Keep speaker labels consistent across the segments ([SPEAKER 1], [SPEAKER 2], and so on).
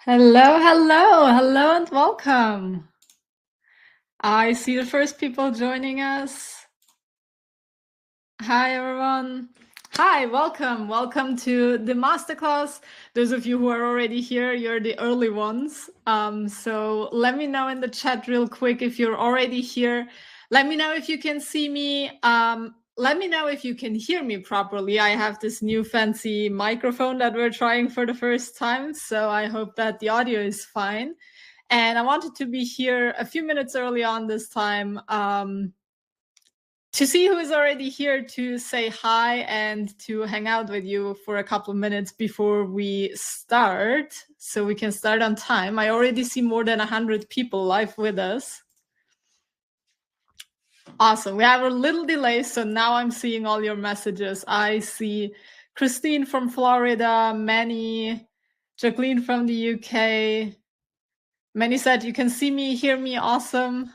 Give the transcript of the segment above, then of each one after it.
[SPEAKER 1] Hello, hello, hello, and welcome. I see the first people joining us. Hi, everyone. Hi, welcome. Welcome to the masterclass. Those of you who are already here, you're the early ones. So let me know in the chat real quick if you're already here. Let me know if you can see me. Let me know if you can hear me properly. I have this new fancy microphone that we're trying for the first time, so I hope that the audio is fine. And I wanted to be here a few minutes early on this time to see who is already here to say hi and to hang out with you for a couple of minutes before we start, so we can start on time. I already see more than 100 people live with us. Awesome. We have a little delay, so now I'm seeing all your messages. I see Christine from Florida, Manny, Jacqueline from the UK. Manny said, you can see me, hear me, awesome.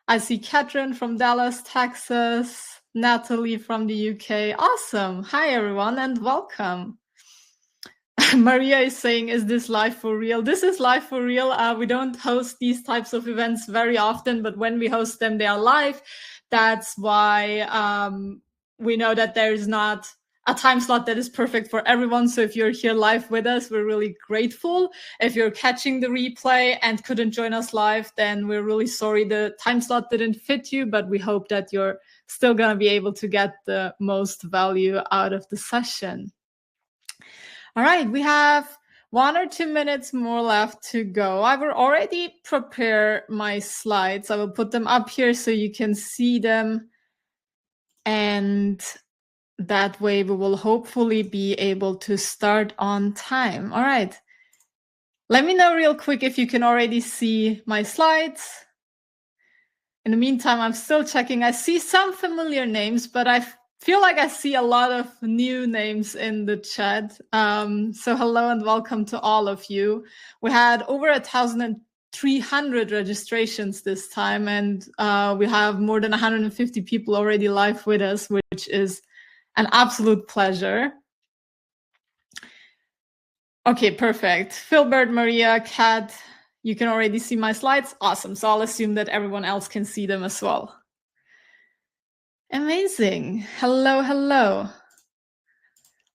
[SPEAKER 1] I see Catherine from Dallas, Texas, Natalie from the UK. Awesome. Hi, everyone, and welcome. Maria is saying, is this live for real? This is live for real. We don't host these types of events very often, but when we host them, they are live. That's why we know that there is not a time slot that is perfect for everyone. So if you're here live with us, we're really grateful. If you're catching the replay and couldn't join us live, then we're really sorry the time slot didn't fit you, but we hope that you're still going to be able to get the most value out of the session. All right, we have 1 or 2 minutes more left to go. I will already prepare my slides. I will put them up here so you can see them. And that way we will hopefully be able to start on time. All right. Let me know real quick if you can already see my slides. In the meantime, I'm still checking. I see some familiar names, but I feel like I see a lot of new names in the chat. So hello and welcome to all of you. We had over 1,300 registrations this time, and we have more than 150 people already live with us, which is an absolute pleasure. Okay, perfect. Philbert, Maria, Kat, you can already see my slides. Awesome. So I'll assume that everyone else can see them as well. Amazing. Hello, hello.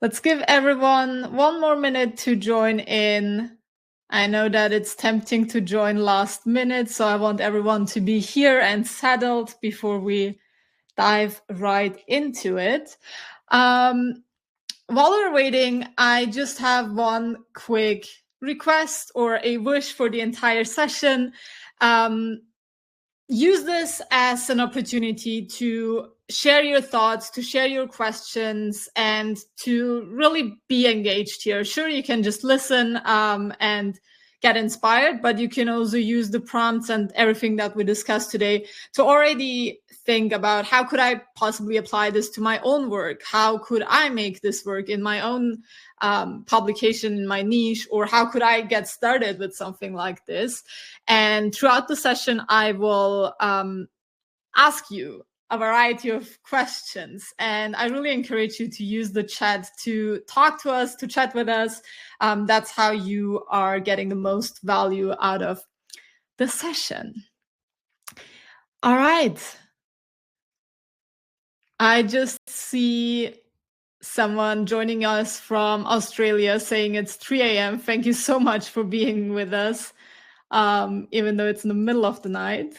[SPEAKER 1] Let's give everyone 1 more minute to join in. I know that it's tempting to join last minute, so I want everyone to be here and settled before we dive right into it. While we're waiting, I just have one quick request or a wish for the entire session. Use this as an opportunity to share your thoughts, to share your questions, and to really be engaged here. Sure, you can just listen and get inspired, but you can also use the prompts and everything that we discussed today to already think about how could I possibly apply this to my own work? How could I make this work in my own publication, in my niche, or how could I get started with something like this? And throughout the session, I will ask you a variety of questions. And I really encourage you to use the chat to talk to us, to chat with us. That's how you are getting the most value out of the session. All right. I just see someone joining us from Australia saying it's 3 a.m. Thank you so much for being with us, even though it's in the middle of the night.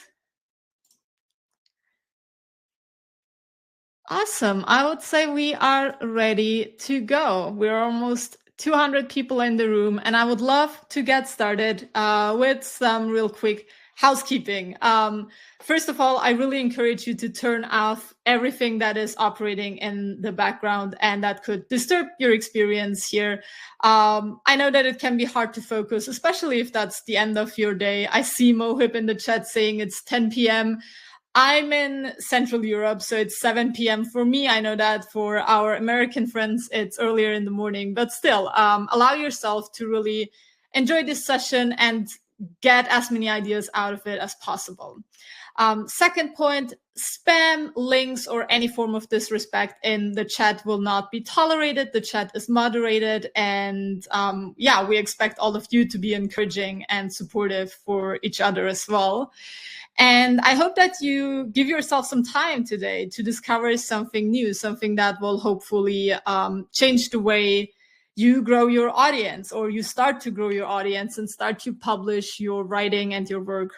[SPEAKER 1] Awesome. I would say we are ready to go. We're almost 200 people in the room, and I would love to get started with some real quick housekeeping. First of all, I really encourage you to turn off everything that is operating in the background and that could disturb your experience here. I know that it can be hard to focus, especially if that's the end of your day. I see Mohib in the chat saying it's 10 p.m. I'm in Central Europe, so it's 7 p.m. for me. I know that for our American friends, it's earlier in the morning, but still, allow yourself to really enjoy this session and get as many ideas out of it as possible. Second point, spam, links, or any form of disrespect in the chat will not be tolerated. The chat is moderated, and yeah, we expect all of you to be encouraging and supportive for each other as well. And I hope that you give yourself some time today to discover something new, something that will hopefully change the way you grow your audience, or you start to grow your audience and start to publish your writing and your work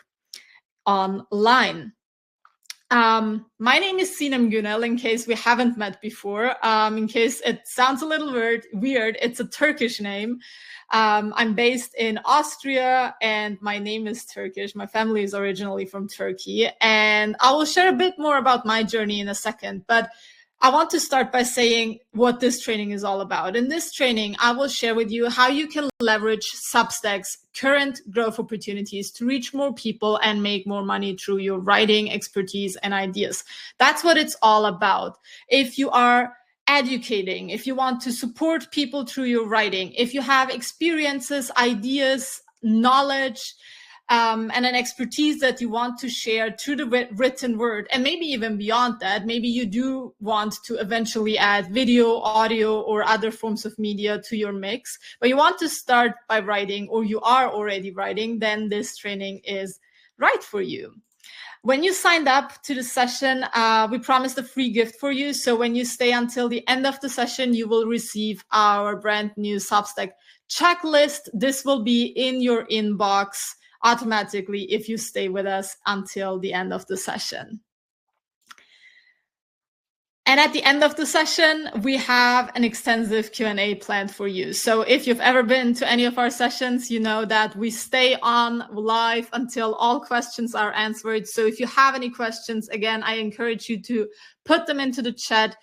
[SPEAKER 1] online. My name is Sinem Günel, in case we haven't met before. In case it sounds a little weird, it's a Turkish name. I'm based in Austria, and my name is Turkish. My family is originally from Turkey, and I will share a bit more about my journey in a second. But I want to start by saying what this training is all about. In this training, I will share with you how you can leverage Substack's current growth opportunities to reach more people and make more money through your writing expertise and ideas. That's what it's all about. If you are educating, if you want to support people through your writing, if you have experiences, ideas, knowledge, and an expertise that you want to share through the written word, and maybe even beyond that, maybe you do want to eventually add video, audio, or other forms of media to your mix, but you want to start by writing, or you are already writing, then this training is right for you. When you signed up to the session, we promised a free gift for you. So when you stay until the end of the session, you will receive our brand new Substack checklist. This will be in your inbox automatically if you stay with us until the end of the session. And at the end of the session, we have an extensive Q&A planned for you. So if you've ever been to any of our sessions, you know that we stay on live until all questions are answered. So if you have any questions, again, I encourage you to put them into the chat.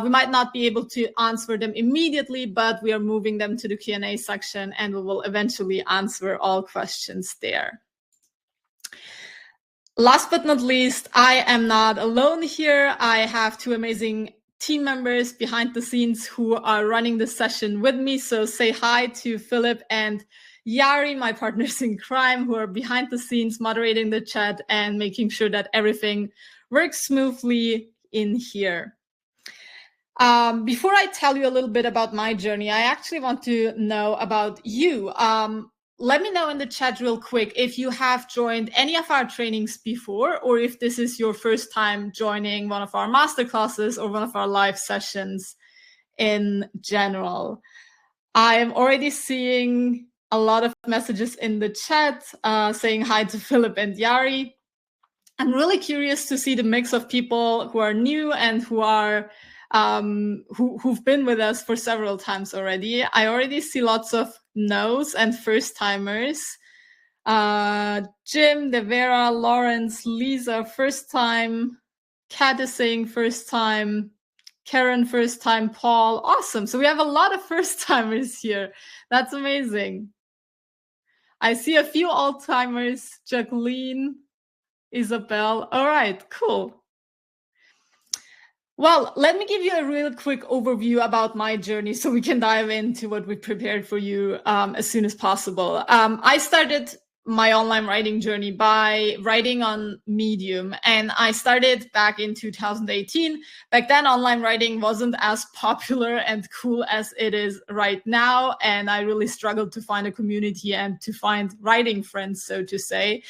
[SPEAKER 1] We might not be able to answer them immediately, but we are moving them to the Q&A section, and we will eventually answer all questions there. Last but not least, I am not alone here. I have two amazing team members behind the scenes who are running the session with me. So say hi to Philip and Yari, my partners in crime, who are behind the scenes moderating the chat and making sure that everything works smoothly in here. Before I tell you a little bit about my journey, I actually want to know about you. Let me know in the chat real quick if you have joined any of our trainings before, or if this is your first time joining one of our masterclasses or one of our live sessions in general. I am already seeing a lot of messages in the chat saying hi to Philip and Yari. I'm really curious to see the mix of people who are new and who are who've been with us for several times already. I already see lots of no's and first timers. Jim, Devera, Lawrence, Lisa, first time. Kat is saying first time. Karen, first time. Paul, awesome. So we have a lot of first timers here. That's amazing. I see a few old timers. Jacqueline, Isabel. All right, cool. Well, let me give you a real quick overview about my journey so we can dive into what we prepared for you as soon as possible. I started my online writing journey by writing on Medium, and I started back in 2018. Back then, online writing wasn't as popular and cool as it is right now, and I really struggled to find a community and to find writing friends, so to say.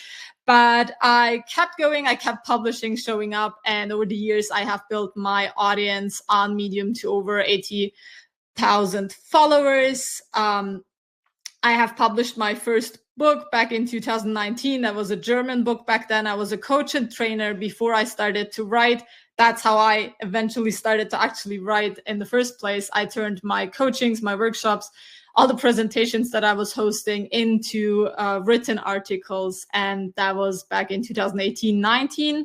[SPEAKER 1] But I kept going, I kept publishing, showing up, and over the years, I have built my audience on Medium to over 80,000 followers. I have published my first book back in 2019. That was a German book back then. I was a coach and trainer before I started to write. That's how I eventually started to actually write in the first place. I turned my coachings, my workshops, all the presentations that I was hosting into written articles. And that was back in 2018-19.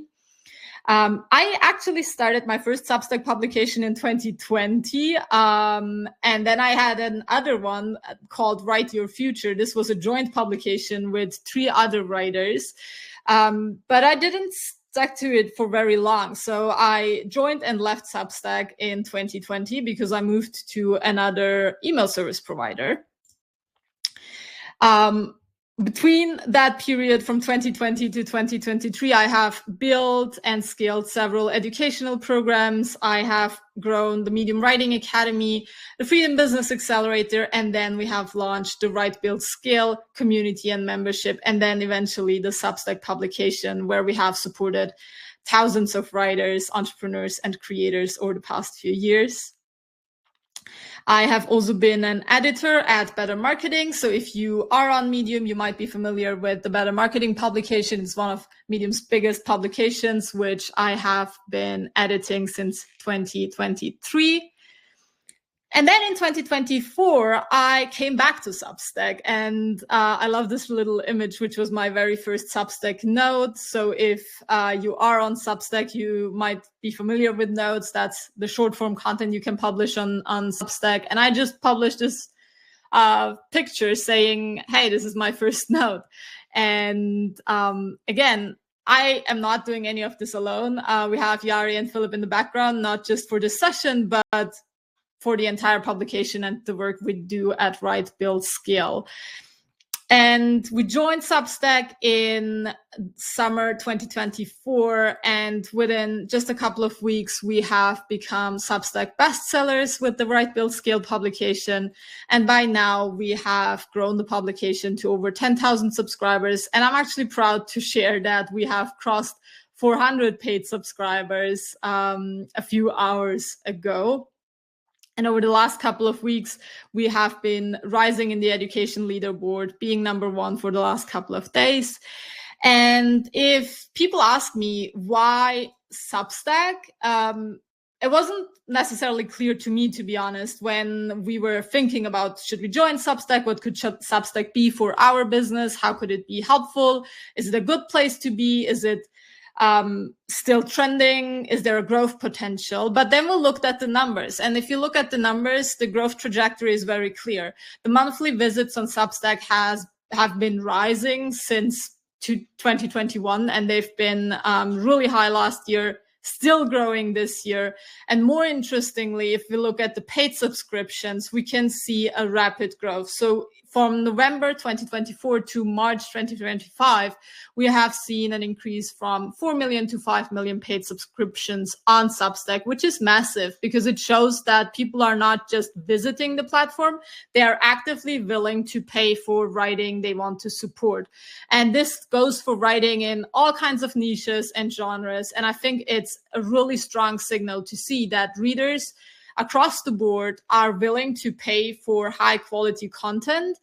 [SPEAKER 1] I actually started my first Substack publication in 2020. And then I had another one called Write Your Future. This was a joint publication with 3 other writers. But I didn't stuck to it for very long. So I joined and left Substack in 2020 because I moved to another email service provider. between that period from 2020 to 2023, I have built and scaled several educational programs. I have grown the Medium Writing Academy, the Freedom Business Accelerator, and then we have launched the Write, Build, Scale community and membership, and then eventually the Substack publication, where we have supported thousands of writers, entrepreneurs, and creators over the past few years. I have also been an editor at Better Marketing. So if you are on Medium, you might be familiar with the Better Marketing publication. It's one of Medium's biggest publications, which I have been editing since 2023. And then in 2024, I came back to Substack, and I love this little image, which was my very first Substack note. So if you are on Substack, you might be familiar with notes. That's the short form content you can publish on Substack. And I just published this picture saying, hey, this is my first note. And again, I am not doing any of this alone. We have Yari and Philip in the background, not just for this session, but for the entire publication and the work we do at Write, Build, Scale. And we joined Substack in summer 2024. And within just a couple of weeks, we have become Substack bestsellers with the Write, Build, Scale publication. And by now, we have grown the publication to over 10,000 subscribers. And I'm actually proud to share that we have crossed 400 paid subscribers a few hours ago. And over the last couple of weeks, we have been rising in the education leaderboard, being number one for the last couple of days. And if people ask me why Substack, it wasn't necessarily clear to me, to be honest, when we were thinking about, should we join Substack? What could Substack be for our business? How could it be helpful? Is it a good place to be? Is it still trending? Is there a growth potential? But then we looked at the numbers. And if you look at the numbers, the growth trajectory is very clear. The monthly visits on Substack have been rising since 2021, and they've been really high last year, still growing this year. And more interestingly, if we look at the paid subscriptions, we can see a rapid growth. So from November 2024 to March 2025, we have seen an increase from 4 million to 5 million paid subscriptions on Substack, which is massive because it shows that people are not just visiting the platform, they are actively willing to pay for writing they want to support. And this goes for writing in all kinds of niches and genres. And I think it's a really strong signal to see that readers across the board are willing to pay for high quality content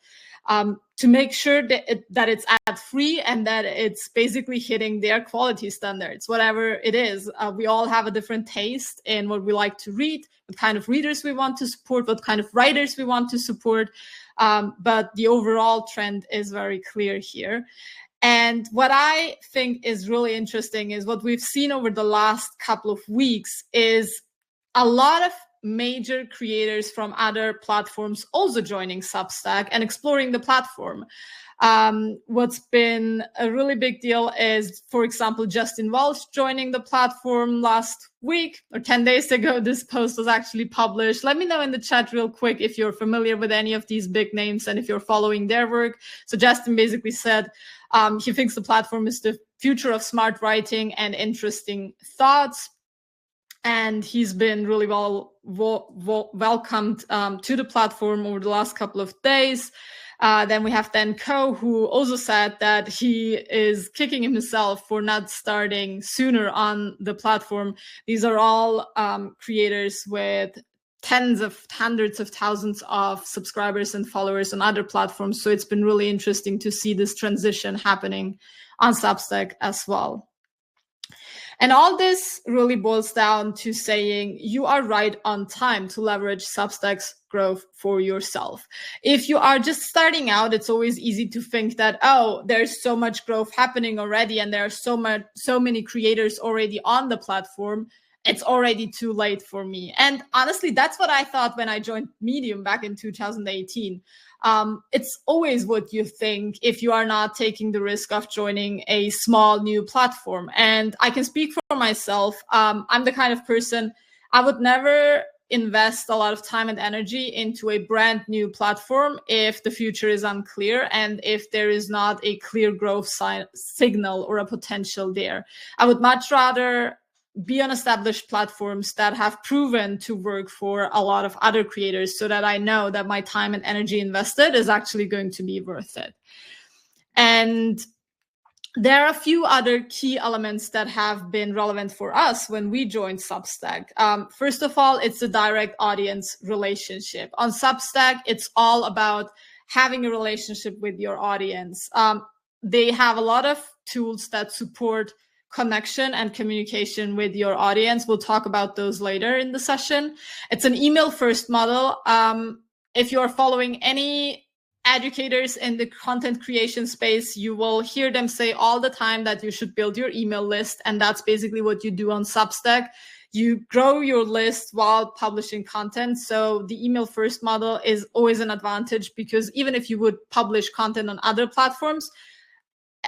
[SPEAKER 1] to make sure that it's ad free and that it's basically hitting their quality standards, whatever it is. We all have a different taste in what we like to read, what kind of readers we want to support, what kind of writers we want to support. But the overall trend is very clear here. And what I think is really interesting is what we've seen over the last couple of weeks is a lot of major creators from other platforms also joining Substack and exploring the platform. What's been a really big deal is, for example, Justin Welch joining the platform last week or 10 days ago. This post was actually published. Let me know in the chat real quick if you're familiar with any of these big names and if you're following their work. So Justin basically said he thinks the platform is the future of smart writing and interesting thoughts. And he's been really welcomed to the platform over the last couple of days. Then we have Dan Coe, who also said that he is kicking himself for not starting sooner on the platform. These are all creators with tens of hundreds of thousands of subscribers and followers on other platforms. So it's been really interesting to see this transition happening on Substack as well. And all this really boils down to saying you are right on time to leverage Substack's growth for yourself. If you are just starting out, it's always easy to think that, oh, there's so much growth happening already and there are so many creators already on the platform. It's already too late for me. And honestly, that's what I thought when I joined Medium back in 2018. It's always what you think if you are not taking the risk of joining a small new platform. And I can speak for myself. I'm the kind of person I would never invest a lot of time and energy into a brand new platform if the future is unclear and if there is not a clear growth signal or a potential there. I would much rather be on established platforms that have proven to work for a lot of other creators so that I know that my time and energy invested is actually going to be worth it. And there are a few other key elements that have been relevant for us when we joined Substack. First of all, it's a direct audience relationship. On Substack, it's all about having a relationship with your audience. They have a lot of tools that support connection and communication with your audience. We'll talk about those later in the session. It's an email first model. If you're following any educators in the content creation space, you will hear them say all the time that you should build your email list. And that's basically what you do on Substack. You grow your list while publishing content. So the email first model is always an advantage, because even if you would publish content on other platforms,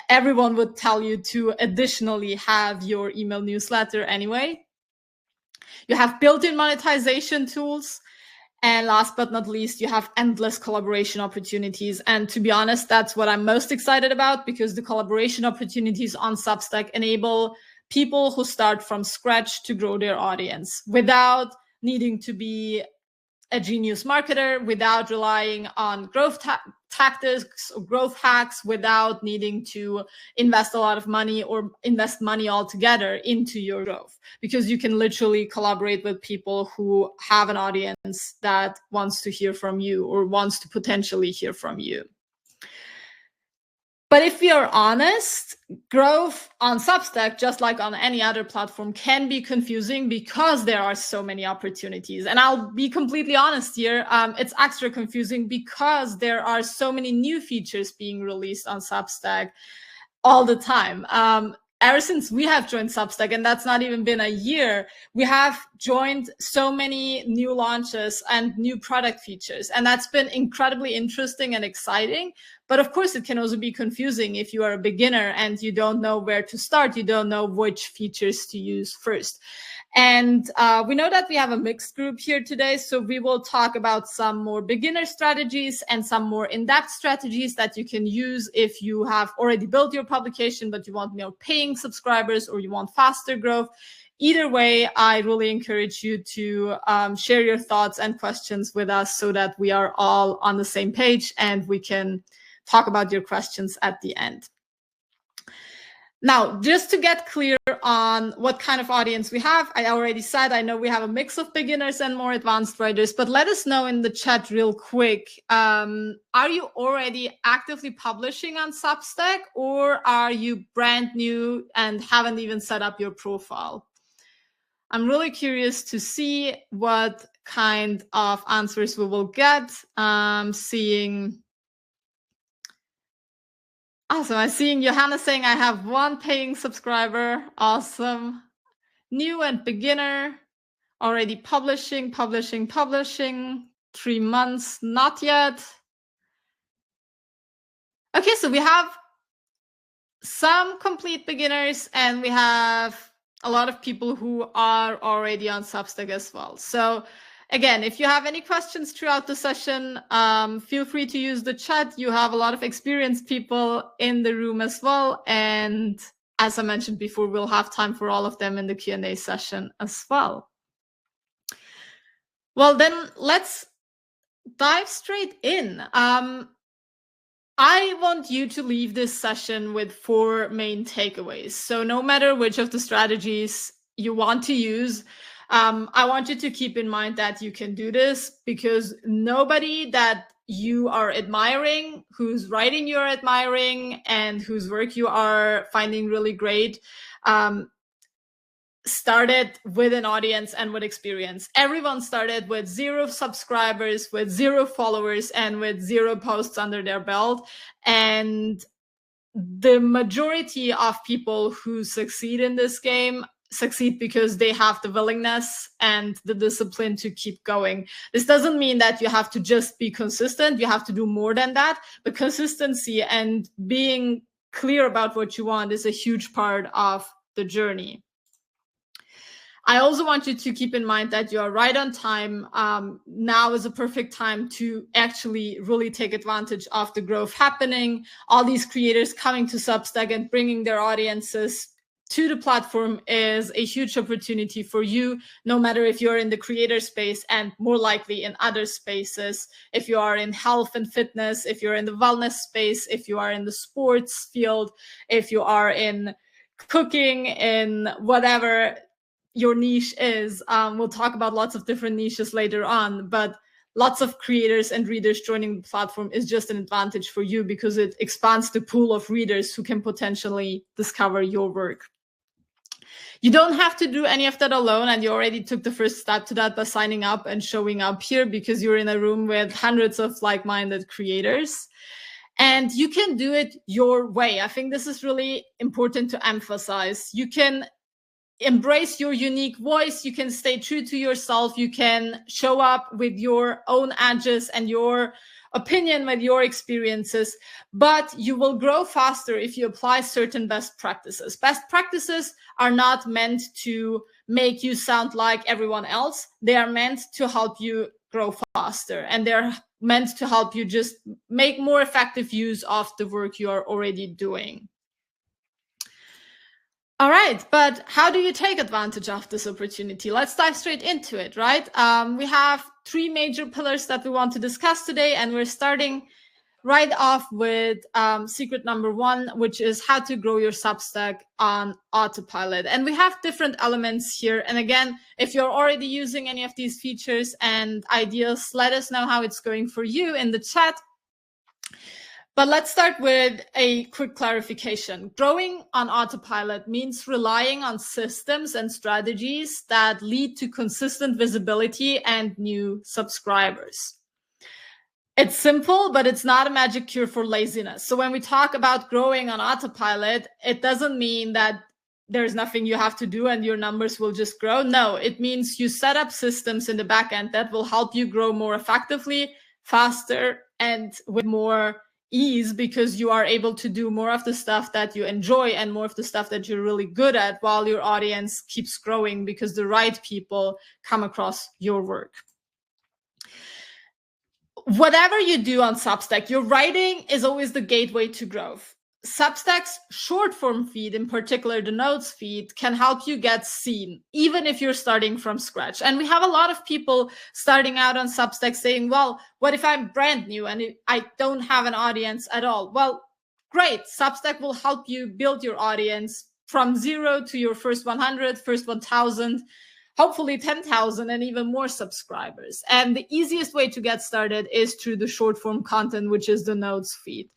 [SPEAKER 1] everyone would tell you to additionally have your email newsletter anyway. You have built-in monetization tools. And last but not least, you have endless collaboration opportunities. And to be honest, that's what I'm most excited about, because the collaboration opportunities on Substack enable people who start from scratch to grow their audience without needing to be a genius marketer, without relying on growth tactics or growth hacks, without needing to invest a lot of money or invest money altogether into your growth, because you can literally collaborate with people who have an audience that wants to hear from you or wants to potentially hear from you. But if we are honest, growth on Substack, just like on any other platform, can be confusing because there are so many opportunities. And I'll be completely honest here, it's extra confusing because there are so many new features being released on Substack all the time. Ever since we have joined Substack, and that's not even been a year, we have joined so many new launches and new product features. And that's been incredibly interesting and exciting. But of course, it can also be confusing if you are a beginner and you don't know where to start. You don't know which features to use first. And we know that we have a mixed group here today. So we will talk about some more beginner strategies and some more in-depth strategies that you can use if you have already built your publication, but you want more paying subscribers or you want faster growth. Either way, I really encourage you to share your thoughts and questions with us so that we are all on the same page and we can talk about your questions at the end. Now, just to get clear on what kind of audience we have, I already said, I know we have a mix of beginners and more advanced writers, but let us know in the chat real quick. Are you already actively publishing on Substack, or are you brand new and haven't even set up your profile? I'm really curious to see what kind of answers we will get. Awesome. I'm seeing Johanna saying I have 1 paying subscriber. Awesome. New and beginner. Already publishing. 3 months. Not yet. Okay, so we have some complete beginners and we have a lot of people who are already on Substack as well. So again, if you have any questions throughout the session, feel free to use the chat. You have a lot of experienced people in the room as well. And as I mentioned before, we'll have time for all of them in the Q&A session as well. Well, then let's dive straight in. I want you to leave this session with 4 main takeaways. So no matter which of the strategies you want to use, I want you to keep in mind that you can do this, because nobody that you are admiring, whose writing you're admiring, and whose work you are finding really great, started with an audience and with experience. Everyone started with 0 subscribers, with 0 followers, and with 0 posts under their belt. And the majority of people who succeed in this game succeed because they have the willingness and the discipline to keep going. This doesn't mean that you have to just be consistent. You have to do more than that. But consistency and being clear about what you want is a huge part of the journey. I also want you to keep in mind that you are right on time. Now is a perfect time to actually really take advantage of the growth happening. All these creators coming to Substack and bringing their audiences to the platform is a huge opportunity for you, no matter if you're in the creator space and more likely in other spaces. If you are in health and fitness, if you're in the wellness space, if you are in the sports field, if you are in cooking, in whatever your niche is. We'll talk about lots of different niches later on, but lots of creators and readers joining the platform is just an advantage for you because it expands the pool of readers who can potentially discover your work. You don't have to do any of that alone, and you already took the first step to that by signing up and showing up here because you're in a room with hundreds of like-minded creators. And you can do it your way. I think this is really important to emphasize. You can embrace your unique voice. You can stay true to yourself. You can show up with your own edges and your opinion with your experiences, but you will grow faster if you apply certain best practices. Best practices are not meant to make you sound like everyone else. They are meant to help you grow faster, and they're meant to help you just make more effective use of the work you are already doing. All right, but how do you take advantage of this opportunity? Let's dive straight into it, right? We have three major pillars that we want to discuss today, and we're starting right off with secret number one, which is how to grow your Substack on autopilot. And we have different elements here. And again, if you're already using any of these features and ideas, let us know how it's going for you in the chat. But let's start with a quick clarification. Growing on autopilot means relying on systems and strategies that lead to consistent visibility and new subscribers. It's simple, but it's not a magic cure for laziness. So when we talk about growing on autopilot, it doesn't mean that there's nothing you have to do and your numbers will just grow. No, it means you set up systems in the back end that will help you grow more effectively, faster, and with more ease, because you are able to do more of the stuff that you enjoy and more of the stuff that you're really good at while your audience keeps growing because the right people come across your work. Whatever you do on Substack, your writing is always the gateway to growth. Substack's short form feed, in particular the notes feed, can help you get seen, even if you're starting from scratch. And we have a lot of people starting out on Substack saying, well, what if I'm brand new and I don't have an audience at all? Well, great. Substack will help you build your audience from 0 to your first 100, first 1,000, hopefully 10,000 and even more subscribers. And the easiest way to get started is through the short form content, which is the notes feed.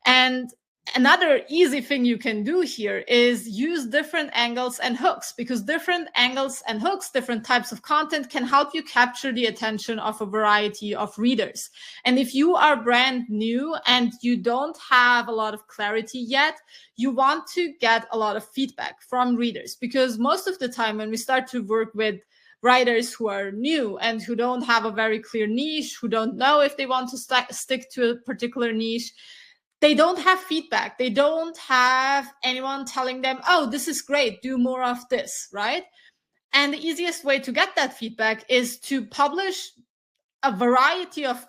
[SPEAKER 1] And another easy thing you can do here is use different angles and hooks, because different angles and hooks, different types of content can help you capture the attention of a variety of readers. And if you are brand new and you don't have a lot of clarity yet, you want to get a lot of feedback from readers, because most of the time when we start to work with writers who are new and who don't have a very clear niche, who don't know if they want to stick to a particular niche, they don't have feedback. They don't have anyone telling them, oh, this is great, do more of this, right? And the easiest way to get that feedback is to publish a variety of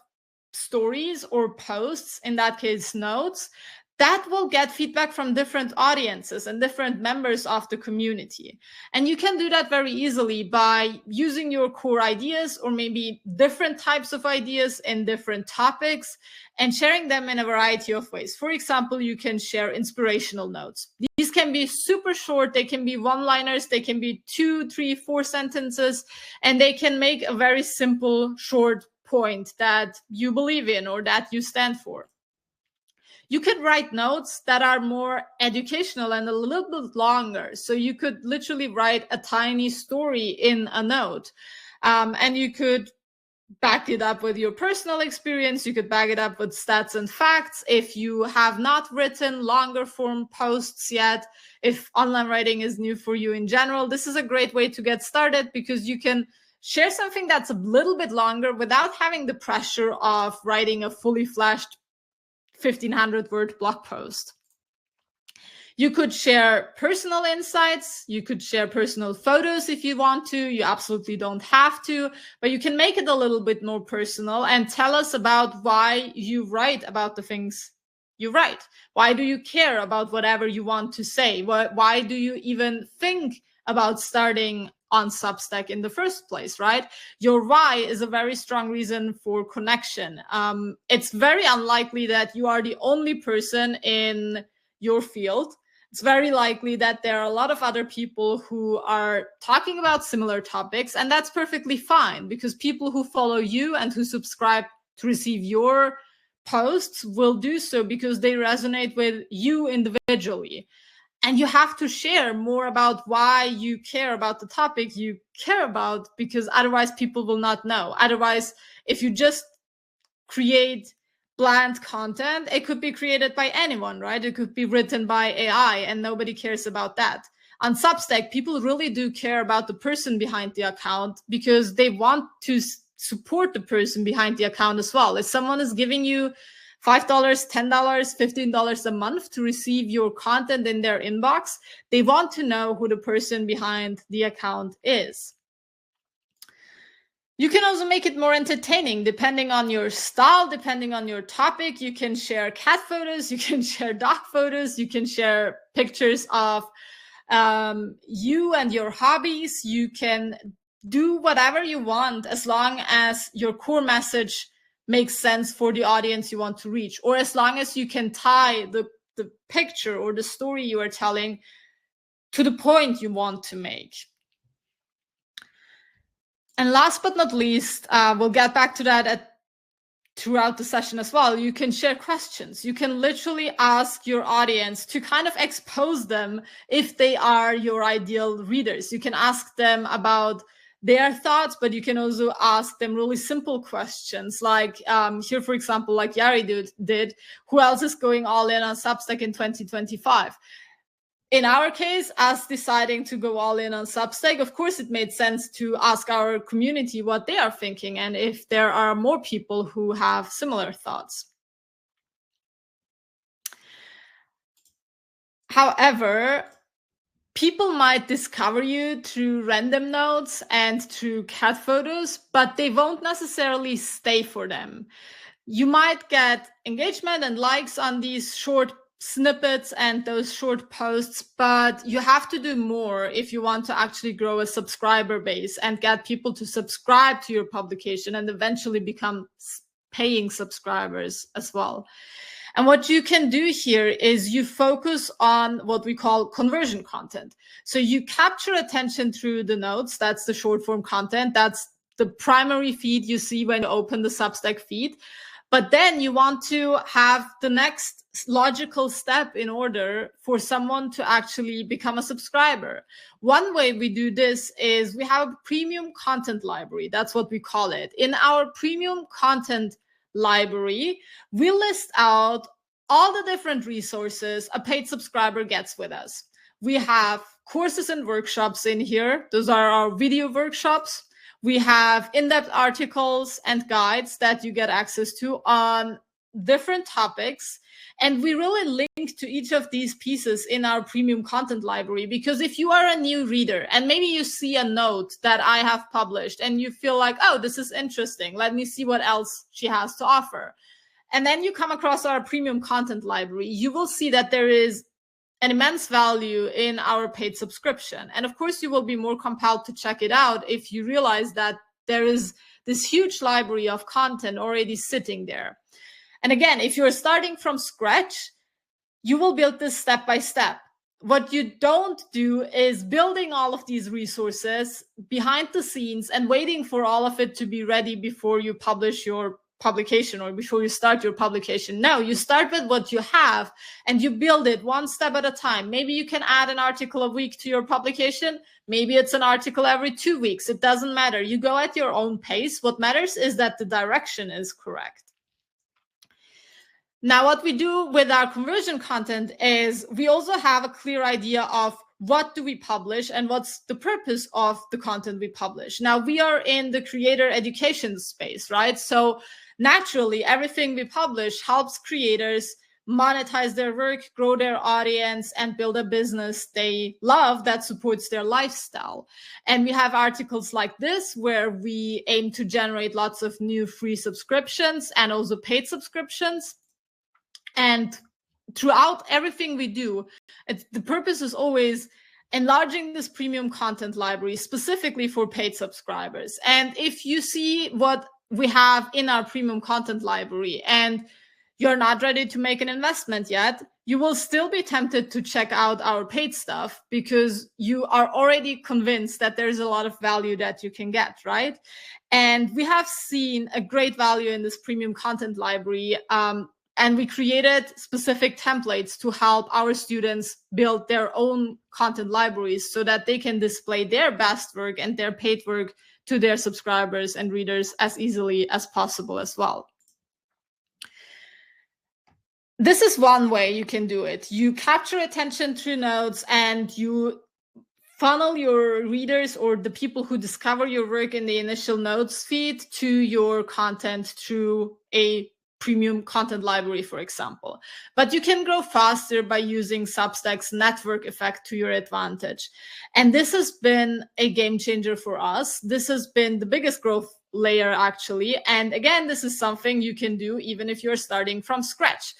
[SPEAKER 1] stories or posts, in that case, notes, that will get feedback from different audiences and different members of the community. And you can do that very easily by using your core ideas or maybe different types of ideas in different topics and sharing them in a variety of ways. For example, you can share inspirational notes. These can be super short. They can be one-liners. They can be 2, 3, 4 sentences, and they can make a very simple, short point that you believe in or that you stand for. You could write notes that are more educational and a little bit longer. So you could literally write a tiny story in a note. And you could back it up with your personal experience. You could back it up with stats and facts. If you have not written longer form posts yet, if online writing is new for you in general, this is a great way to get started, because you can share something that's a little bit longer without having the pressure of writing a fully fledged 1,500 word blog post. You could share personal insights. You could share personal photos if you want to. You absolutely don't have to, but you can make it a little bit more personal and tell us about why you write about the things you write. Why do you care about whatever you want to say? Why do you even think about starting on Substack in the first place, right? Your why is a very strong reason for connection. It's very unlikely that you are the only person in your field. It's very likely that there are a lot of other people who are talking about similar topics, and that's perfectly fine, because people who follow you and who subscribe to receive your posts will do so because they resonate with you individually. And you have to share more about why you care about the topic you care about, because otherwise people will not know. Otherwise, if you just create bland content, it could be created by anyone, right? It could be written by AI and nobody cares about that. On Substack, people really do care about the person behind the account, because they want to support the person behind the account as well. If someone is giving you $5, $10, $15 a month to receive your content in their inbox, they want to know who the person behind the account is. You can also make it more entertaining depending on your style, depending on your topic. You can share cat photos, you can share dog photos, you can share pictures of you and your hobbies. You can do whatever you want as long as your core message makes sense for the audience you want to reach, or as long as you can tie the picture or the story you are telling to the point you want to make. And last but not least, we'll get back to that throughout the session as well. You can share questions. You can literally ask your audience to kind of expose them if they are your ideal readers. You can ask them about their thoughts, but you can also ask them really simple questions, like here, for example, like Yari did, who else is going all in on Substack in 2025? In our case, us deciding to go all in on Substack, of course, it made sense to ask our community what they are thinking and if there are more people who have similar thoughts. However, people might discover you through random notes and through cat photos, but they won't necessarily stay for them. You might get engagement and likes on these short snippets and those short posts, but you have to do more if you want to actually grow a subscriber base and get people to subscribe to your publication and eventually become paying subscribers as well. And what you can do here is you focus on what we call conversion content. So you capture attention through the notes. That's the short form content. That's the primary feed you see when you open the Substack feed. But then you want to have the next logical step in order for someone to actually become a subscriber. One way we do this is we have a premium content library. That's what we call it. In our premium content library, we list out all the different resources a paid subscriber gets with us. We have courses and workshops in here. Those are our video workshops. We have in-depth articles and guides that you get access to on different topics. And we really link to each of these pieces in our premium content library, because if you are a new reader and maybe you see a note that I have published and you feel like, oh, this is interesting, let me see what else she has to offer. And then you come across our premium content library, you will see that there is an immense value in our paid subscription. And of course, you will be more compelled to check it out if you realize that there is this huge library of content already sitting there. And again, if you're starting from scratch, you will build this step by step. What you don't do is building all of these resources behind the scenes and waiting for all of it to be ready before you publish your publication or before you start your publication. No, you start with what you have and you build it one step at a time. Maybe you can add an article a week to your publication. Maybe it's an article every 2 weeks. It doesn't matter. You go at your own pace. What matters is that the direction is correct. Now, what we do with our conversion content is we also have a clear idea of what do we publish and what's the purpose of the content we publish. Now, we are in the creator education space, right? So naturally, everything we publish helps creators monetize their work, grow their audience, and build a business they love that supports their lifestyle. And we have articles like this where we aim to generate lots of new free subscriptions and also paid subscriptions. And throughout everything we do, the purpose is always enlarging this premium content library specifically for paid subscribers. And if you see what we have in our premium content library and you're not ready to make an investment yet, you will still be tempted to check out our paid stuff because you are already convinced that there's a lot of value that you can get, right? And we have seen a great value in this premium content library. And we created specific templates to help our students build their own content libraries so that they can display their best work and their paid work to their subscribers and readers as easily as possible as well. This is one way you can do it. You capture attention through notes and you funnel your readers or the people who discover your work in the initial notes feed to your content through a premium content library, for example. But you can grow faster by using Substack's network effect to your advantage. And this has been a game changer for us. This has been the biggest growth layer, actually. And again, this is something you can do even if you're starting from scratch.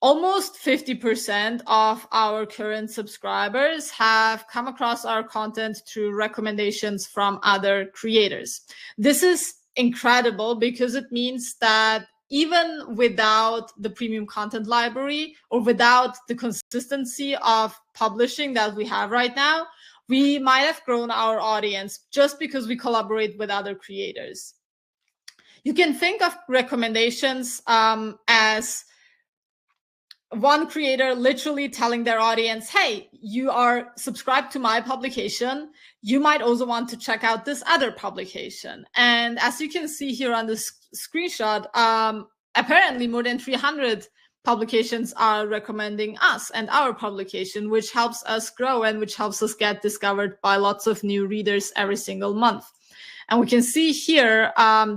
[SPEAKER 1] Almost 50% of our current subscribers have come across our content through recommendations from other creators. This is incredible because it means that even without the premium content library or without the consistency of publishing that we have right now, we might have grown our audience just because we collaborate with other creators. You can think of recommendations as one creator literally telling their audience, hey, you are subscribed to my publication. You might also want to check out this other publication. And as you can see here on this screenshot, apparently more than 300 publications are recommending us and our publication, which helps us grow and which helps us get discovered by lots of new readers every single month. And we can see here,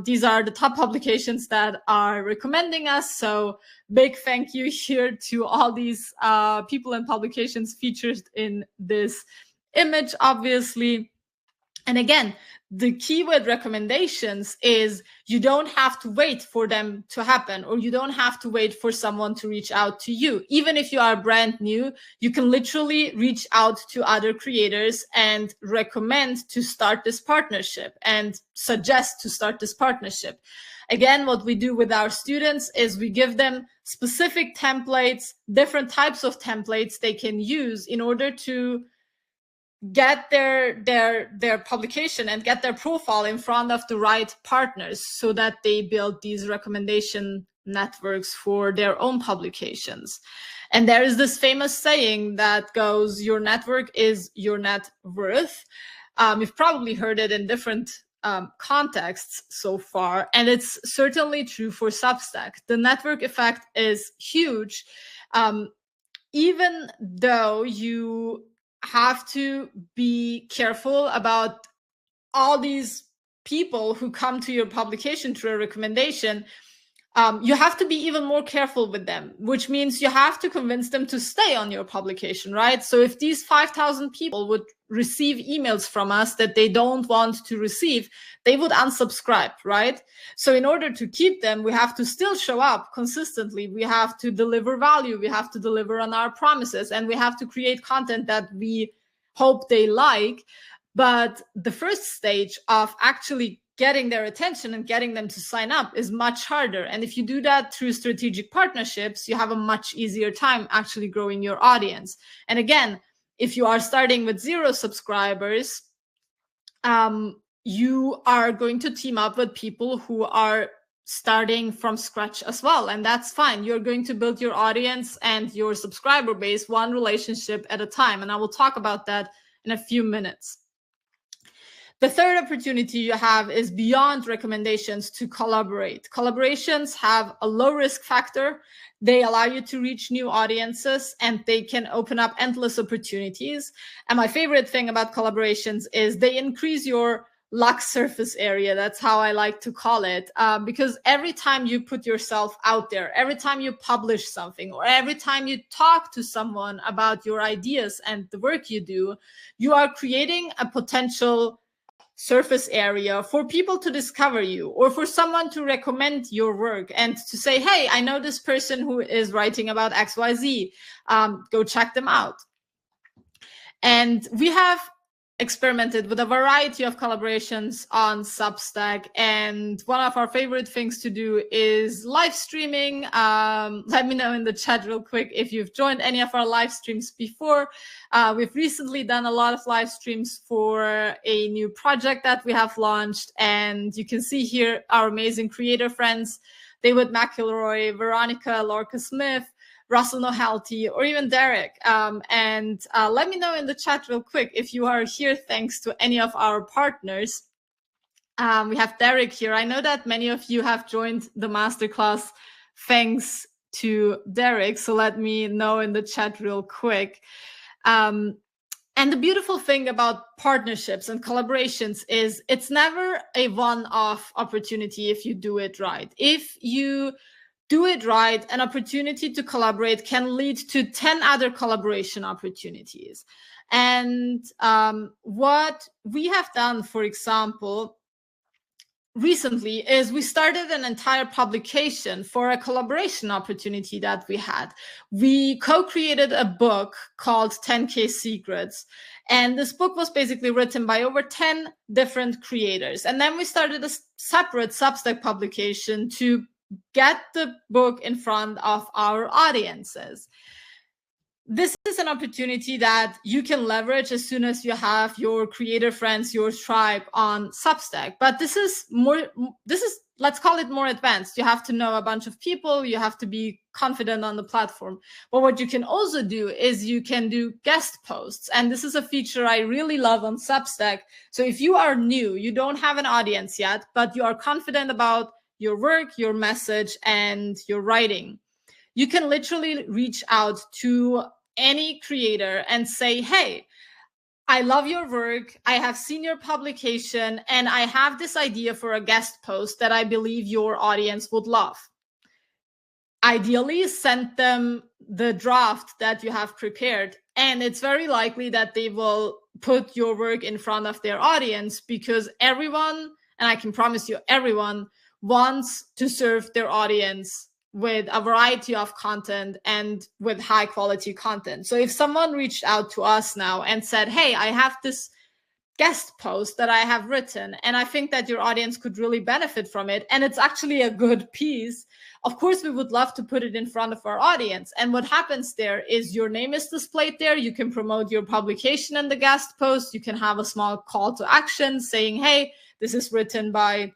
[SPEAKER 1] these are the top publications that are recommending us. So big thank you here to all these people and publications featured in this image, obviously. And again, the key with recommendations is you don't have to wait for them to happen, or you don't have to wait for someone to reach out to you. Even if you are brand new, you can literally reach out to other creators and recommend to start this partnership and suggest to start this partnership. Again, what we do with our students is we give them specific templates, different types of templates they can use in order to get their publication and get their profile in front of the right partners so that they build these recommendation networks for their own publications. And there is this famous saying that goes, your network is your net worth. You've probably heard it in different contexts so far, and it's certainly true for Substack. The network effect is huge, even though you have to be careful about all these people who come to your publication through a recommendation. You have to be even more careful with them, which means you have to convince them to stay on your publication, right? So if these 5,000 people would receive emails from us that they don't want to receive, they would unsubscribe, right? So in order to keep them, we have to still show up consistently. We have to deliver value. We have to deliver on our promises, and we have to create content that we hope they like. But the first stage of actually getting their attention and getting them to sign up is much harder. And if you do that through strategic partnerships, you have a much easier time actually growing your audience. And again, if you are starting with 0 subscribers, you are going to team up with people who are starting from scratch as well. And that's fine. You're going to build your audience and your subscriber base one relationship at a time. And I will talk about that in a few minutes. The third opportunity you have is beyond recommendations to collaborate. Collaborations have a low risk factor. They allow you to reach new audiences, and they can open up endless opportunities. And my favorite thing about collaborations is they increase your luck surface area. That's how I like to call it, because every time you put yourself out there, every time you publish something, or every time you talk to someone about your ideas and the work you do, you are creating a potential surface area for people to discover you, or for someone to recommend your work and to say, hey, I know this person who is writing about XYZ, go check them out. And we have experimented with a variety of collaborations on Substack. And one of our favorite things to do is live streaming. Let me know in the chat real quick if you've joined any of our live streams before. We've recently done a lot of live streams for a new project that we have launched. And you can see here our amazing creator friends, David McElroy, Veronica, Lorca Smith, Russell Nohelty, or even Derek. And let me know in the chat real quick if you are here thanks to any of our partners. We have Derek here. I know that many of you have joined the masterclass thanks to Derek, so let me know in the chat real quick. And the beautiful thing about partnerships and collaborations is it's never a one-off opportunity if you do it right. If you do it right, an opportunity to collaborate can lead to 10 other collaboration opportunities. And what we have done, for example, recently is we started an entire publication for a collaboration opportunity that we had. We co-created a book called 10K Secrets. And this book was basically written by over 10 different creators. And then we started a separate Substack publication to get the book in front of our audiences. This is an opportunity that you can leverage as soon as you have your creator friends, your tribe on Substack. But this is, let's call it more advanced. You have to know a bunch of people. You have to be confident on the platform. But what you can also do is you can do guest posts. And this is a feature I really love on Substack. So if you are new, you don't have an audience yet, but you are confident about your work, your message, and your writing, you can literally reach out to any creator and say, hey, I love your work. I have seen your publication, and I have this idea for a guest post that I believe your audience would love. Ideally, send them the draft that you have prepared, and it's very likely that they will put your work in front of their audience, because everyone, and I can promise you, everyone wants to serve their audience with a variety of content and with high quality content. So if someone reached out to us now and said, hey, I have this guest post that I have written, and I think that your audience could really benefit from it, and it's actually a good piece, of course, we would love to put it in front of our audience. And what happens there is your name is displayed there. You can promote your publication in the guest post. You can have a small call to action saying, hey, this is written by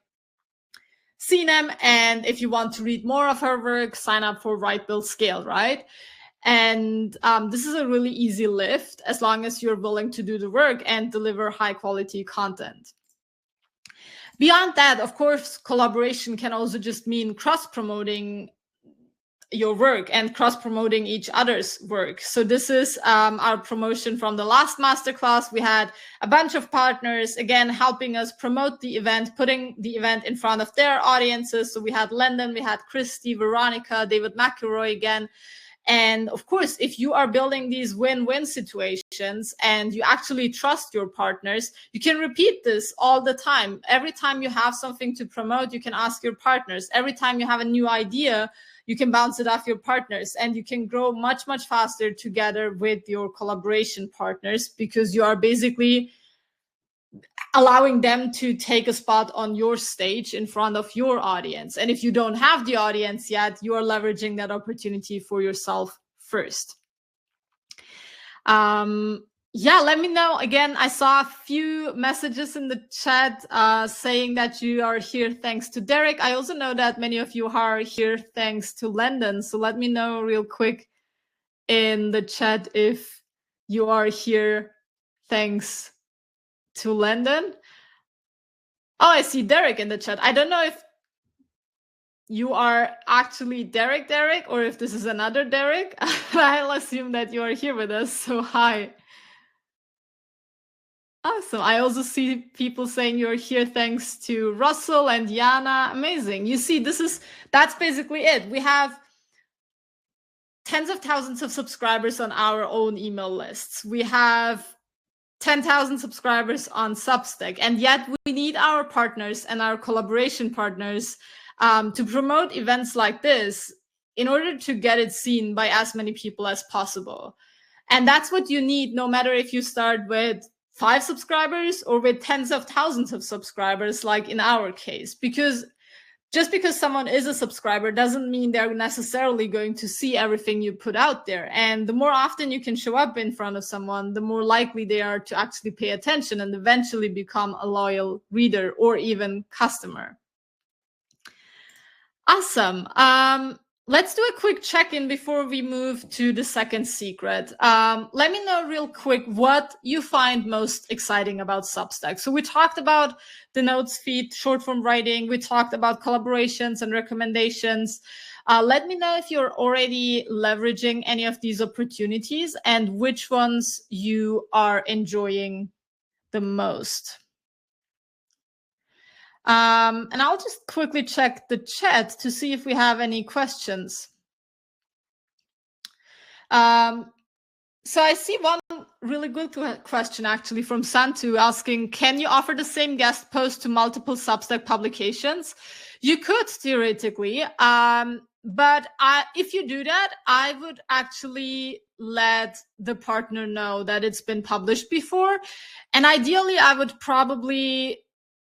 [SPEAKER 1] Sinem, and if you want to read more of her work, sign up for Write, Build, Scale, right? And this is a really easy lift as long as you're willing to do the work and deliver high quality content. Beyond that, of course, collaboration can also just mean cross-promoting your work and cross-promoting each other's work. So this is our promotion from the last masterclass. We had a bunch of partners, again, helping us promote the event, putting the event in front of their audiences. So we had Landon, we had Christy, Veronica, David McElroy again. And of course, if you are building these win-win situations and you actually trust your partners, you can repeat this all the time. Every time you have something to promote, you can ask your partners. Every time you have a new idea, you can bounce it off your partners, and you can grow much, much faster together with your collaboration partners, because you are basically allowing them to take a spot on your stage in front of your audience. And if you don't have the audience yet, you are leveraging that opportunity for yourself first. Yeah, let me know. Again, I saw a few messages in the chat saying that you are here thanks to Derek. I also know that many of you are here thanks to Landon. So let me know real quick in the chat if you are here thanks to Landon. Oh, I see Derek in the chat. I don't know if you are actually Derek, or if this is another Derek. I'll assume that you are here with us. So hi. Awesome. I also see people saying you're here thanks to Russell and Yana. Amazing. You see, that's basically it. We have tens of thousands of subscribers on our own email lists. We have 10,000 subscribers on Substack, and yet we need our partners and our collaboration partners to promote events like this in order to get it seen by as many people as possible. And that's what you need, no matter if you start with 5 subscribers or with tens of thousands of subscribers, like in our case, because just because someone is a subscriber doesn't mean they're necessarily going to see everything you put out there. And the more often you can show up in front of someone, the more likely they are to actually pay attention and eventually become a loyal reader or even customer. Awesome. Let's do a quick check-in before we move to the second secret. Let me know real quick what you find most exciting about Substack. So we talked about the notes feed, short form writing. We talked about collaborations and recommendations. Let me know if you're already leveraging any of these opportunities and which ones you are enjoying the most. And I'll just quickly check the chat to see if we have any questions. So I see one really good question actually from Santu asking, can you offer the same guest post to multiple Substack publications? You could theoretically, but if you do that, I would actually let the partner know that it's been published before. And ideally, I would probably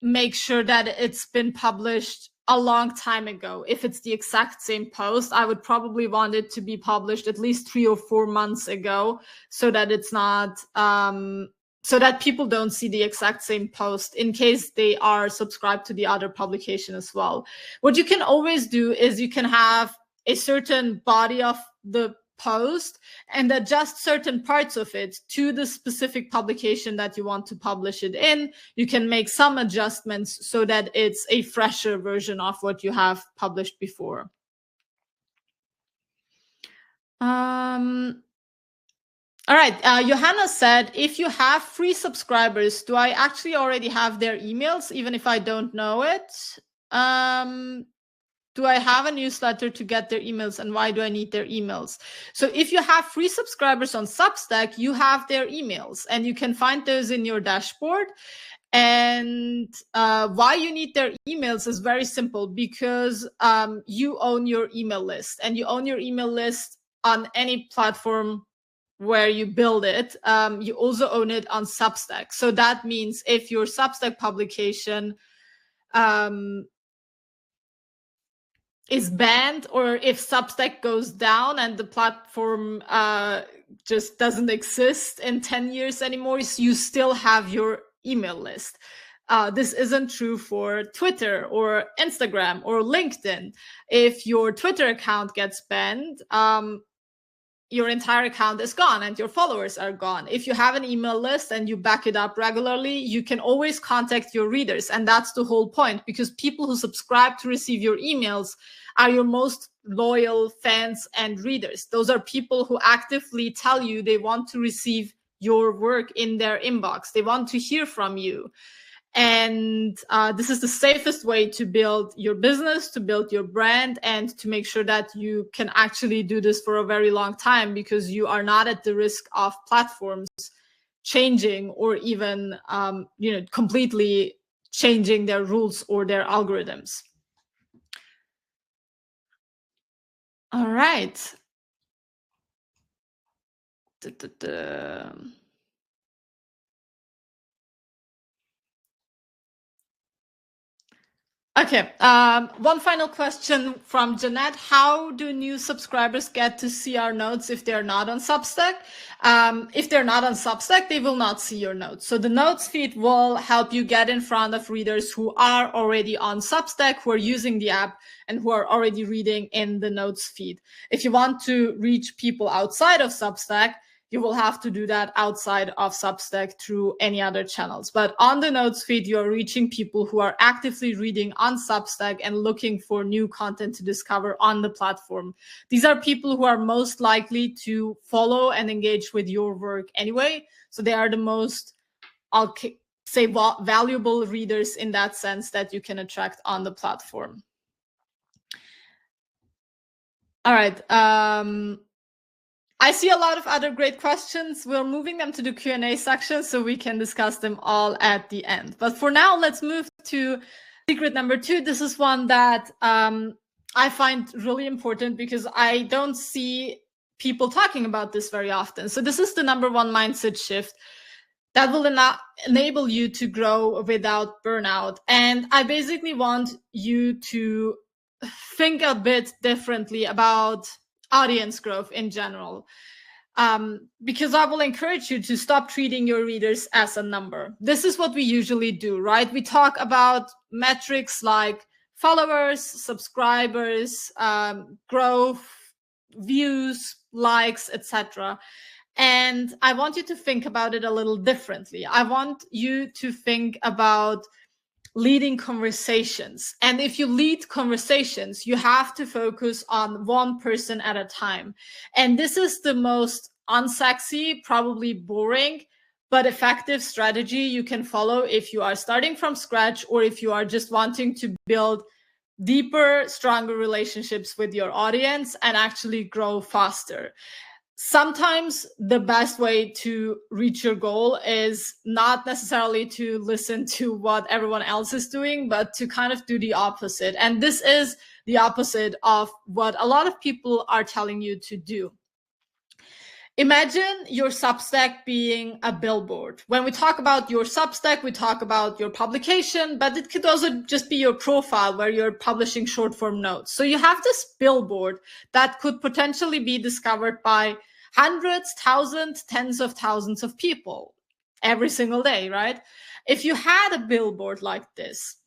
[SPEAKER 1] make sure that it's been published a long time ago. If it's the exact same post, I would probably want it to be published at least 3 or 4 months ago, so that it's not so that people don't see the exact same post in case they are subscribed to the other publication as well. What you can always do is you can have a certain body of the post and adjust certain parts of it to the specific publication that you want to publish it in. You can make some adjustments so that it's a fresher version of what you have published before. All right, Johanna said, if you have free subscribers, do I actually already have their emails, even if I don't know it? Do I have a newsletter to get their emails, and why do I need their emails? So if you have free subscribers on Substack, you have their emails, and you can find those in your dashboard. And why you need their emails is very simple, because you own your email list, and you own your email list on any platform where you build it. You also own it on Substack. So that means if your Substack publication is banned, or if Substack goes down and the platform just doesn't exist in 10 years anymore, you still have your email list. This isn't true for Twitter or Instagram or LinkedIn. If your Twitter account gets banned, your entire account is gone and your followers are gone. If you have an email list and you back it up regularly, you can always contact your readers. And that's the whole point, because people who subscribe to receive your emails are your most loyal fans and readers. Those are people who actively tell you they want to receive your work in their inbox. They want to hear from you. And this is the safest way to build your business, to build your brand, and to make sure that you can actually do this for a very long time, because you are not at the risk of platforms changing or even completely changing their rules or their algorithms. All right. Okay, one final question from Jeanette. How do new subscribers get to see our notes if they're not on Substack? If they're not on Substack, they will not see your notes. So the notes feed will help you get in front of readers who are already on Substack, who are using the app, and who are already reading in the notes feed. If you want to reach people outside of Substack, you will have to do that outside of Substack through any other channels. But on the notes feed, you're reaching people who are actively reading on Substack and looking for new content to discover on the platform. These are people who are most likely to follow and engage with your work anyway. So they are the most I'll say valuable readers in that sense that you can attract on the platform. All right. I see a lot of other great questions. We're moving them to the Q&A section so we can discuss them all at the end. But for now, let's move to secret number 2. This is one that I find really important because I don't see people talking about this very often. So this is the number 1 mindset shift that will enable you to grow without burnout. And I basically want you to think a bit differently about audience growth in general, because I will encourage you to stop treating your readers as a number. This is what we usually do, right? We talk about metrics like followers, subscribers, growth, views, likes, etc. And I want you to think about it a little differently. I want you to think about leading conversations. And if you lead conversations, you have to focus on one person at a time. And this is the most unsexy, probably boring, but effective strategy you can follow if you are starting from scratch or if you are just wanting to build deeper, stronger relationships with your audience and actually grow faster. Sometimes the best way to reach your goal is not necessarily to listen to what everyone else is doing, but to kind of do the opposite. And this is the opposite of what a lot of people are telling you to do. Imagine your Substack being a billboard. When we talk about your Substack, we talk about your publication, but it could also just be your profile where you're publishing short form notes. So you have this billboard that could potentially be discovered by hundreds, thousands, tens of thousands of people every single day, right? If you had a billboard like this,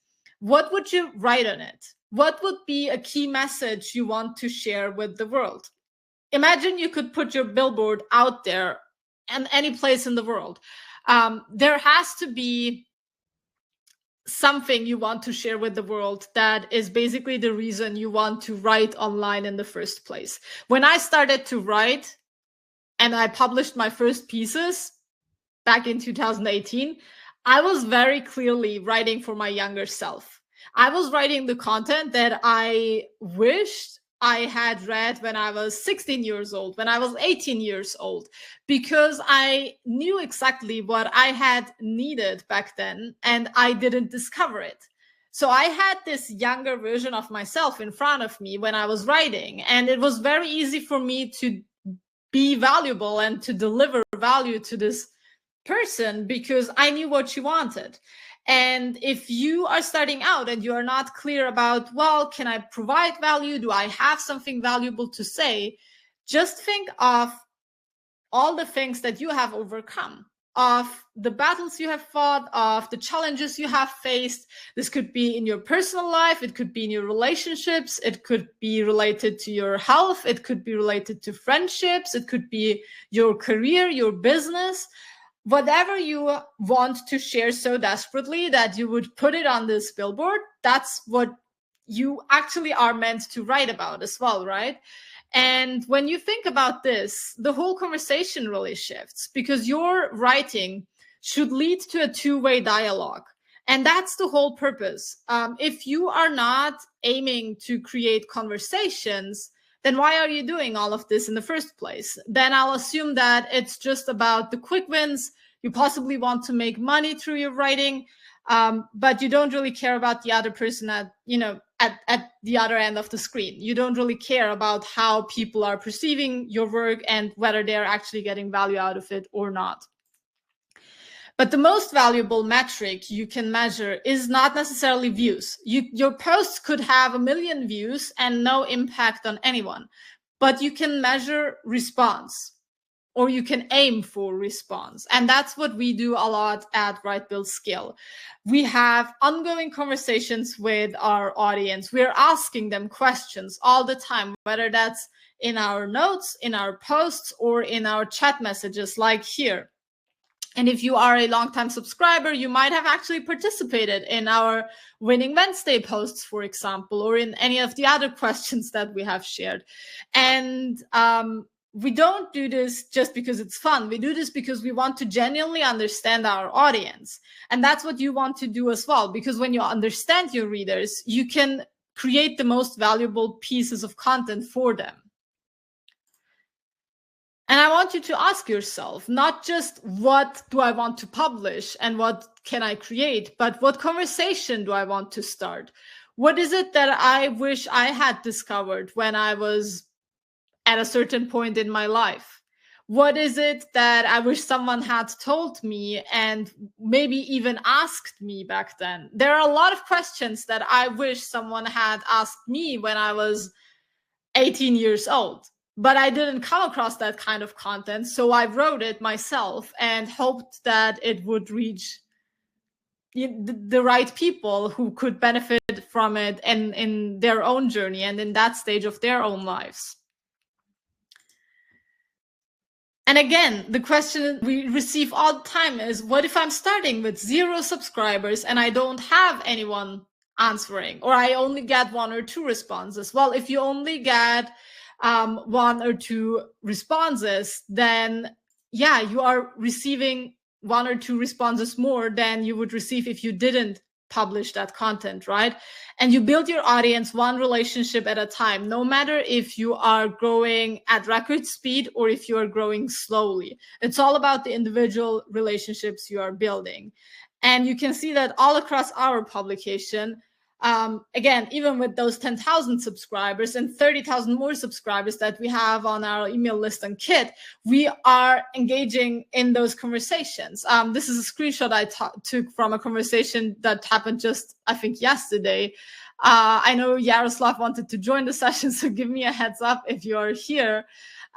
[SPEAKER 1] what would you write on it? What would be a key message you want to share with the world? Imagine you could put your billboard out there and any place in the world. There has to be something you want to share with the world that is basically the reason you want to write online in the first place. When I started to write and I published my first pieces back in 2018, I was very clearly writing for my younger self. I was writing the content that I wished I had read when I was 16 years old, when I was 18 years old, because I knew exactly what I had needed back then and I didn't discover it. So I had this younger version of myself in front of me when I was writing, and it was very easy for me to be valuable and to deliver value to this person because I knew what she wanted. And if you are starting out and you are not clear about, well, can I provide value? Do I have something valuable to say? Just think of all the things that you have overcome, of the battles you have fought, of the challenges you have faced. This could be in your personal life. It could be in your relationships. It could be related to your health. It could be related to friendships. It could be your career, your business. Whatever you want to share so desperately that you would put it on this billboard, that's what you actually are meant to write about as well, right? And when you think about this, the whole conversation really shifts because your writing should lead to a two-way dialogue. And that's the whole purpose. If you are not aiming to create conversations, then why are you doing all of this in the first place? Then I'll assume that it's just about the quick wins. You possibly want to make money through your writing, but you don't really care about the other person at the other end of the screen. You don't really care about how people are perceiving your work and whether they're actually getting value out of it or not. But the most valuable metric you can measure is not necessarily views. Your posts could have 1 million views and no impact on anyone, but you can measure response, or you can aim for response. And that's what we do a lot at Write, Build, Scale. We have ongoing conversations with our audience. We're asking them questions all the time, whether that's in our notes, in our posts, or in our chat messages like here. And if you are a longtime subscriber, you might have actually participated in our Winning Wednesday posts, for example, or in any of the other questions that we have shared. And we don't do this just because it's fun. We do this because we want to genuinely understand our audience. And that's what you want to do as well, because when you understand your readers, you can create the most valuable pieces of content for them. And I want you to ask yourself, not just what do I want to publish and what can I create, but what conversation do I want to start? What is it that I wish I had discovered when I was at a certain point in my life? What is it that I wish someone had told me and maybe even asked me back then? There are a lot of questions that I wish someone had asked me when I was 18 years old, but I didn't come across that kind of content. So I wrote it myself and hoped that it would reach the right people who could benefit from it and in their own journey and in that stage of their own lives. And again, the question we receive all the time is, what if I'm starting with 0 subscribers and I don't have anyone answering, or I only get 1 or 2 responses? Well, if you only get 1 or 2 responses, then yeah, you are receiving 1 or 2 responses more than you would receive if you didn't publish that content, right? And you build your audience one relationship at a time, no matter if you are growing at record speed or if you are growing slowly. It's all about the individual relationships you are building. And you can see that all across our publication. Again, even with those 10,000 subscribers and 30,000 more subscribers that we have on our email list and kit, we are engaging in those conversations. This is a screenshot I took from a conversation that happened just, I think, yesterday. I know Yaroslav wanted to join the session, so give me a heads up if you are here.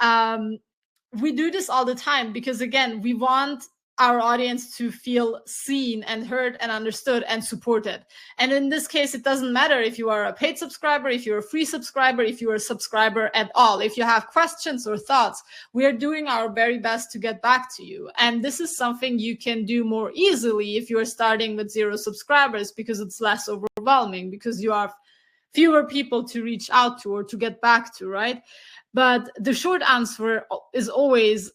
[SPEAKER 1] We do this all the time because, again, we want our audience to feel seen and heard and understood and supported. And in this case, it doesn't matter if you are a paid subscriber, if you're a free subscriber, if you're a subscriber at all. If you have questions or thoughts, we are doing our very best to get back to you. And this is something you can do more easily if you are starting with 0 subscribers, because it's less overwhelming, because you have fewer people to reach out to or to get back to, right? But the short answer is always,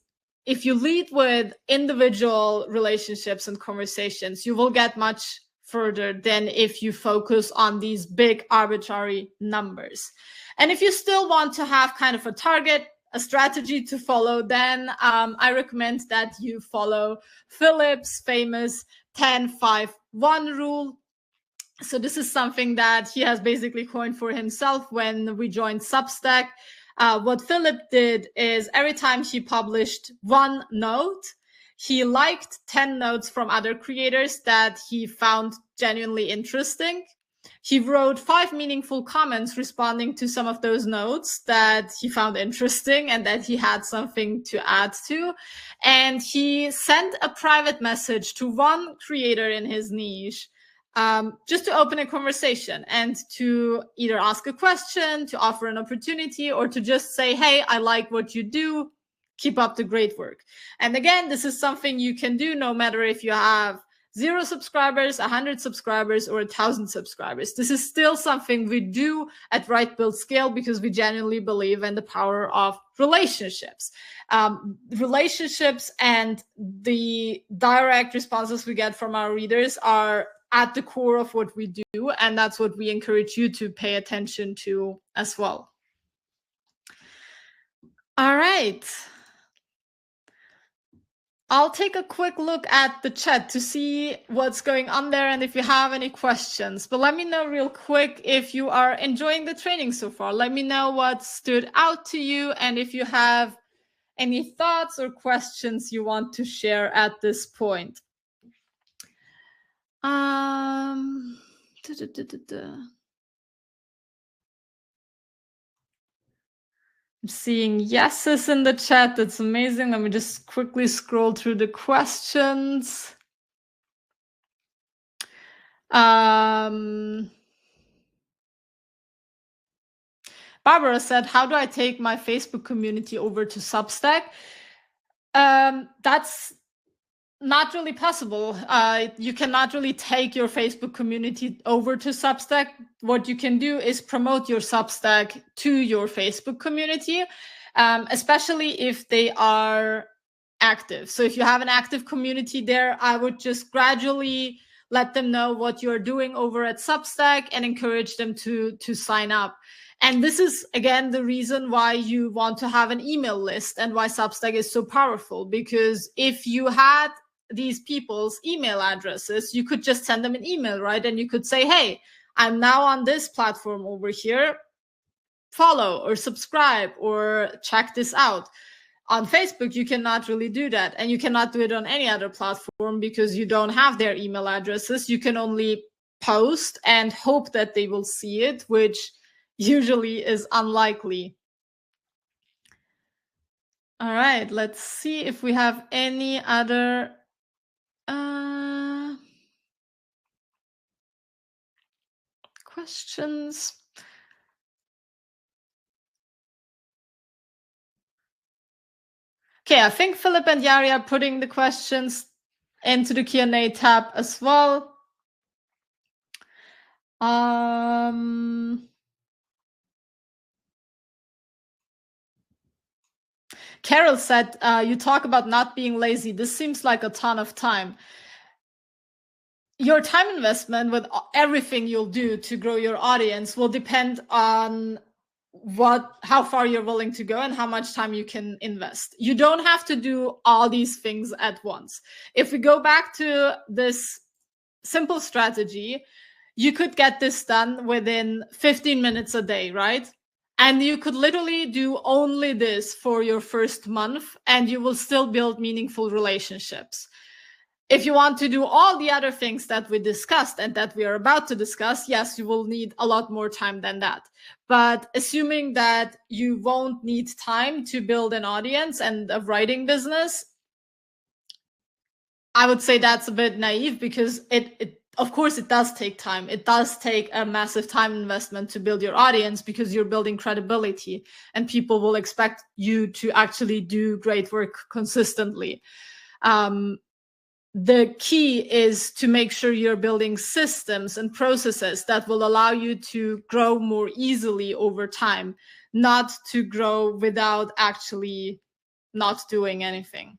[SPEAKER 1] if you lead with individual relationships and conversations, you will get much further than if you focus on these big arbitrary numbers. And if you still want to have kind of a target, a strategy to follow, then I recommend that you follow Philip's famous 10-5-1 rule. So this is something that he has basically coined for himself when we joined Substack. What Philip did is every time he published 1 note, he liked 10 notes from other creators that he found genuinely interesting. He wrote 5 meaningful comments responding to some of those notes that he found interesting and that he had something to add to. And he sent a private message to 1 creator in his niche, just to open a conversation and to either ask a question, to offer an opportunity, or to just say, hey, I like what you do. Keep up the great work. And again, this is something you can do no matter if you have 0 subscribers, 100 subscribers, or 1,000 subscribers. This is still something we do at Right Build Scale because we genuinely believe in the power of relationships. Relationships and the direct responses we get from our readers are at the core of what we do, and that's what we encourage you to pay attention to as well. All right. I'll take a quick look at the chat to see what's going on there and if you have any questions. But let me know real quick if you are enjoying the training so far. Let me know what stood out to you and if you have any thoughts or questions you want to share at this point. I'm seeing yeses in the chat. That's amazing. Let me just quickly scroll through the questions. Barbara said, how do I take my Facebook community over to Substack? That's not really possible. You cannot really take your Facebook community over to Substack. What you can do is promote your Substack to your Facebook community. especially if they are active. So if you have an active community there, I would just gradually let them know what you're doing over at Substack and encourage them to sign up. And this is, again, the reason why you want to have an email list and why Substack is so powerful. Because if you had these people's email addresses, you could just send them an email, right? And you could say, hey, I'm now on this platform over here. Follow or subscribe or check this out. On Facebook, you cannot really do that. And you cannot do it on any other platform because you don't have their email addresses. You can only post and hope that they will see it, which usually is unlikely. All right, let's see if we have any other questions. Okay, I think Philip and Yari are putting the questions into the Q&A tab as well. Carol said, you talk about not being lazy. This seems like a ton of time. Your time investment with everything you'll do to grow your audience will depend on how far you're willing to go and how much time you can invest. You don't have to do all these things at once. If we go back to this simple strategy, you could get this done within 15 minutes a day, right? And you could literally do only this for your first month and you will still build meaningful relationships. If you want to do all the other things that we discussed and that we are about to discuss, yes, you will need a lot more time than that. But assuming that you won't need time to build an audience and a writing business, I would say that's a bit naive because of course, it does take time. It does take a massive time investment to build your audience because you're building credibility and people will expect you to actually do great work consistently. The key is to make sure you're building systems and processes that will allow you to grow more easily over time, not to grow without actually not doing anything.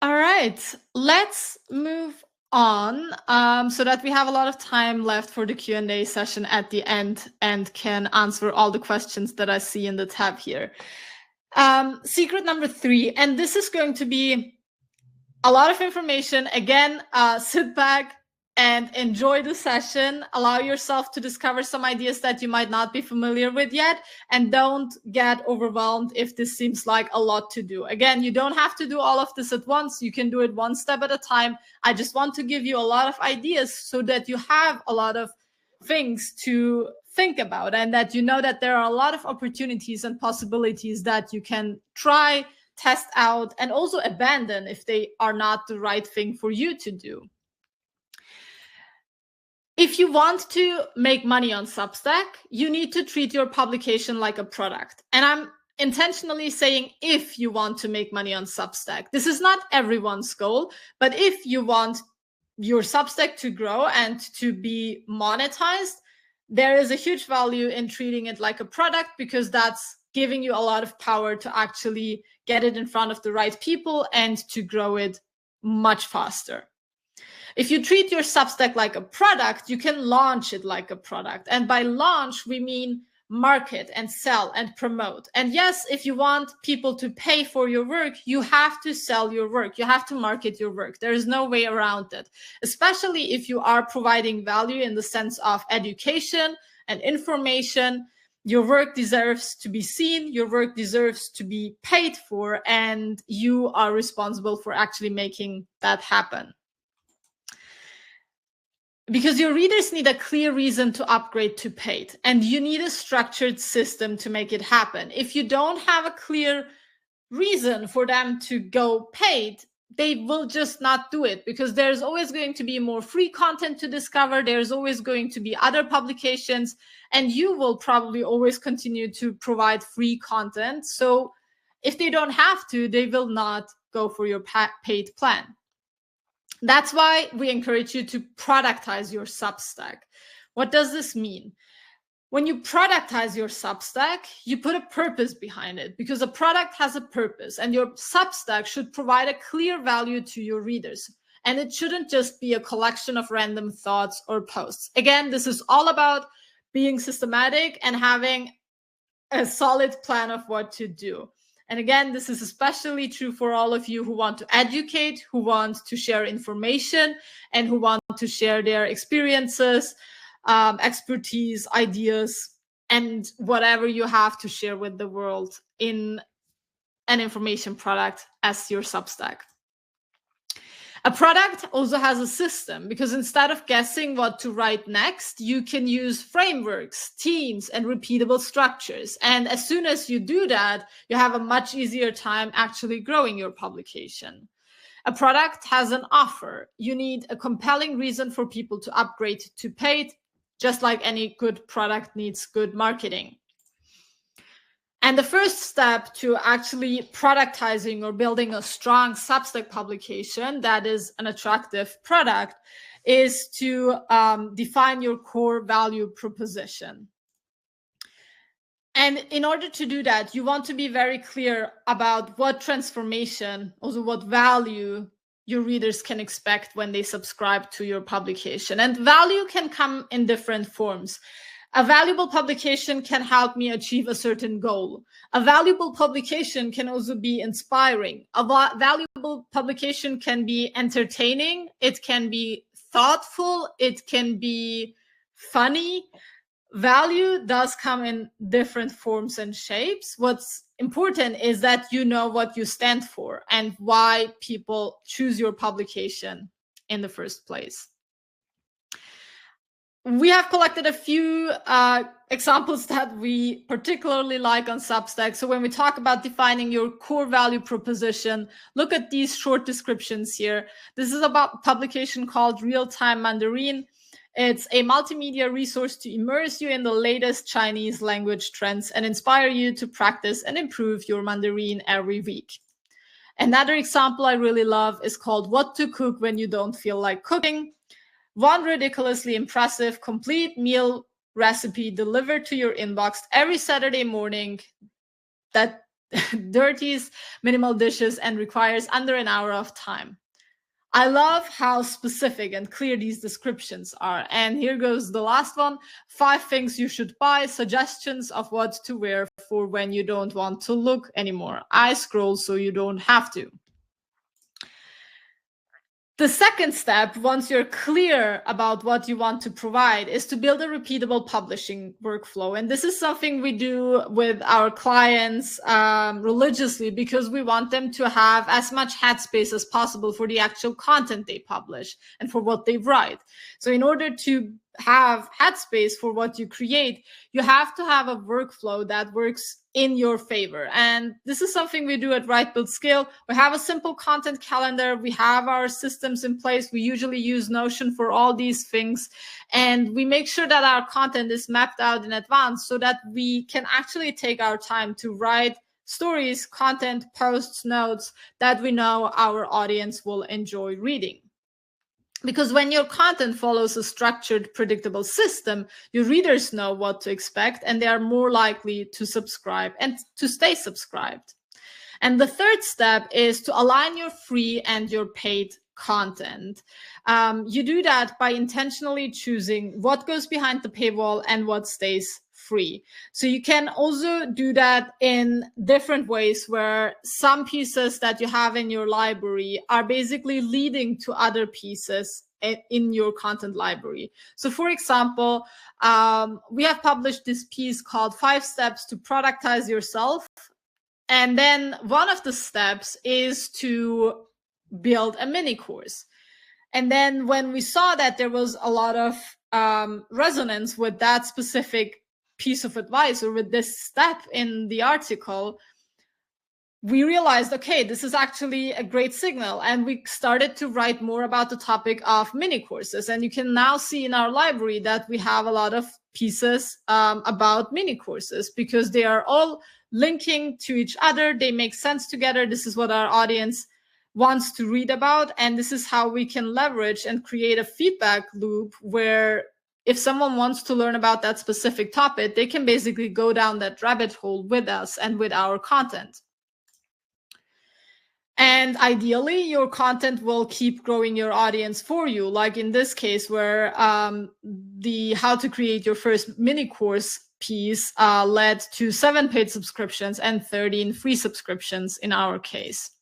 [SPEAKER 1] All right, let's move on so that we have a lot of time left for the Q&A session at the end and can answer all the questions that I see in the tab here. Secret number 3, and this is going to be a lot of information. Again, sit back and enjoy the session. Allow yourself to discover some ideas that you might not be familiar with yet, and don't get overwhelmed if this seems like a lot to do. Again, you don't have to do all of this at once. You can do it one step at a time. I just want to give you a lot of ideas so that you have a lot of things to think about and that you know that there are a lot of opportunities and possibilities that you can try, test out, and also abandon if they are not the right thing for you to do. If you want to make money on Substack, you need to treat your publication like a product. And I'm intentionally saying if you want to make money on Substack. This is not everyone's goal, but if you want your Substack to grow and to be monetized, there is a huge value in treating it like a product because that's giving you a lot of power to actually get it in front of the right people and to grow it much faster. If you treat your Substack like a product, you can launch it like a product. And by launch, we mean market and sell and promote. And yes, if you want people to pay for your work, you have to sell your work. You have to market your work. There is no way around it, especially if you are providing value in the sense of education and information. Your work deserves to be seen. Your work deserves to be paid for, and you are responsible for actually making that happen. Because your readers need a clear reason to upgrade to paid, and you need a structured system to make it happen. If you don't have a clear reason for them to go paid, they will just not do it because there's always going to be more free content to discover. There's always going to be other publications, and you will probably always continue to provide free content. So if they don't have to, they will not go for your paid plan. That's why we encourage you to productize your Substack. What does this mean? When you productize your Substack, you put a purpose behind it, because a product has a purpose, and your Substack should provide a clear value to your readers. And it shouldn't just be a collection of random thoughts or posts. Again, this is all about being systematic and having a solid plan of what to do. And again, this is especially true for all of you who want to educate, who want to share information, and who want to share their experiences, expertise, ideas, and whatever you have to share with the world in an information product as your Substack. A product also has a system, because instead of guessing what to write next, you can use frameworks, themes, and repeatable structures. And as soon as you do that, you have a much easier time actually growing your publication. A product has an offer. You need a compelling reason for people to upgrade to paid, just like any good product needs good marketing. And the first step to actually productizing or building a strong Substack publication that is an attractive product is to define your core value proposition. And in order to do that, you want to be very clear about what transformation, also what value your readers can expect when they subscribe to your publication. And value can come in different forms. A valuable publication can help me achieve a certain goal. A valuable publication can also be inspiring. A valuable publication can be entertaining. It can be thoughtful. It can be funny. Value does come in different forms and shapes. What's important is that you know what you stand for and why people choose your publication in the first place. We have collected a few examples that we particularly like on Substack. So when we talk about defining your core value proposition, look at these short descriptions here. This is about a publication called Real-Time Mandarin. It's a multimedia resource to immerse you in the latest Chinese language trends and inspire you to practice and improve your Mandarin every week. Another example I really love is called What to Cook When You Don't Feel Like Cooking. One ridiculously impressive complete meal recipe delivered to your inbox every Saturday morning that dirties minimal dishes and requires under an hour of time. I love how specific and clear these descriptions are. And here goes the last one. 5 things you should buy, suggestions of what to wear for when you don't want to look anymore. I scroll so you don't have to. The second step, once you're clear about what you want to provide, is to build a repeatable publishing workflow. And this is something we do with our clients religiously, because we want them to have as much headspace as possible for the actual content they publish and for what they write. So in order to have headspace for what you create, you have to have a workflow that works in your favor. And this is something we do at Write Build Scale. We have a simple content calendar. We have our systems in place. We usually use Notion for all these things. And we make sure that our content is mapped out in advance so that we can actually take our time to write stories, content, posts, notes that we know our audience will enjoy reading. Because when your content follows a structured, predictable system, your readers know what to expect and they are more likely to subscribe and to stay subscribed. And the third step is to align your free and your paid content. You do that by intentionally choosing what goes behind the paywall and what stays free. So you can also do that in different ways, where some pieces that you have in your library are basically leading to other pieces in your content library. So for example, we have published this piece called 5 Steps to Productize Yourself. And then one of the steps is to build a mini course. And then when we saw that there was a lot of resonance with that specific piece of advice or with this step in the article, we realized, okay, this is actually a great signal. And we started to write more about the topic of mini courses. And you can now see in our library that we have a lot of pieces about mini courses, because they are all linking to each other. They make sense together. This is what our audience wants to read about. And this is how we can leverage and create a feedback loop where if someone wants to learn about that specific topic, they can basically go down that rabbit hole with us and with our content. And ideally, your content will keep growing your audience for you, like in this case where the how to create your first mini course piece led to 7 paid subscriptions and 13 free subscriptions in our case.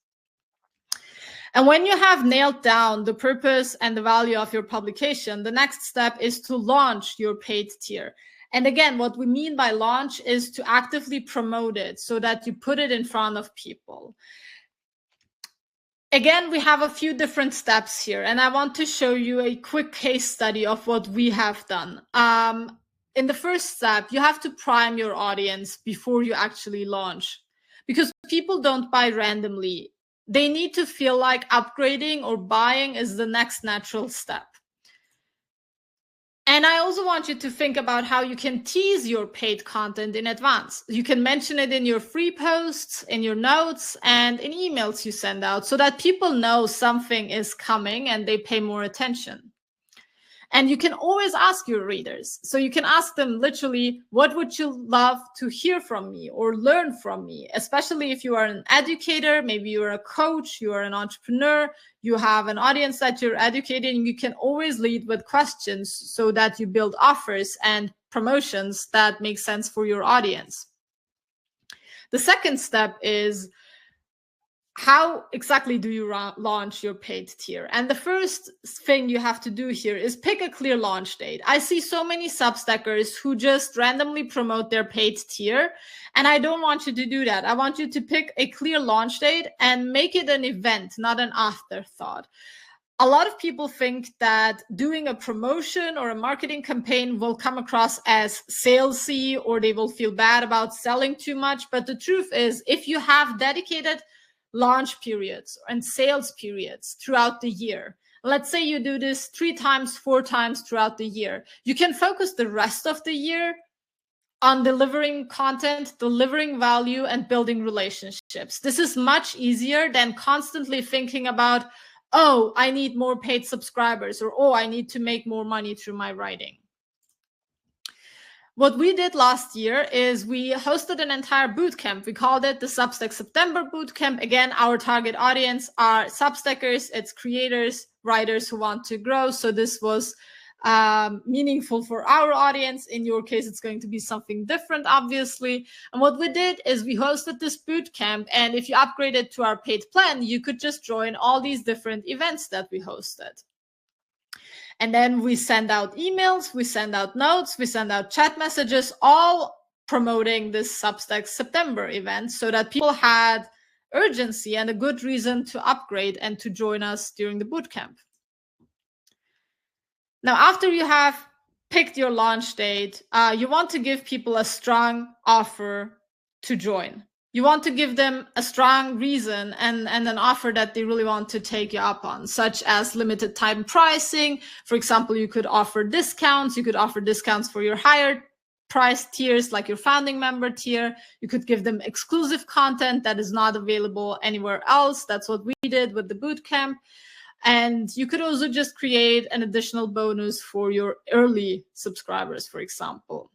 [SPEAKER 1] And when you have nailed down the purpose and the value of your publication, the next step is to launch your paid tier. And again, what we mean by launch is to actively promote it so that you put it in front of people. Again, we have a few different steps here, and I want to show you a quick case study of what we have done. In the first step, you have to prime your audience before you actually launch, because people don't buy randomly. They need to feel like upgrading or buying is the next natural step. And I also want you to think about how you can tease your paid content in advance. You can mention it in your free posts, in your notes, and in emails you send out so that people know something is coming and they pay more attention. And you can always ask your readers. So you can ask them literally, what would you love to hear from me or learn from me? Especially if you are an educator, maybe you're a coach, you are an entrepreneur, you have an audience that you're educating, you can always lead with questions so that you build offers and promotions that make sense for your audience. The second step is, how exactly do you launch your paid tier? And the first thing you have to do here is pick a clear launch date. I see so many Substackers who just randomly promote their paid tier, and I don't want you to do that. I want you to pick a clear launch date and make it an event, not an afterthought. A lot of people think that doing a promotion or a marketing campaign will come across as salesy, or they will feel bad about selling too much. But the truth is, if you have dedicated launch periods and sales periods throughout the year, let's say you do this 3 times, 4 times throughout the year, you can focus the rest of the year on delivering content, delivering value, and building relationships. This is much easier than constantly thinking about, oh, I need more paid subscribers, or oh, I need to make more money through my writing. What we did last year is we hosted an entire bootcamp. We called it the Substack September Bootcamp. Again, our target audience are Substackers, it's creators, writers who want to grow. So this was meaningful for our audience. In your case, it's going to be something different, obviously. And what we did is we hosted this bootcamp, and if you upgraded to our paid plan, you could just join all these different events that we hosted. And then we send out emails, we send out notes, we send out chat messages, all promoting this Substack September event so that people had urgency and a good reason to upgrade and to join us during the bootcamp. Now, after you have picked your launch date, you want to give people a strong offer to join. You want to give them a strong reason and an offer that they really want to take you up on, such as limited time pricing. For example, you could offer discounts. You could offer discounts for your higher price tiers, like your founding member tier. You could give them exclusive content that is not available anywhere else. That's what we did with the bootcamp. And you could also just create an additional bonus for your early subscribers, for example.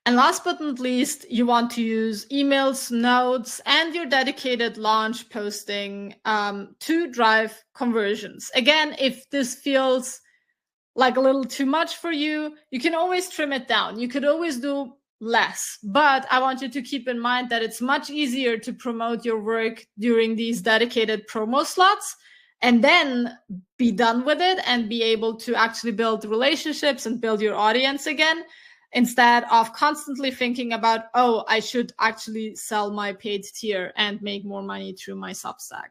[SPEAKER 1] And last but not least, you want to use emails, notes, and your dedicated launch posting to drive conversions. Again, if this feels like a little too much for you, you can always trim it down. You could always do less, but I want you to keep in mind that it's much easier to promote your work during these dedicated promo slots and then be done with it and be able to actually build relationships and build your audience again, instead of constantly thinking about, oh, I should actually sell my paid tier and make more money through my Substack.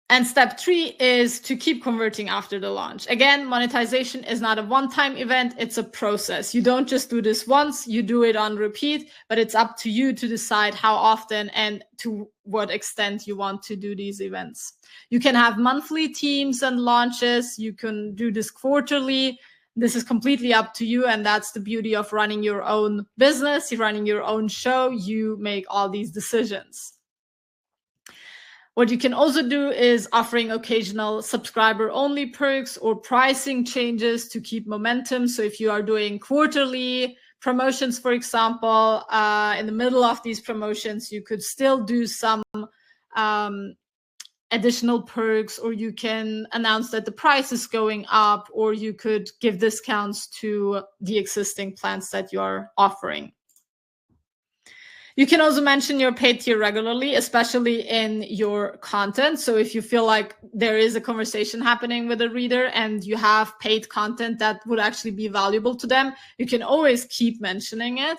[SPEAKER 1] And step 3 is to keep converting after the launch. Again, monetization is not a one-time event, it's a process. You don't just do this once, you do it on repeat, but it's up to you to decide how often and to what extent you want to do these events. You can have monthly teams and launches, you can do this quarterly. This is completely up to you, and that's the beauty of running your own business, you're running your own show, you make all these decisions. What you can also do is offering occasional subscriber-only perks or pricing changes to keep momentum. So if you are doing quarterly promotions, for example, in the middle of these promotions, you could still do some additional perks, or you can announce that the price is going up, or you could give discounts to the existing plans that you are offering. You can also mention your paid tier regularly, especially in your content. So if you feel like there is a conversation happening with a reader and you have paid content that would actually be valuable to them, you can always keep mentioning it.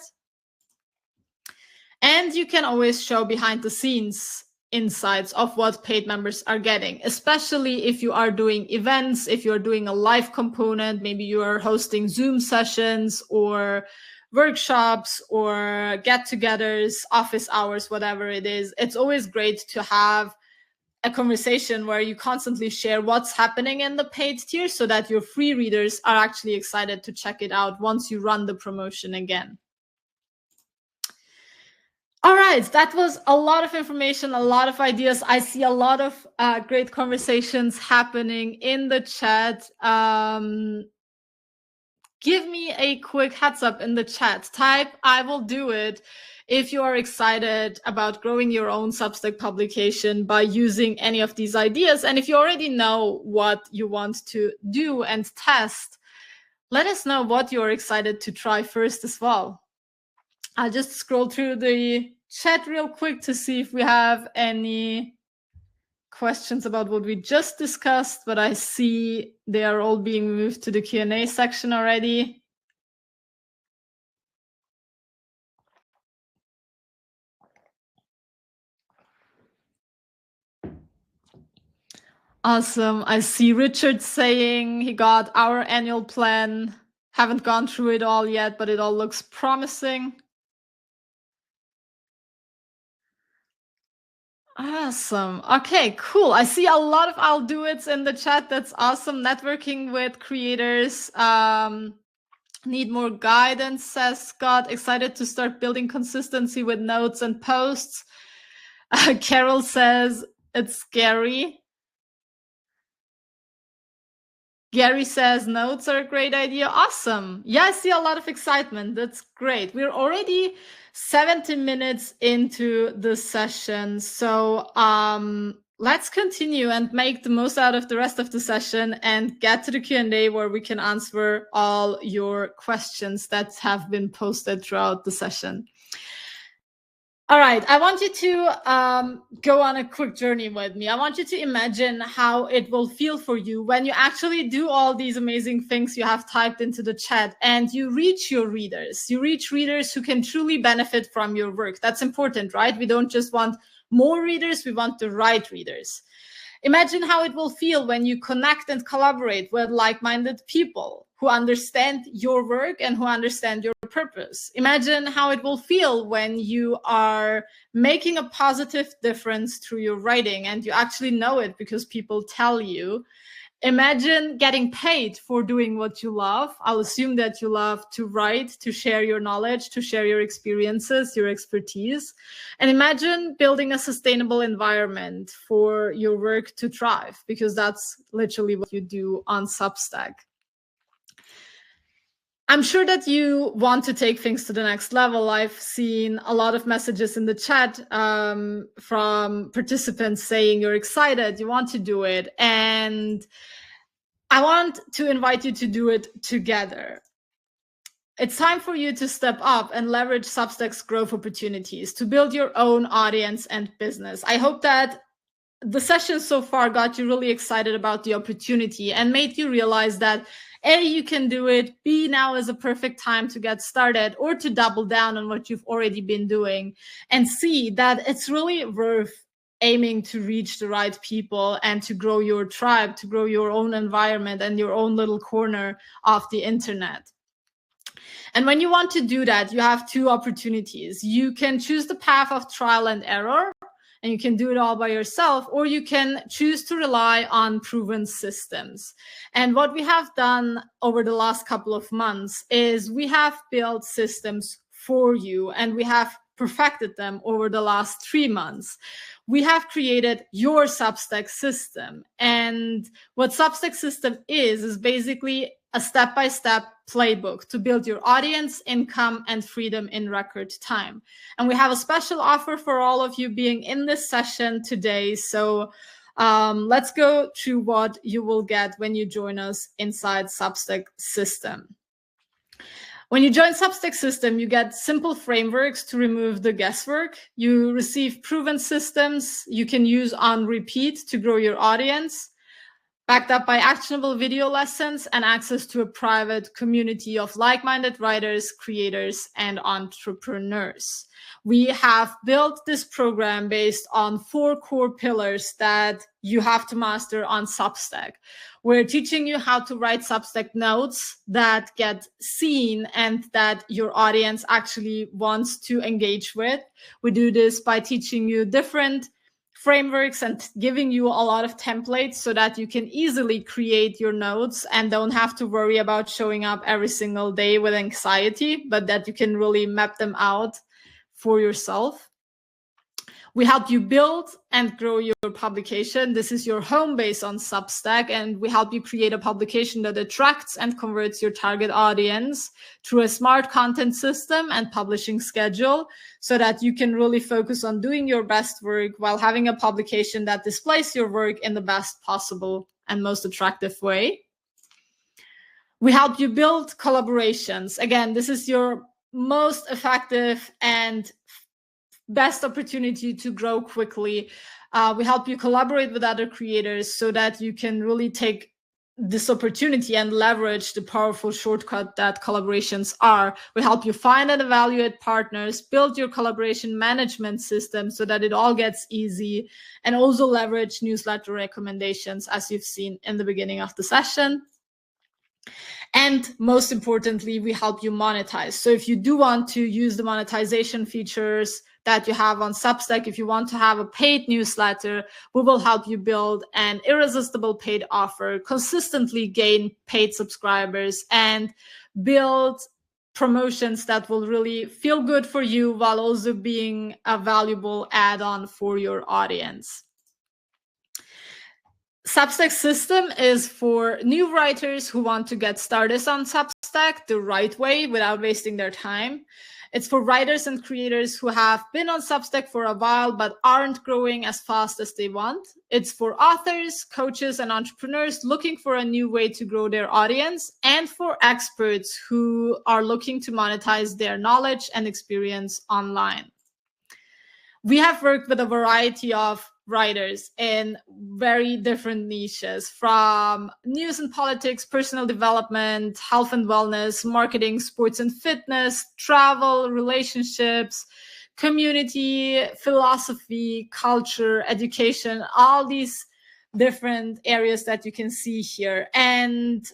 [SPEAKER 1] And you can always show behind the scenes insights of what paid members are getting, especially if you are doing events, if you're doing a live component, maybe you are hosting Zoom sessions or workshops or get-togethers, office hours, whatever it is. It's always great to have a conversation where you constantly share what's happening in the paid tier so that your free readers are actually excited to check it out once you run the promotion again. All right, that was a lot of information, a lot of ideas. I see a lot of great conversations happening in the chat. Give me a quick heads up in the chat. Type, I will do it, if you are excited about growing your own Substack publication by using any of these ideas. And if you already know what you want to do and test, let us know what you're excited to try first as well. I'll just scroll through the chat real quick to see if we have any questions about what we just discussed, but I see they are all being moved to the Q&A section already. Awesome. I see Richard saying he got our annual plan. Haven't gone through it all yet, but it all looks promising. Awesome. Okay, cool. I see a lot of I'll do it's in the chat. That's awesome. Networking with creators. Need more guidance, says Scott. Excited to start building consistency with notes and posts. Carol says it's scary. Gary says notes are a great idea. Awesome. Yeah, I see a lot of excitement. That's great. We're already 70 minutes into the session. So let's continue and make the most out of the rest of the session and get to the Q&A where we can answer all your questions that have been posted throughout the session. All right, I want you to go on a quick journey with me. I want you to imagine how it will feel for you when you actually do all these amazing things you have typed into the chat and you reach your readers. You reach readers who can truly benefit from your work. That's important, right? We don't just want more readers, we want the right readers. Imagine how it will feel when you connect and collaborate with like-minded people who understand your work and who understand your purpose. Imagine how it will feel when you are making a positive difference through your writing and you actually know it because people tell you. Imagine getting paid for doing what you love. I'll assume that you love to write, to share your knowledge, to share your experiences, your expertise. And imagine building a sustainable environment for your work to thrive, because that's literally what you do on Substack. I'm sure that you want to take things to the next level. I've seen a lot of messages in the chat from participants saying you're excited, you want to do it. And I want to invite you to do it together. It's time for you to step up and leverage Substack's growth opportunities to build your own audience and business. I hope that the session so far got you really excited about the opportunity and made you realize that A, you can do it, B, now is a perfect time to get started or to double down on what you've already been doing, and C, that it's really worth aiming to reach the right people and to grow your tribe, to grow your own environment and your own little corner of the internet. And when you want to do that, you have two opportunities. You can choose the path of trial and error, and you can do it all by yourself, or you can choose to rely on proven systems. And what we have done over the last couple of months is we have built systems for you, and we have perfected them over the last 3 months. We have created your Substack system. And what Substack system is basically a step-by-step playbook to build your audience, income, and freedom in record time. And we have a special offer for all of you being in this session today. So let's go through what you will get when you join us inside Substack system. When you join Substack system, you get simple frameworks to remove the guesswork. You receive proven systems you can use on repeat to grow your audience, backed up by actionable video lessons and access to a private community of like-minded writers, creators, and entrepreneurs. We have built this program based on 4 core pillars that you have to master on Substack. We're teaching you how to write Substack notes that get seen and that your audience actually wants to engage with. We do this by teaching you different frameworks and giving you a lot of templates so that you can easily create your notes and don't have to worry about showing up every single day with anxiety, but that you can really map them out for yourself. We help you build and grow your publication. This is your home base on Substack, and we help you create a publication that attracts and converts your target audience through a smart content system and publishing schedule so that you can really focus on doing your best work while having a publication that displays your work in the best possible and most attractive way. We help you build collaborations. Again, this is your most effective and best opportunity to grow quickly. We help you collaborate with other creators so that you can really take this opportunity and leverage the powerful shortcut that collaborations are. We help you find and evaluate partners, build your collaboration management system so that it all gets easy, and also leverage newsletter recommendations, as you've seen in the beginning of the session. And most importantly, we help you monetize. So if you do want to use the monetization features that you have on Substack, if you want to have a paid newsletter, we will help you build an irresistible paid offer, consistently gain paid subscribers, and build promotions that will really feel good for you while also being a valuable add-on for your audience. Substack system is for new writers who want to get started on Substack the right way without wasting their time. It's for writers and creators who have been on Substack for a while but aren't growing as fast as they want. It's for authors, coaches, and entrepreneurs looking for a new way to grow their audience, and for experts who are looking to monetize their knowledge and experience online. We have worked with a variety of writers in very different niches, from news and politics, personal development, health and wellness, marketing, sports and fitness, travel, relationships, community, philosophy, culture, education, all these different areas that you can see here. And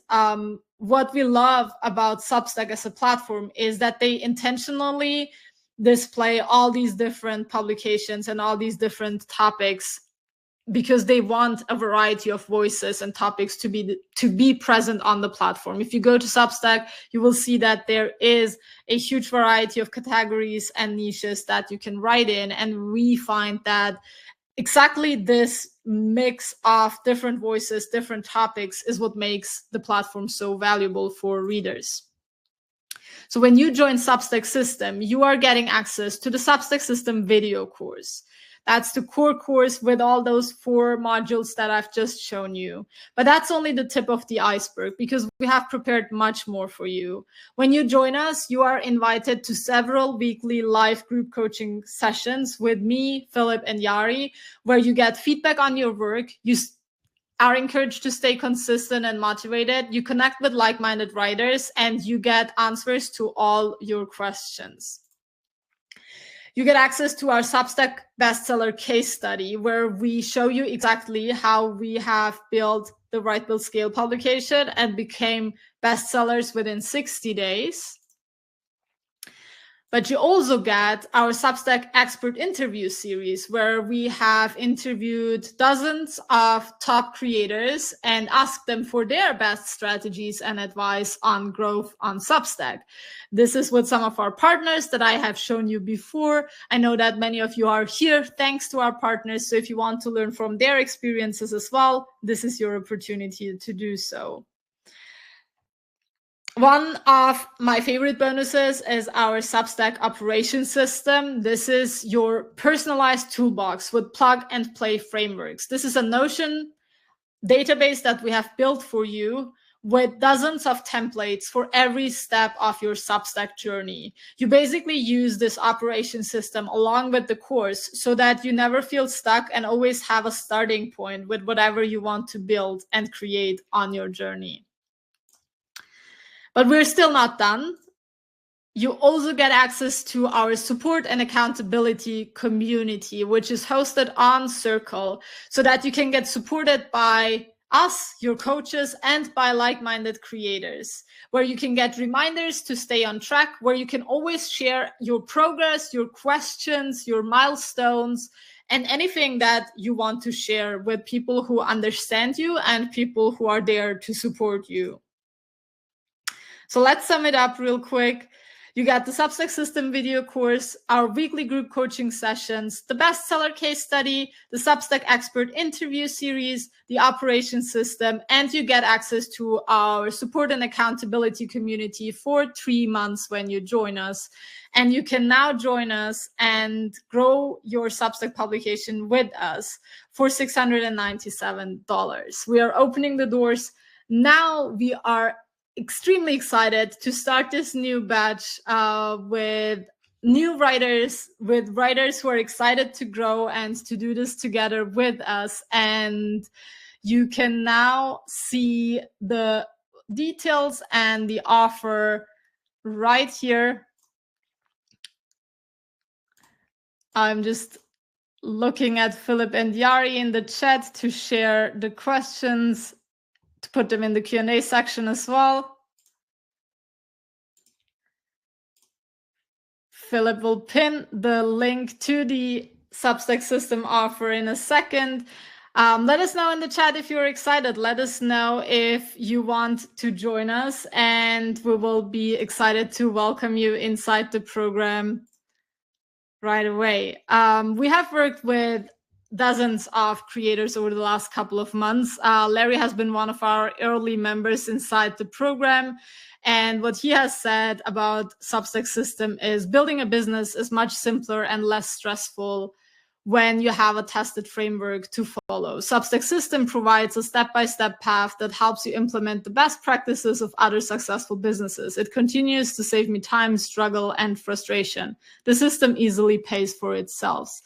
[SPEAKER 1] what we love about Substack as a platform is that they intentionally display all these different publications and all these different topics because they want a variety of voices and topics to be present on the platform. If you go to Substack, you will see that there is a huge variety of categories and niches that you can write in, and we find that exactly this mix of different voices, different topics is what makes the platform so valuable for readers. So when you join Substack System, you are getting access to the Substack System video course. That's the core course with all those 4 modules that I've just shown you. But that's only the tip of the iceberg, because we have prepared much more for you. When you join us, you are invited to several weekly live group coaching sessions with me, Philip, and Yari, where you get feedback on your work. You are encouraged to stay consistent and motivated. You connect with like-minded writers, and you get answers to all your questions. You get access to our Substack bestseller case study, where we show you exactly how we have built the Write, Build, Scale publication and became bestsellers within 60 days. But you also get our Substack Expert Interview Series, where we have interviewed dozens of top creators and asked them for their best strategies and advice on growth on Substack. This is with some of our partners that I have shown you before. I know that many of you are here thanks to our partners. So if you want to learn from their experiences as well, this is your opportunity to do so. One of my favorite bonuses is our Substack Operations System. This is your personalized toolbox with plug and play frameworks. This is a Notion database that we have built for you with dozens of templates for every step of your Substack journey. You basically use this operation system along with the course so that you never feel stuck and always have a starting point with whatever you want to build and create on your journey. But we're still not done. You also get access to our support and accountability community, which is hosted on Circle, so that you can get supported by us, your coaches, and by like-minded creators, where you can get reminders to stay on track, where you can always share your progress, your questions, your milestones, and anything that you want to share with people who understand you and people who are there to support you. So let's sum it up real quick. You got the Substack System video course, our weekly group coaching sessions, the bestseller case study, the Substack Expert Interview Series, the Operations System, and you get access to our support and accountability community for 3 months when you join us. And you can now join us and grow your Substack publication with us for $697. We are opening the doors. Now we are extremely excited to start this new batch with new writers, with writers who are excited to grow and to do this together with us. And you can now see the details and the offer right here. I'm just looking at Philip and Yari in the chat to share the questions, to put them in the Q&A section as well. Philip will pin the link to the Substack System offer in a second. Let us know in the chat if you're excited. Let us know if you want to join us, and we will be excited to welcome you inside the program right away. We have worked with dozens of creators over the last couple of months. Larry has been one of our early members inside the program. And what he has said about Substack System is building a business is much simpler and less stressful when you have a tested framework to follow. Substack System provides a step-by-step path that helps you implement the best practices of other successful businesses. It continues to save me time, struggle, and frustration. The system easily pays for itself.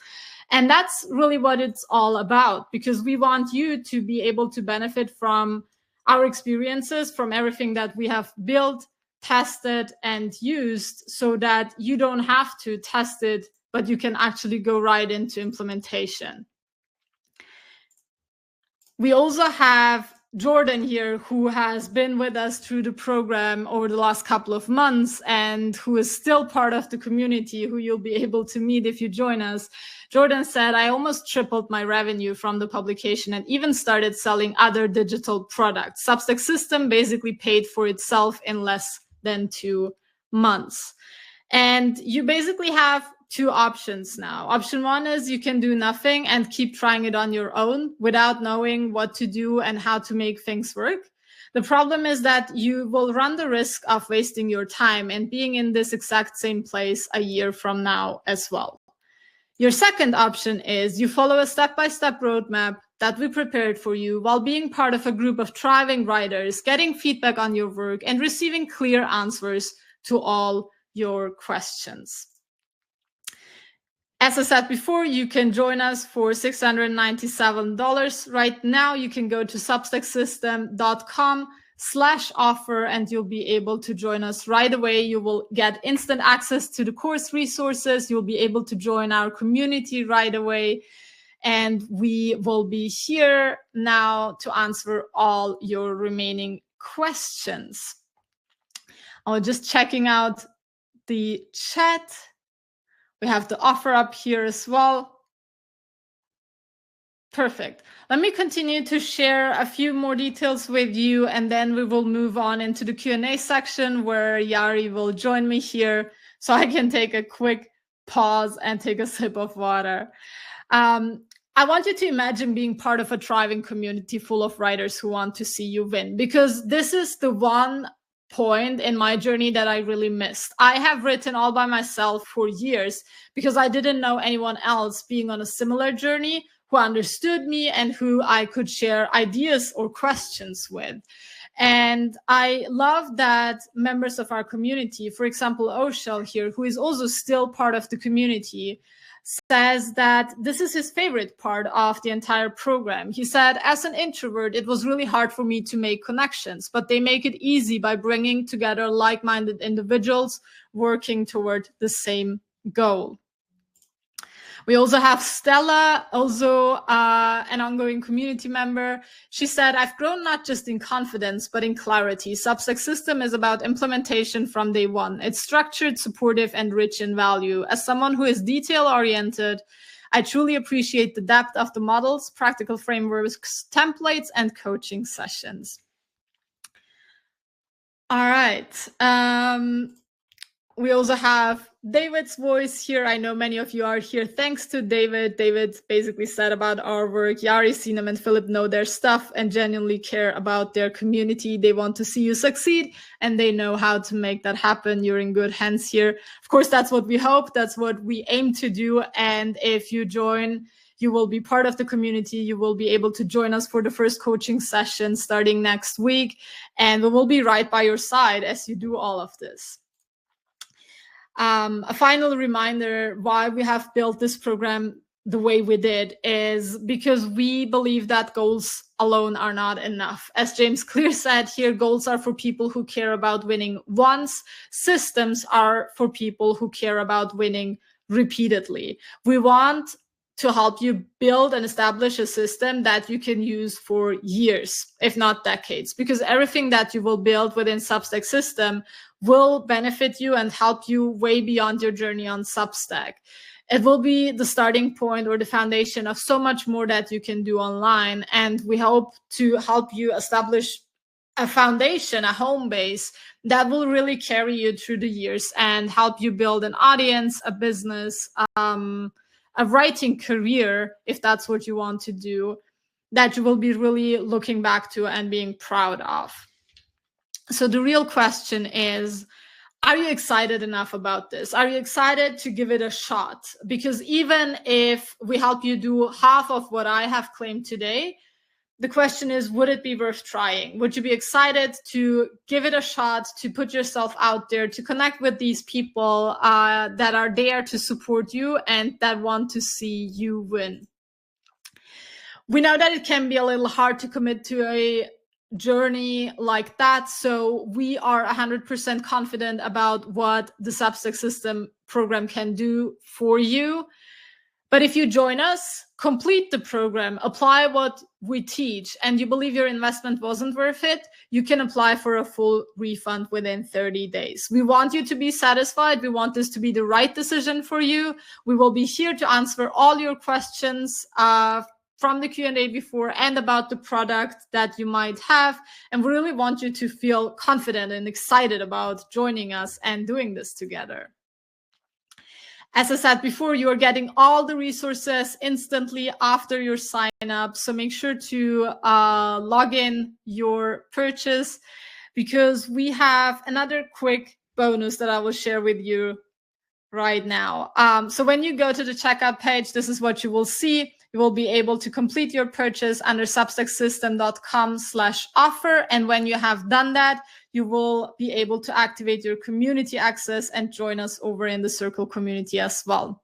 [SPEAKER 1] And that's really what it's all about, because we want you to be able to benefit from our experiences, from everything that we have built, tested, and used, so that you don't have to test it, but you can actually go right into implementation. We also have Jordan here, who has been with us through the program over the last couple of months and who is still part of the community, who you'll be able to meet if you join us. Jordan said, I almost tripled my revenue from the publication and even started selling other digital products. Substack System basically paid for itself in less than 2 months. And you basically have 2 options now. Option 1 is you can do nothing and keep trying it on your own without knowing what to do and how to make things work. The problem is that you will run the risk of wasting your time and being in this exact same place a year from now as well. Your second option is you follow a step-by-step roadmap that we prepared for you while being part of a group of thriving writers, getting feedback on your work, and receiving clear answers to all your questions. As I said before, you can join us for $697. Right now, you can go to substacksystem.com/offer and you'll be able to join us right away. You will get instant access to the course resources. You'll be able to join our community right away. And we will be here now to answer all your remaining questions. I was just checking out the chat. We have the offer up here as well. Perfect. Let me continue to share a few more details with you, and then we will move on into the Q&A section where Yari will join me here so I can take a quick pause and take a sip of water. I want you to imagine being part of a thriving community full of writers who want to see you win, because this is the one point in my journey that I really missed. I have written all by myself for years because I didn't know anyone else being on a similar journey who understood me and who I could share ideas or questions with. And I love that members of our community, for example, Oshel here, who is also still part of the community, says that this is his favorite part of the entire program. He said, as an introvert, it was really hard for me to make connections, but they make it easy by bringing together like-minded individuals working toward the same goal. We also have Stella, also an ongoing community member. She said, I've grown not just in confidence, but in clarity. Substack System is about implementation from day one. It's structured, supportive, and rich in value. As someone who is detail-oriented, I truly appreciate the depth of the models, practical frameworks, templates, and coaching sessions. All right. We also have David's voice here. I know many of you are here thanks to David. David basically said about our work, Yari, Sinem, and Philip know their stuff and genuinely care about their community. They want to see you succeed, and they know how to make that happen. You're in good hands here. Of course, that's what we hope. That's what we aim to do. And if you join, you will be part of the community. You will be able to join us for the first coaching session starting next week. And we will be right by your side as you do all of this. A final reminder why we have built this program the way we did is because we believe that goals alone are not enough. As James Clear said here, goals are for people who care about winning once. Systems are for people who care about winning repeatedly. We want to help you build and establish a system that you can use for years, if not decades, because everything that you will build within Substack System will benefit you and help you way beyond your journey on Substack. It will be the starting point or the foundation of so much more that you can do online. And we hope to help you establish a foundation, a home base that will really carry you through the years and help you build an audience, a business, a writing career, if that's what you want to do, that you will be really looking back to and being proud of. So the real question is, are you excited enough about this? Are you excited to give it a shot? Because even if we help you do half of what I have claimed today, the question is, would it be worth trying? Would you be excited to give it a shot, to put yourself out there, to connect with these people that are there to support you and that want to see you win? We know that it can be a little hard to commit to a journey like that. So we are 100% confident about what the Substack System program can do for you. But if you join us, complete the program, apply what we teach, and you believe your investment wasn't worth it, you can apply for a full refund within 30 days. We want you to be satisfied. We want this to be the right decision for you. We will be here to answer all your questions from the Q&A before and about the product that you might have. And we really want you to feel confident and excited about joining us and doing this together. As I said before, you are getting all the resources instantly after your sign up. So make sure to log in your purchase, because we have another quick bonus that I will share with you right now. So when you go to the checkout page, this is what you will see. You will be able to complete your purchase under substacksystem.com/offer. And when you have done that, you will be able to activate your community access and join us over in the Circle community as well.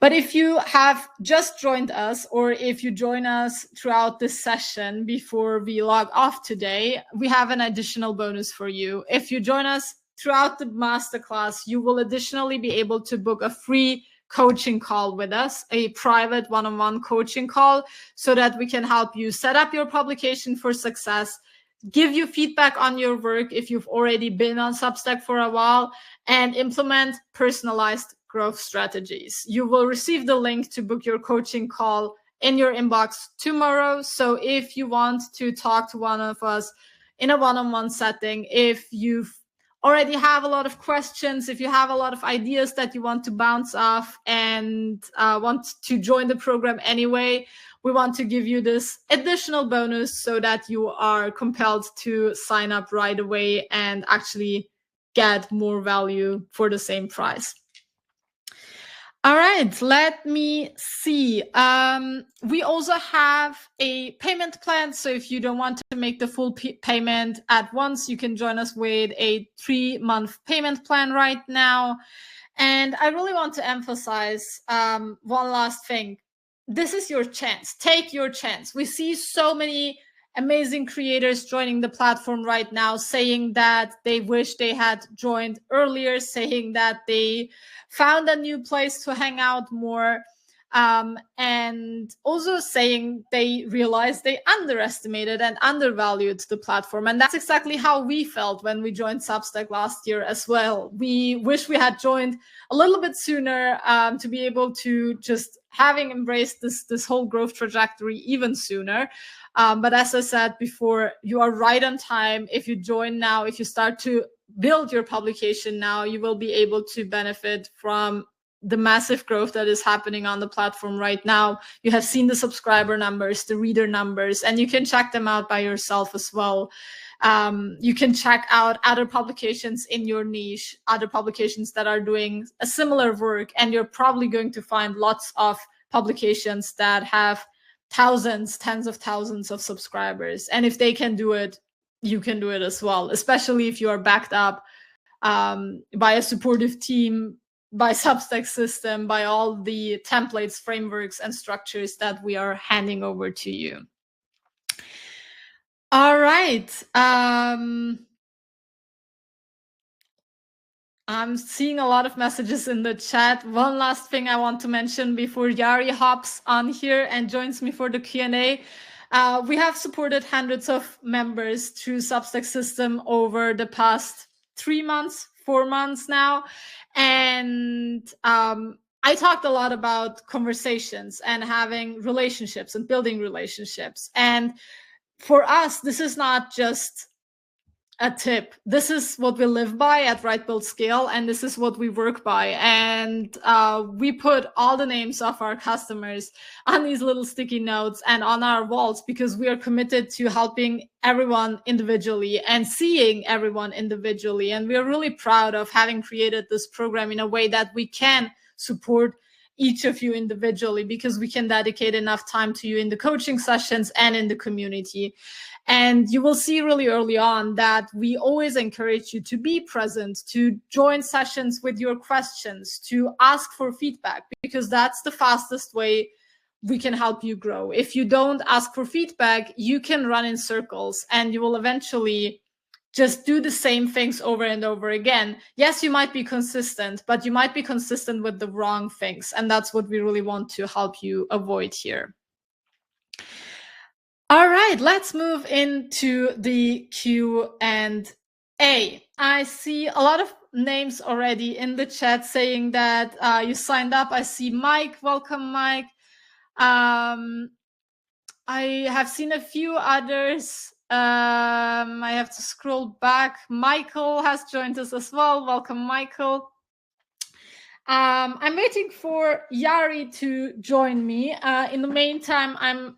[SPEAKER 1] But if you have just joined us, or if you join us throughout this session before we log off today, we have an additional bonus for you. If you join us throughout the masterclass, you will additionally be able to book a free coaching call with us, a private one-on-one coaching call, so that we can help you set up your publication for success, give you feedback on your work if you've already been on Substack for a while, and implement personalized growth strategies. You will receive the link to book your coaching call in your inbox tomorrow. So if you want to talk to one of us in a one-on-one setting, if you've already have a lot of questions, if you have a lot of ideas that you want to bounce off and want to join the program anyway, we want to give you this additional bonus so that you are compelled to sign up right away and actually get more value for the same price. All right, let me see. We also have a payment plan. So if you don't want to make the full payment at once, you can join us with a 3-month payment plan right now. And I really want to emphasize one last thing. This is your chance. Take your chance. We see so many amazing creators joining the platform right now, saying that they wish they had joined earlier, saying that they found a new place to hang out more, and also saying they realized they underestimated and undervalued the platform. And that's exactly how we felt when we joined Substack last year as well. We wish we had joined a little bit sooner to be able to just having embraced this whole growth trajectory even sooner. But as I said before, you are right on time. If you join now, if you start to build your publication now, you will be able to benefit from the massive growth that is happening on the platform right now. You have seen the subscriber numbers, the reader numbers, and you can check them out by yourself as well. You can check out other publications in your niche, other publications that are doing a similar work, and you're probably going to find lots of publications that have thousands, tens of thousands of subscribers. And if they can do it, you can do it as well, especially if you are backed up by a supportive team, by Substack System, by all the templates, frameworks, and structures that we are handing over to you. All right. I'm seeing a lot of messages in the chat. One last thing I want to mention before Yari hops on here and joins me for the Q&A. We have supported hundreds of members through Substack System over the past 3 months, 4 months now. And I talked a lot about conversations and having relationships and building relationships. And for us, this is not just a tip. This is what we live by at Right Build Scale, and this is what we work by. And we put all the names of our customers on these little sticky notes and on our walls because we are committed to helping everyone individually and seeing everyone individually. And we are really proud of having created this program in a way that we can support each of you individually because we can dedicate enough time to you in the coaching sessions and in the community. And you will see really early on that we always encourage you to be present, to join sessions with your questions, to ask for feedback, because that's the fastest way we can help you grow. If you don't ask for feedback, you can run in circles and you will eventually just do the same things over and over again. Yes, you might be consistent, but you might be consistent with the wrong things. And that's what we really want to help you avoid here. All right, let's move into the Q&A. I see a lot of names already in the chat saying that you signed up. I see Mike. Welcome, Mike. I have seen a few others. I have to scroll back. Michael has joined us as well. Welcome, Michael. I'm waiting for Yari to join me. In the meantime, I'm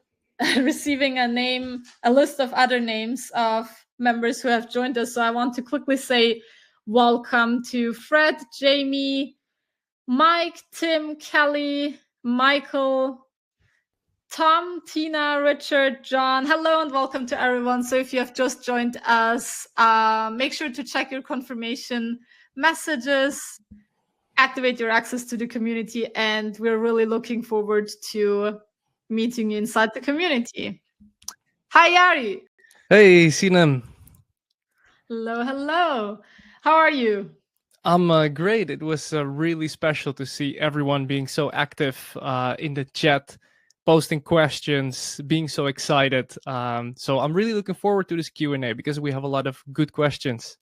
[SPEAKER 1] receiving a list of other names of members who have joined us. So I want to quickly say welcome to Fred, Jamie, Mike, Tim, Kelly, Michael, Tom, Tina, Richard, John. Hello and welcome to everyone. So if you have just joined us, make sure to check your confirmation messages, activate your access to the community, and we're really looking forward to meeting you inside the community. Hi, Yari.
[SPEAKER 2] Hey, Sinem.
[SPEAKER 1] Hello, hello. How are you?
[SPEAKER 2] I'm great. It was really special to see everyone being so active in the chat. posting questions, being so excited. So I'm really looking forward to this Q&A because we have a lot of good questions.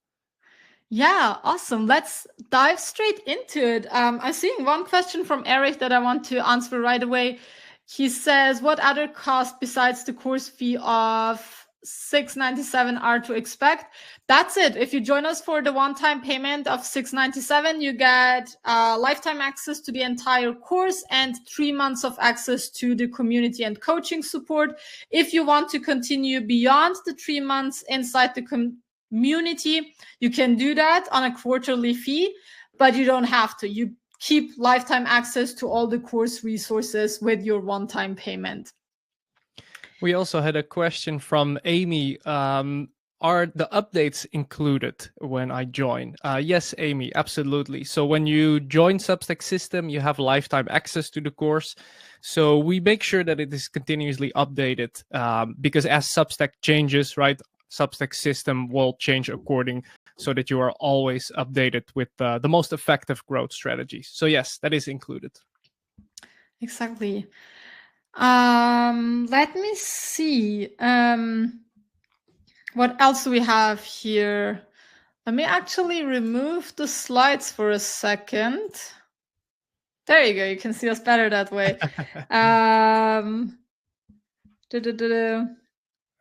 [SPEAKER 1] Yeah, awesome. Let's dive straight into it. I'm seeing one question from Eric that I want to answer right away. He says, what other costs besides the course fee of $697 are to expect? That's it. If you join us for the one-time payment of $697, you get lifetime access to the entire course and 3 months of access to the community and coaching support. If you want to continue beyond the 3 months inside the community, you can do that on a quarterly fee, but you don't have to. You keep lifetime access to all the course resources with your one-time payment.
[SPEAKER 2] We also had a question from Amy. Are the updates included when I join? Yes, Amy, absolutely. So when you join Substack System, you have lifetime access to the course. So we make sure that it is continuously updated because as Substack changes, right, Substack System will change according so that you are always updated with the most effective growth strategies. So yes, that is included.
[SPEAKER 1] Exactly. Let me see. What else do we have here? Let me actually remove the slides for a second. There you go. You can see us better that way.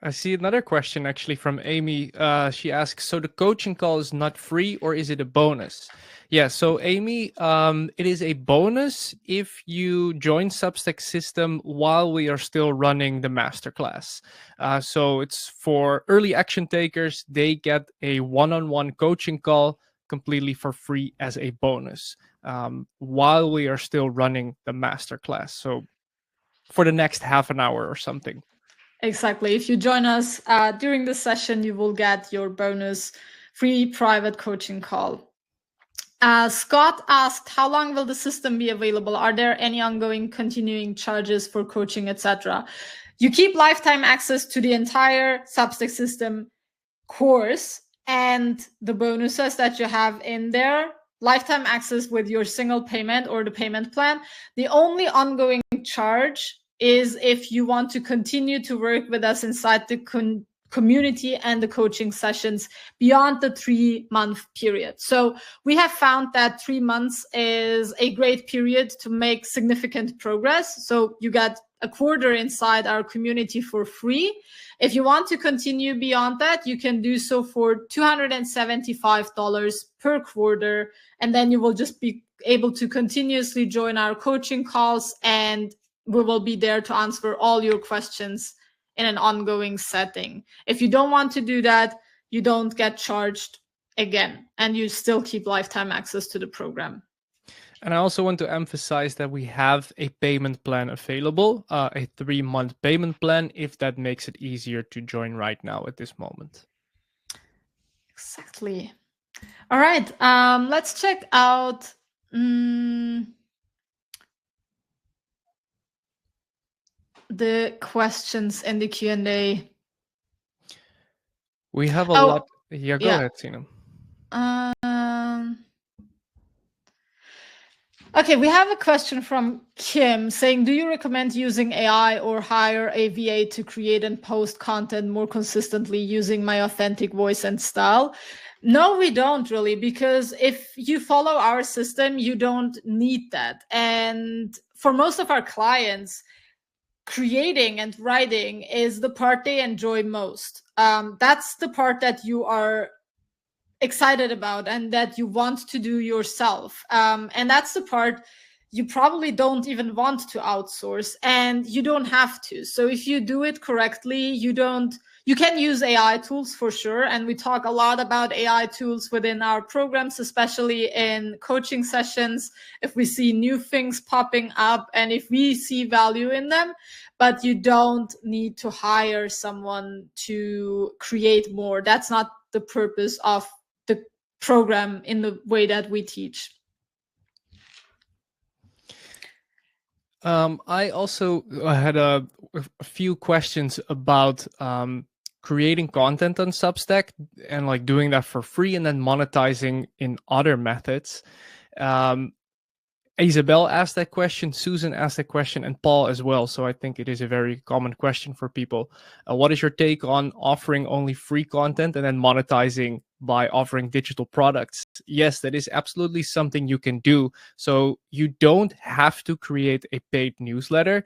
[SPEAKER 2] I see another question actually from Amy. She asks, so the coaching call is not free or is it a bonus? Yeah, so Amy, it is a bonus if you join Substack System while we are still running the masterclass. So it's for early action takers. They get a one-on-one coaching call completely for free as a bonus while we are still running the masterclass. So for the next half an hour or something.
[SPEAKER 1] Exactly. If you join us during the session, you will get your bonus free private coaching call. Scott asked, how long will the system be available? Are there any ongoing continuing charges for coaching, etc.? You keep lifetime access to the entire Substack System course and the bonuses that you have in there, lifetime access with your single payment or the payment plan. The only ongoing charge is if you want to continue to work with us inside the community and the coaching sessions beyond the 3-month period. So we have found that 3 months is a great period to make significant progress. So you get a quarter inside our community for free. If you want to continue beyond that, you can do so for $275 per quarter. And then you will just be able to continuously join our coaching calls, and we will be there to answer all your questions in an ongoing setting. If you don't want to do that, you don't get charged again, and you still keep lifetime access to the program.
[SPEAKER 2] And I also want to emphasize that we have a payment plan available, a 3-month payment plan, if that makes it easier to join right now at this moment.
[SPEAKER 1] Exactly. All right, let's check out the questions in the Q&A.
[SPEAKER 2] We have a lot. Yeah, go ahead, Sinem.
[SPEAKER 1] Okay, we have a question from Kim saying, do you recommend using AI or hire a VA to create and post content more consistently using my authentic voice and style? No, we don't really, because if you follow our system, you don't need that. And for most of our clients, creating and writing is the part they enjoy most. That's the part that you are excited about and that you want to do yourself. And that's the part you probably don't even want to outsource, and you don't have to. So if you do it correctly, you can use AI tools for sure. And we talk a lot about AI tools within our programs, especially in coaching sessions, if we see new things popping up and if we see value in them. But you don't need to hire someone to create more. That's not the purpose of the program in the way that we teach.
[SPEAKER 2] I also had a few questions about creating content on Substack and like doing that for free and then monetizing in other methods. Isabel asked that question, Susan asked that question, and Paul as well. So I think it is a very common question for people. What is your take on offering only free content and then monetizing by offering digital products? Yes, that is absolutely something you can do. So you don't have to create a paid newsletter.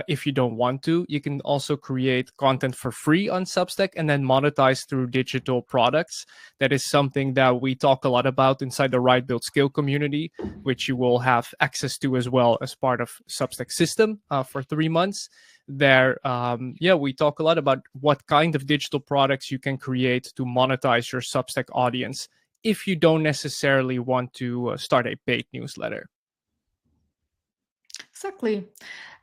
[SPEAKER 2] If you don't want to, you can also create content for free on Substack and then monetize through digital products. That is something that we talk a lot about inside the Write Build Scale community, which you will have access to as well as part of Substack System for 3 months. There, we talk a lot about what kind of digital products you can create to monetize your Substack audience if you don't necessarily want to start a paid newsletter.
[SPEAKER 1] Exactly.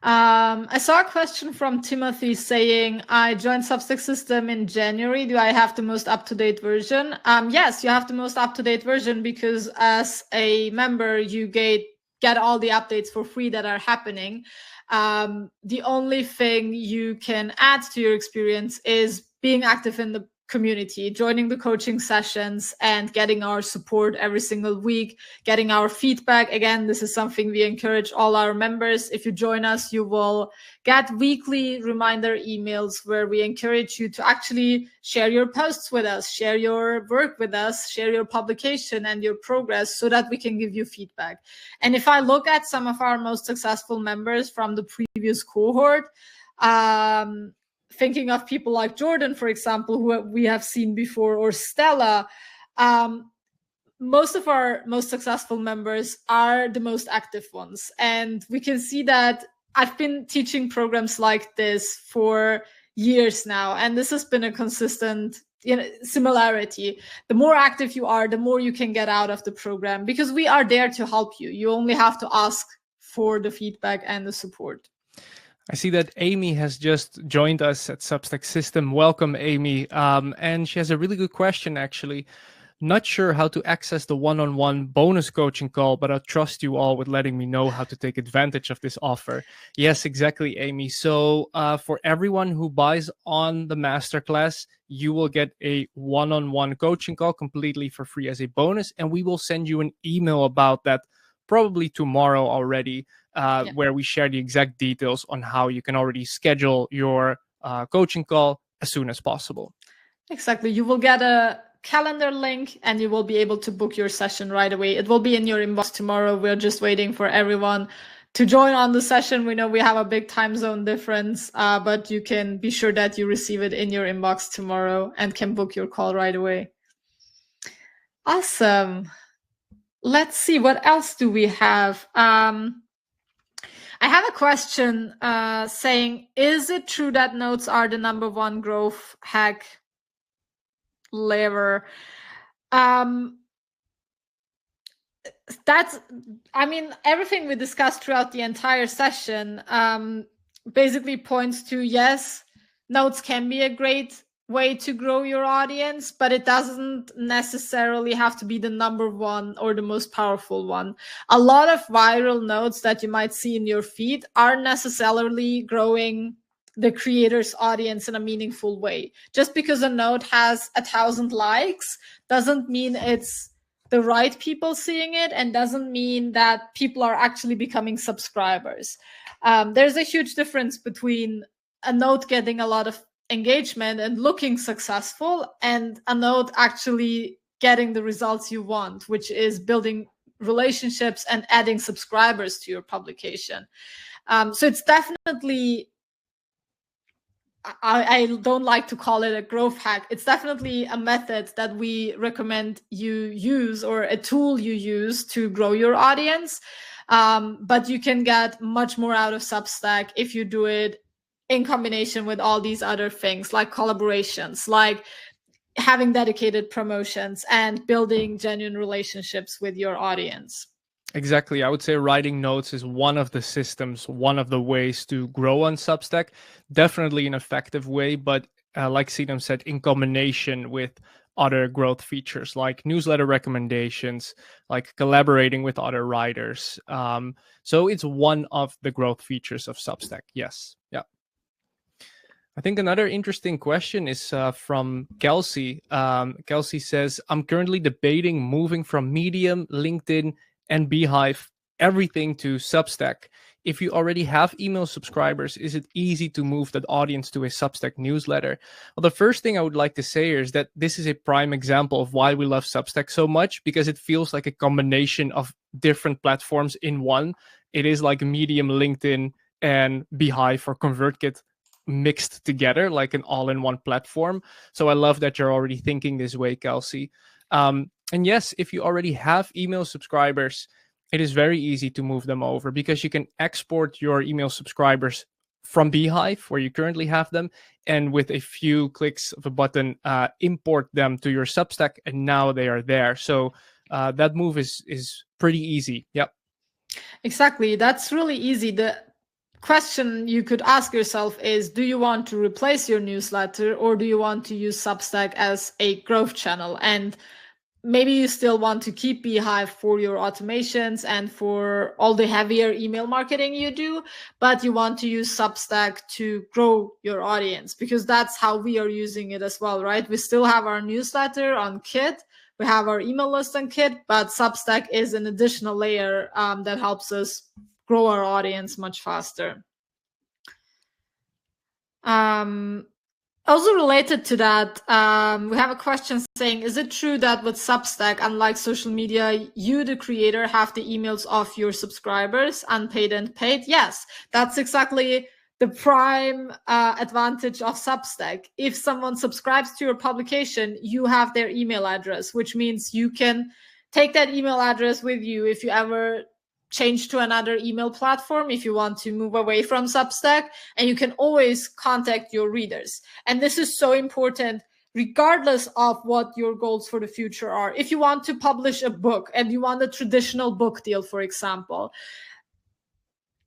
[SPEAKER 1] I saw a question from Timothy saying, I joined Substack System in January. Do I have the most up-to-date version? Yes, you have the most up-to-date version because as a member, you get all the updates for free that are happening. The only thing you can add to your experience is being active in the community, joining the coaching sessions and getting our support every single week, getting our feedback. Again, this is something we encourage all our members. If you join us, you will get weekly reminder emails where we encourage you to actually share your posts with us, share your work with us, share your publication and your progress so that we can give you feedback. And if I look at some of our most successful members from the previous cohort, thinking of people like Jordan, for example, who we have seen before, or Stella, most of our most successful members are the most active ones. And we can see that I've been teaching programs like this for years now, and this has been a consistent similarity. The more active you are, the more you can get out of the program, because we are there to help you. You only have to ask for the feedback and the support.
[SPEAKER 2] I see that Amy has just joined us at Substack System. Welcome, Amy. And she has a really good question, actually. Not sure how to access the one-on-one bonus coaching call, but I trust you all with letting me know how to take advantage of this offer. Yes, exactly, Amy. So for everyone who buys on the masterclass, you will get a one-on-one coaching call completely for free as a bonus. And we will send you an email about that probably tomorrow already, where we share the exact details on how you can already schedule your coaching call as soon as possible.
[SPEAKER 1] Exactly. You will get a calendar link and you will be able to book your session right away. It will be in your inbox tomorrow. We're just waiting for everyone to join on the session. We know we have a big time zone difference, but you can be sure that you receive it in your inbox tomorrow and can book your call right away. Awesome. Let's see, what else do we have? I have a question saying, is it true that notes are the #1 growth hack lever? Everything we discussed throughout the entire session basically points to, yes, notes can be a great way to grow your audience, but it doesn't necessarily have to be the #1 or the most powerful one. A lot of viral notes that you might see in your feed aren't necessarily growing the creator's audience in a meaningful way. Just because a note has 1,000 likes doesn't mean it's the right people seeing it, and doesn't mean that people are actually becoming subscribers. There's a huge difference between a note getting a lot of engagement and looking successful and a note actually getting the results you want, which is building relationships and adding subscribers to your publication. So it's definitely, I don't like to call it a growth hack. It's definitely a method that we recommend you use, or a tool you use to grow your audience. But you can get much more out of Substack if you do it in combination with all these other things, like collaborations, like having dedicated promotions and building genuine relationships with your audience.
[SPEAKER 2] Exactly. I would say writing notes is one of the systems, one of the ways to grow on Substack. Definitely an effective way, but like Sidam said, in combination with other growth features like newsletter recommendations, like collaborating with other writers. So it's one of the growth features of Substack. Yes. Yeah. I think another interesting question is from Kelsey. Kelsey says, I'm currently debating moving from Medium, LinkedIn, and Beehive everything to Substack. If you already have email subscribers, is it easy to move that audience to a Substack newsletter? Well, the first thing I would like to say is that this is a prime example of why we love Substack so much, because it feels like a combination of different platforms in one. It is like Medium, LinkedIn, and Beehive or ConvertKit mixed together, like an all-in-one platform. So I love that you're already thinking this way, Kelsey. And yes, if you already have email subscribers, it is very easy to move them over because you can export your email subscribers from Beehive, where you currently have them, and with a few clicks of a button, import them to your Substack, and now they are there. So that move is pretty easy. Yep.
[SPEAKER 1] Exactly. That's really easy. The question you could ask yourself is, do you want to replace your newsletter, or do you want to use Substack as a growth channel? And maybe you still want to keep Beehive for your automations and for all the heavier email marketing you do, but you want to use Substack to grow your audience, because that's how we are using it as well, right? We still have our newsletter on Kit, we have our email list on Kit, but Substack is an additional layer that helps us grow our audience much faster. Also related to that, we have a question saying, is it true that with Substack, unlike social media, you, the creator, have the emails of your subscribers, unpaid and paid? Yes, that's exactly the prime advantage of Substack. If someone subscribes to your publication, you have their email address, which means you can take that email address with you if you ever change to another email platform, if you want to move away from Substack, and you can always contact your readers. And this is so important regardless of what your goals for the future are. If you want to publish a book and you want a traditional book deal, for example,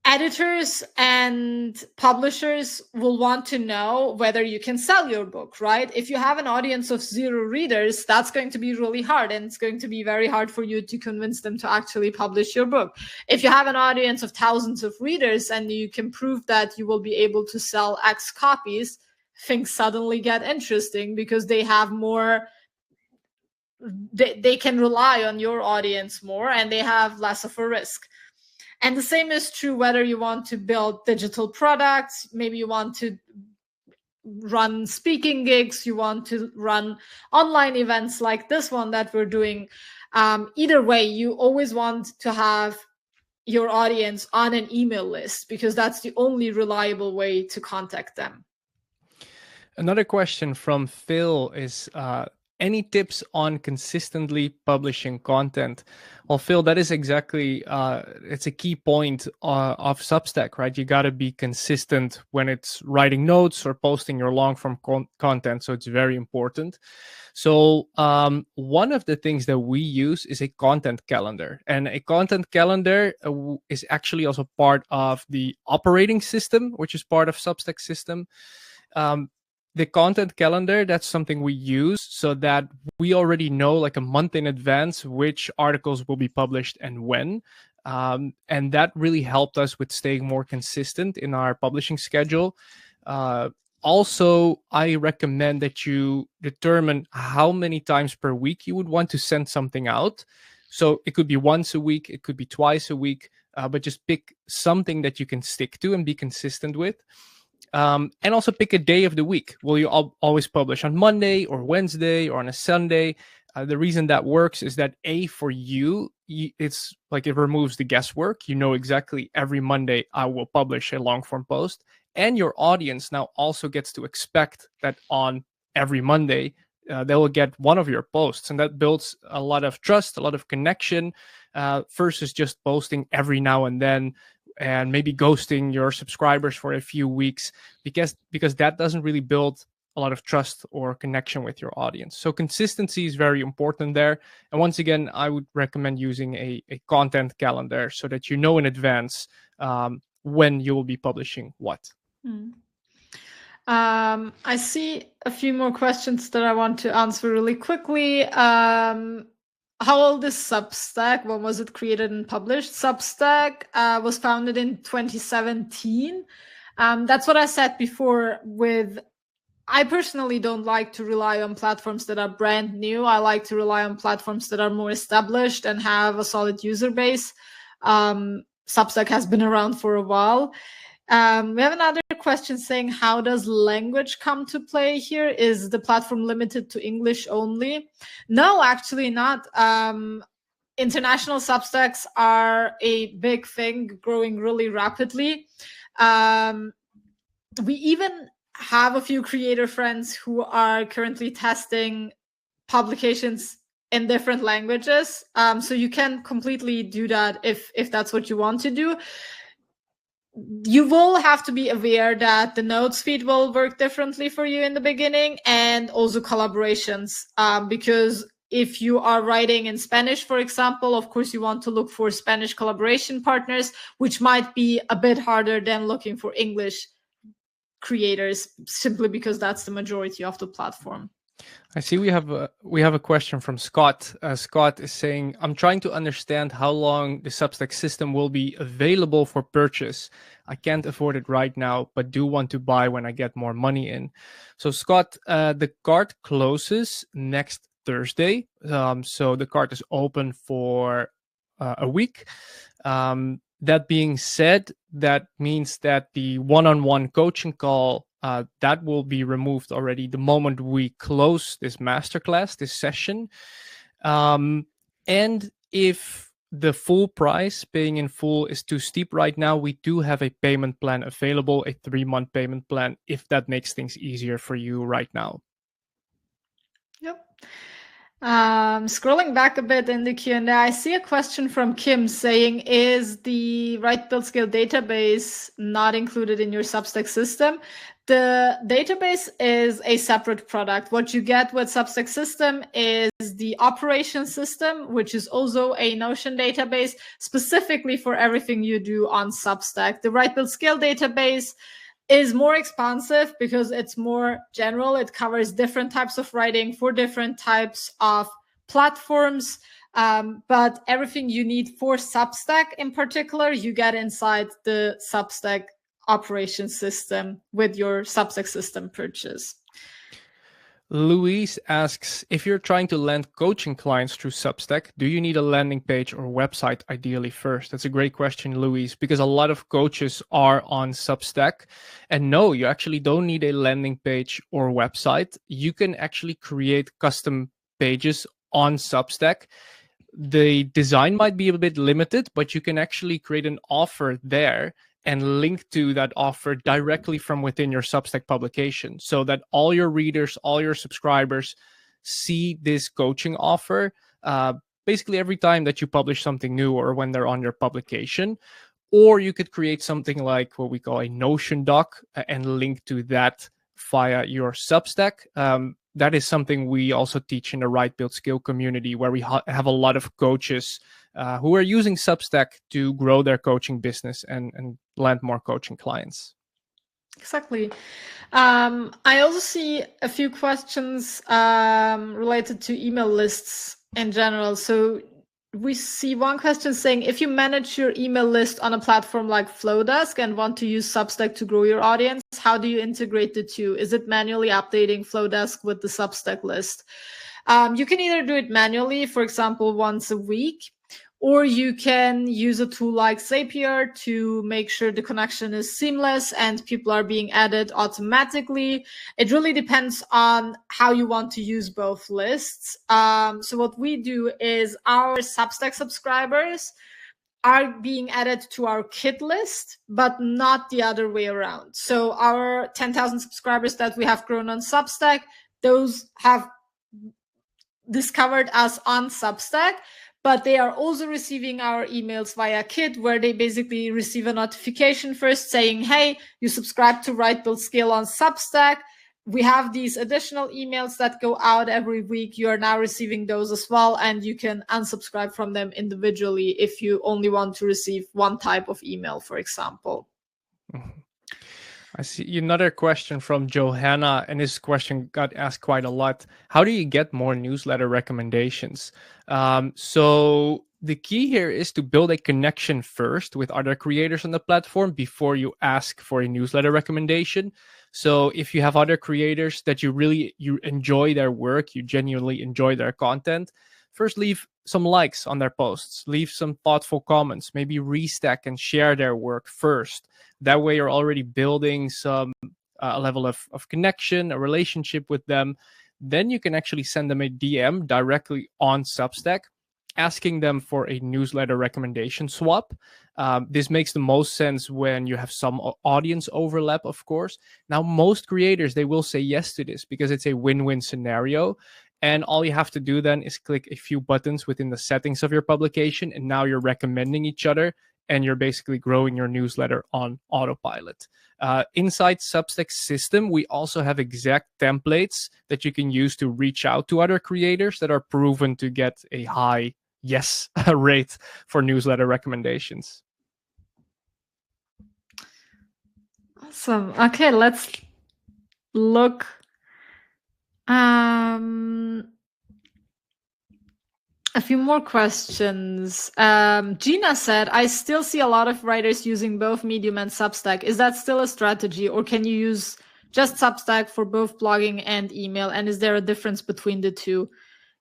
[SPEAKER 1] editors and publishers will want to know whether you can sell your book, right? If you have an audience of 0 readers, that's going to be really hard, and it's going to be very hard for you to convince them to actually publish your book. If you have an audience of thousands of readers and you can prove that you will be able to sell X copies, things suddenly get interesting, because they have more, they can rely on your audience more, and they have less of a risk. And the same is true whether you want to build digital products, maybe you want to run speaking gigs, you want to run online events like this one that we're doing. Either way, you always want to have your audience on an email list, because that's the only reliable way to contact them.
[SPEAKER 2] Another question from Phil is, any tips on consistently publishing content? Well, Phil, that is exactly, it's a key point of Substack, right? You got to be consistent when it's writing notes or posting your long form content. So it's very important. So one of the things that we use is a content calendar, and a content calendar is actually also part of the operating system, which is part of Substack System. The content calendar, that's something we use so that we already know, like a month in advance, which articles will be published and when. And that really helped us with staying more consistent in our publishing schedule. Also, I recommend that you determine how many times per week you would want to send something out. So it could be once a week, it could be twice a week, but just pick something that you can stick to and be consistent with. And also pick a day of the week. Will you always publish on Monday or Wednesday or on a Sunday? The reason that works is that for you, it's like it removes the guesswork. You know exactly every Monday I will publish a long form post, and your audience now also gets to expect that on every Monday they will get one of your posts, and that builds a lot of trust, a lot of connection, versus just posting every now and then and maybe ghosting your subscribers for a few weeks, because that doesn't really build a lot of trust or connection with your audience. So consistency is very important there. And once again, I would recommend using a content calendar so that you know in advance when you will be publishing what.
[SPEAKER 1] I see a few more questions that I want to answer really quickly. How old is Substack? When was it created and published? Substack was founded in 2017. That's what I said before. I personally don't like to rely on platforms that are brand new. I like to rely on platforms that are more established and have a solid user base. Substack has been around for a while. We have another question saying, how does language come to play here? Is the platform limited to English only? No, actually not. International Substacks are a big thing, growing really rapidly. We even have a few creator friends who are currently testing publications in different languages. So you can completely do that if that's what you want to do. You will have to be aware that the notes feed will work differently for you in the beginning, and also collaborations, because if you are writing in Spanish, for example, of course you want to look for Spanish collaboration partners, which might be a bit harder than looking for English creators, simply because that's the majority of the platform.
[SPEAKER 2] I see we have a question from Scott. Scott is saying, I'm trying to understand how long the Substack system will be available for purchase. I can't afford it right now, but do want to buy when I get more money in. So Scott, the cart closes next Thursday. So the cart is open for a week. That being said, that means that the one-on-one coaching call that will be removed already the moment we close this masterclass, this session. And if the full price, paying in full, is too steep right now, we do have a payment plan available, a 3-month payment plan, if that makes things easier for you right now.
[SPEAKER 1] Yep. Scrolling back a bit in the Q&A, I see a question from Kim saying, is the Write Build Scale database not included in your Substack system? The database is a separate product. What you get with Substack System is the operation system, which is also a Notion database specifically for everything you do on Substack. The Write Build Scale database is more expansive because it's more general. It covers different types of writing for different types of platforms. But everything you need for Substack in particular, you get inside the Substack operation system with your Substack system purchase.
[SPEAKER 2] Louise asks, if you're trying to land coaching clients through Substack, do you need a landing page or website ideally first? That's a great question, Louise, because a lot of coaches are on Substack. And no, you actually don't need a landing page or website. You can actually create custom pages on Substack. The design might be a bit limited, but you can actually create an offer there and link to that offer directly from within your Substack publication, so that all your readers, all your subscribers see this coaching offer basically every time that you publish something new or when they're on your publication. Or you could create something like what we call a Notion doc and link to that via your Substack. That is something we also teach in the Write Build Scale community, where we have a lot of coaches who are using Substack to grow their coaching business and land more coaching clients.
[SPEAKER 1] Exactly. I also see a few questions related to email lists in general. So we see one question saying, if you manage your email list on a platform like Flowdesk and want to use Substack to grow your audience, how do you integrate the two? Is it manually updating Flowdesk with the Substack list? You can either do it manually, for example, once a week, or you can use a tool like Zapier to make sure the connection is seamless and people are being added automatically. It really depends on how you want to use both lists. So what we do is our Substack subscribers are being added to our kit list, but not the other way around. So our 10,000 subscribers that we have grown on Substack, those have discovered us on Substack, but they are also receiving our emails via Kit, where they basically receive a notification first saying, hey, you subscribe to Write Build Scale on Substack. We have these additional emails that go out every week. You are now receiving those as well, and you can unsubscribe from them individually if you only want to receive one type of email, for example.
[SPEAKER 2] I see another question from Johanna, and this question got asked quite a lot. How do you get more newsletter recommendations? So the key here is to build a connection first with other creators on the platform before you ask for a newsletter recommendation. So if you have other creators that you enjoy their work, you genuinely enjoy their content, first leave some likes on their posts, leave some thoughtful comments, maybe restack and share their work first. That way you're already building some a level of connection, a relationship with them. Then you can actually send them a DM directly on Substack, asking them for a newsletter recommendation swap. This makes the most sense when you have some audience overlap, of course. Now, most creators, they will say yes to this because it's a win-win scenario. And all you have to do then is click a few buttons within the settings of your publication, and now you're recommending each other, and you're basically growing your newsletter on autopilot. Inside Substack System, we also have exact templates that you can use to reach out to other creators that are proven to get a high yes rate for newsletter recommendations.
[SPEAKER 1] Awesome. Okay, let's look. A few more questions. Gina said, I still see a lot of writers using both Medium and Substack. Is that still a strategy, or can you use just Substack for both blogging and email? And is there a difference between the two?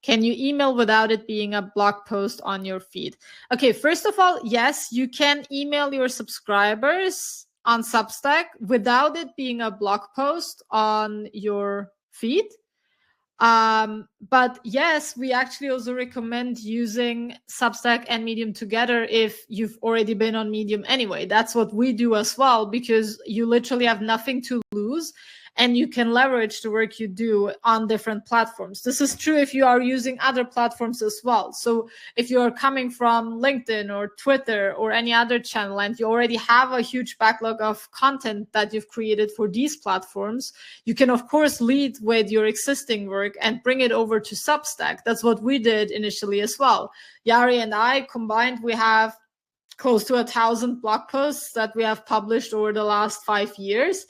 [SPEAKER 1] Can you email without it being a blog post on your feed? Okay, first of all, yes, you can email your subscribers on Substack without it being a blog post on your feed. But yes, we actually also recommend using Substack and Medium together if you've already been on Medium anyway. That's what we do as well, because you literally have nothing to lose and you can leverage the work you do on different platforms. This is true if you are using other platforms as well. So if you are coming from LinkedIn or Twitter or any other channel and you already have a huge backlog of content that you've created for these platforms, you can of course lead with your existing work and bring it over to Substack. That's what we did initially as well. Yari and I combined, we have close to 1,000 blog posts that we have published over the last 5 years.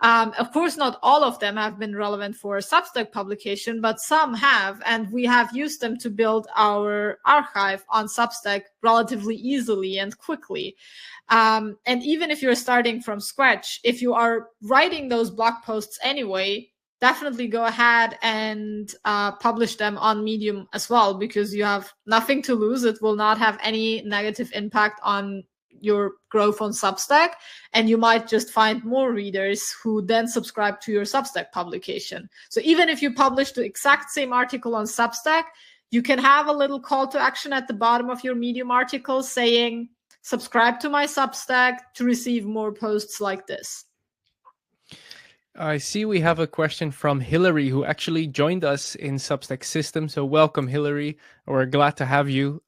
[SPEAKER 1] Of course, not all of them have been relevant for a Substack publication, but some have, and we have used them to build our archive on Substack relatively easily and quickly. And even if you're starting from scratch, if you are writing those blog posts anyway, definitely go ahead and publish them on Medium as well, because you have nothing to lose. It will not have any negative impact on your growth on Substack, and you might just find more readers who then subscribe to your Substack publication. So even if you publish the exact same article on Substack, you can have a little call to action at the bottom of your Medium article saying, subscribe to my Substack to receive more posts like this.
[SPEAKER 2] I see we have a question from Hillary, who actually joined us in Substack System. So welcome, Hillary. We're glad to have you.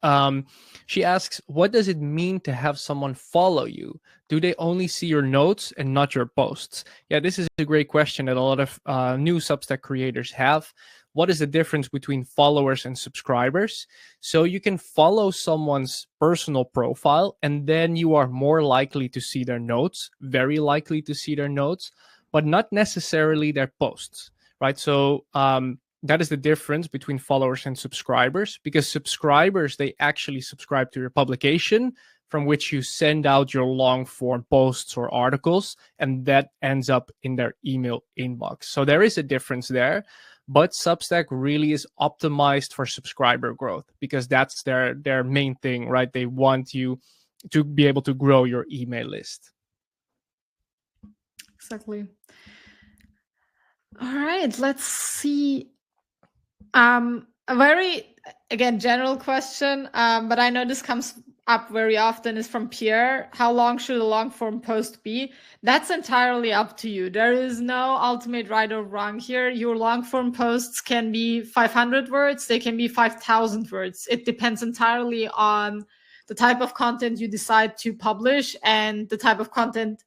[SPEAKER 2] She asks, what does it mean to have someone follow you? Do they only see your notes and not your posts? Yeah, this is a great question that a lot of new Substack creators have. What is the difference between followers and subscribers? So you can follow someone's personal profile, and then you are more likely to see their notes, very likely to see their notes, but not necessarily their posts, right? So that is the difference between followers and subscribers, because subscribers, they actually subscribe to your publication from which you send out your long form posts or articles, and that ends up in their email inbox. So there is a difference there, but Substack really is optimized for subscriber growth because that's their main thing, right? They want you to be able to grow your email list.
[SPEAKER 1] Exactly. All right, let's see. A very, again, general question, but I know this comes up very often, is from Pierre. How long should a long form post be? That's entirely up to you. There is no ultimate right or wrong here. Your long form posts can be 500 words. They can be 5,000 words. It depends entirely on the type of content you decide to publish and the type of content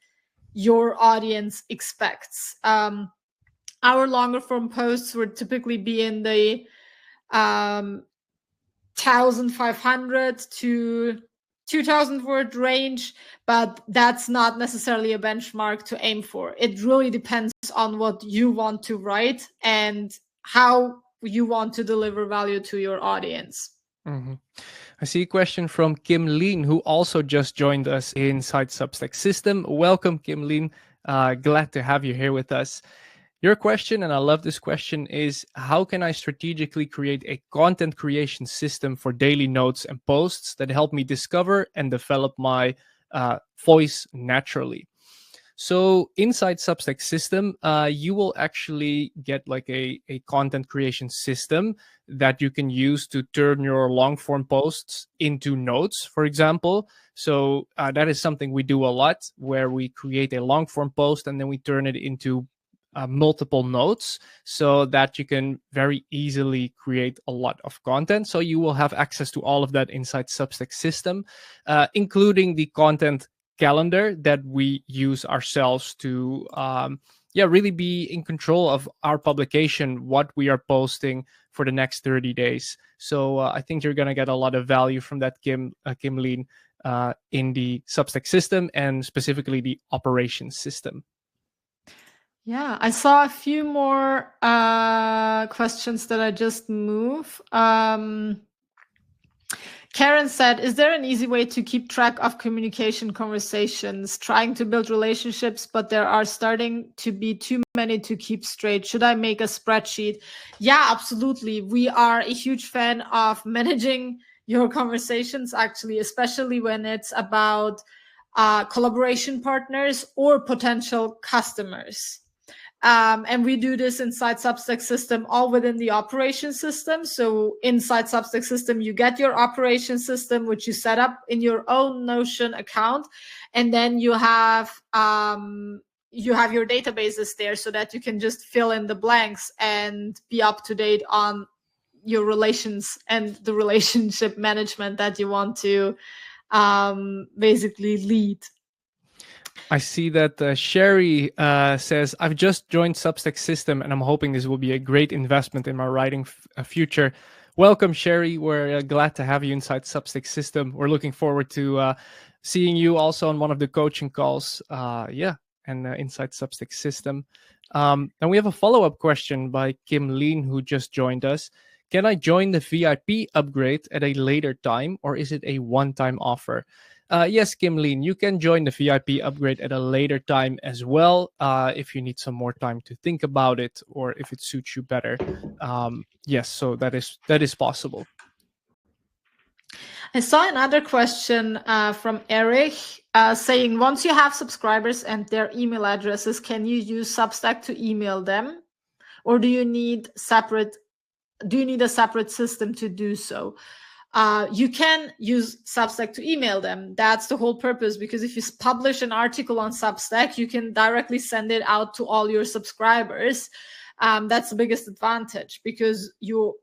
[SPEAKER 1] your audience expects. Our longer form posts would typically be in the 1,500 to 2,000 word range, but that's not necessarily a benchmark to aim for. It really depends on what you want to write and how you want to deliver value to your audience.
[SPEAKER 2] Mm-hmm. I see a question from Kim Lean, who also just joined us inside Substack System. Welcome, Kim Lean. Glad to have you here with us. Your question, and I love this question, is how can I strategically create a content creation system for daily notes and posts that help me discover and develop my voice naturally? So inside Substack System, you will actually get like a content creation system that you can use to turn your long form posts into notes, for example. So that is something we do a lot, where we create a long form post and then we turn it into multiple notes, so that you can very easily create a lot of content. So you will have access to all of that inside Substack System, including the content calendar that we use ourselves to really be in control of our publication, what we are posting for the next 30 days. So I think you're going to get a lot of value from that, Kim-Leen, in the Substack system, and specifically the operations system.
[SPEAKER 1] Yeah, I saw a few more questions that I just moved. Karen said, is there an easy way to keep track of communication conversations, trying to build relationships, but there are starting to be too many to keep straight? Should I make a spreadsheet? Yeah, absolutely. We are a huge fan of managing your conversations, actually, especially when it's about collaboration partners or potential customers. And we do this inside Substack System, all within the operation system. So inside Substack System, you get your operation system, which you set up in your own Notion account. And then you have your databases there so that you can just fill in the blanks and be up to date on your relations and the relationship management that you want to basically lead.
[SPEAKER 2] I see that Sherry says, I've just joined Substack System and I'm hoping this will be a great investment in my writing future. Welcome, Sherry. We're glad to have you inside Substack System. We're looking forward to seeing you also on one of the coaching calls. And inside Substack System. And we have a follow-up question by Kim-Leen, who just joined us. Can I join the VIP upgrade at a later time, or is it a one-time offer? Yes, Kim-Leen, you can join the VIP upgrade at a later time as well, if you need some more time to think about it, or if it suits you better. Yes, so that is possible.
[SPEAKER 1] I saw another question from Eric saying, once you have subscribers and their email addresses, can you use Substack to email them, or do you need a separate system to do so? You can use Substack to email them. That's the whole purpose, because if you publish an article on Substack, you can directly send it out to all your subscribers. That's the biggest advantage, because your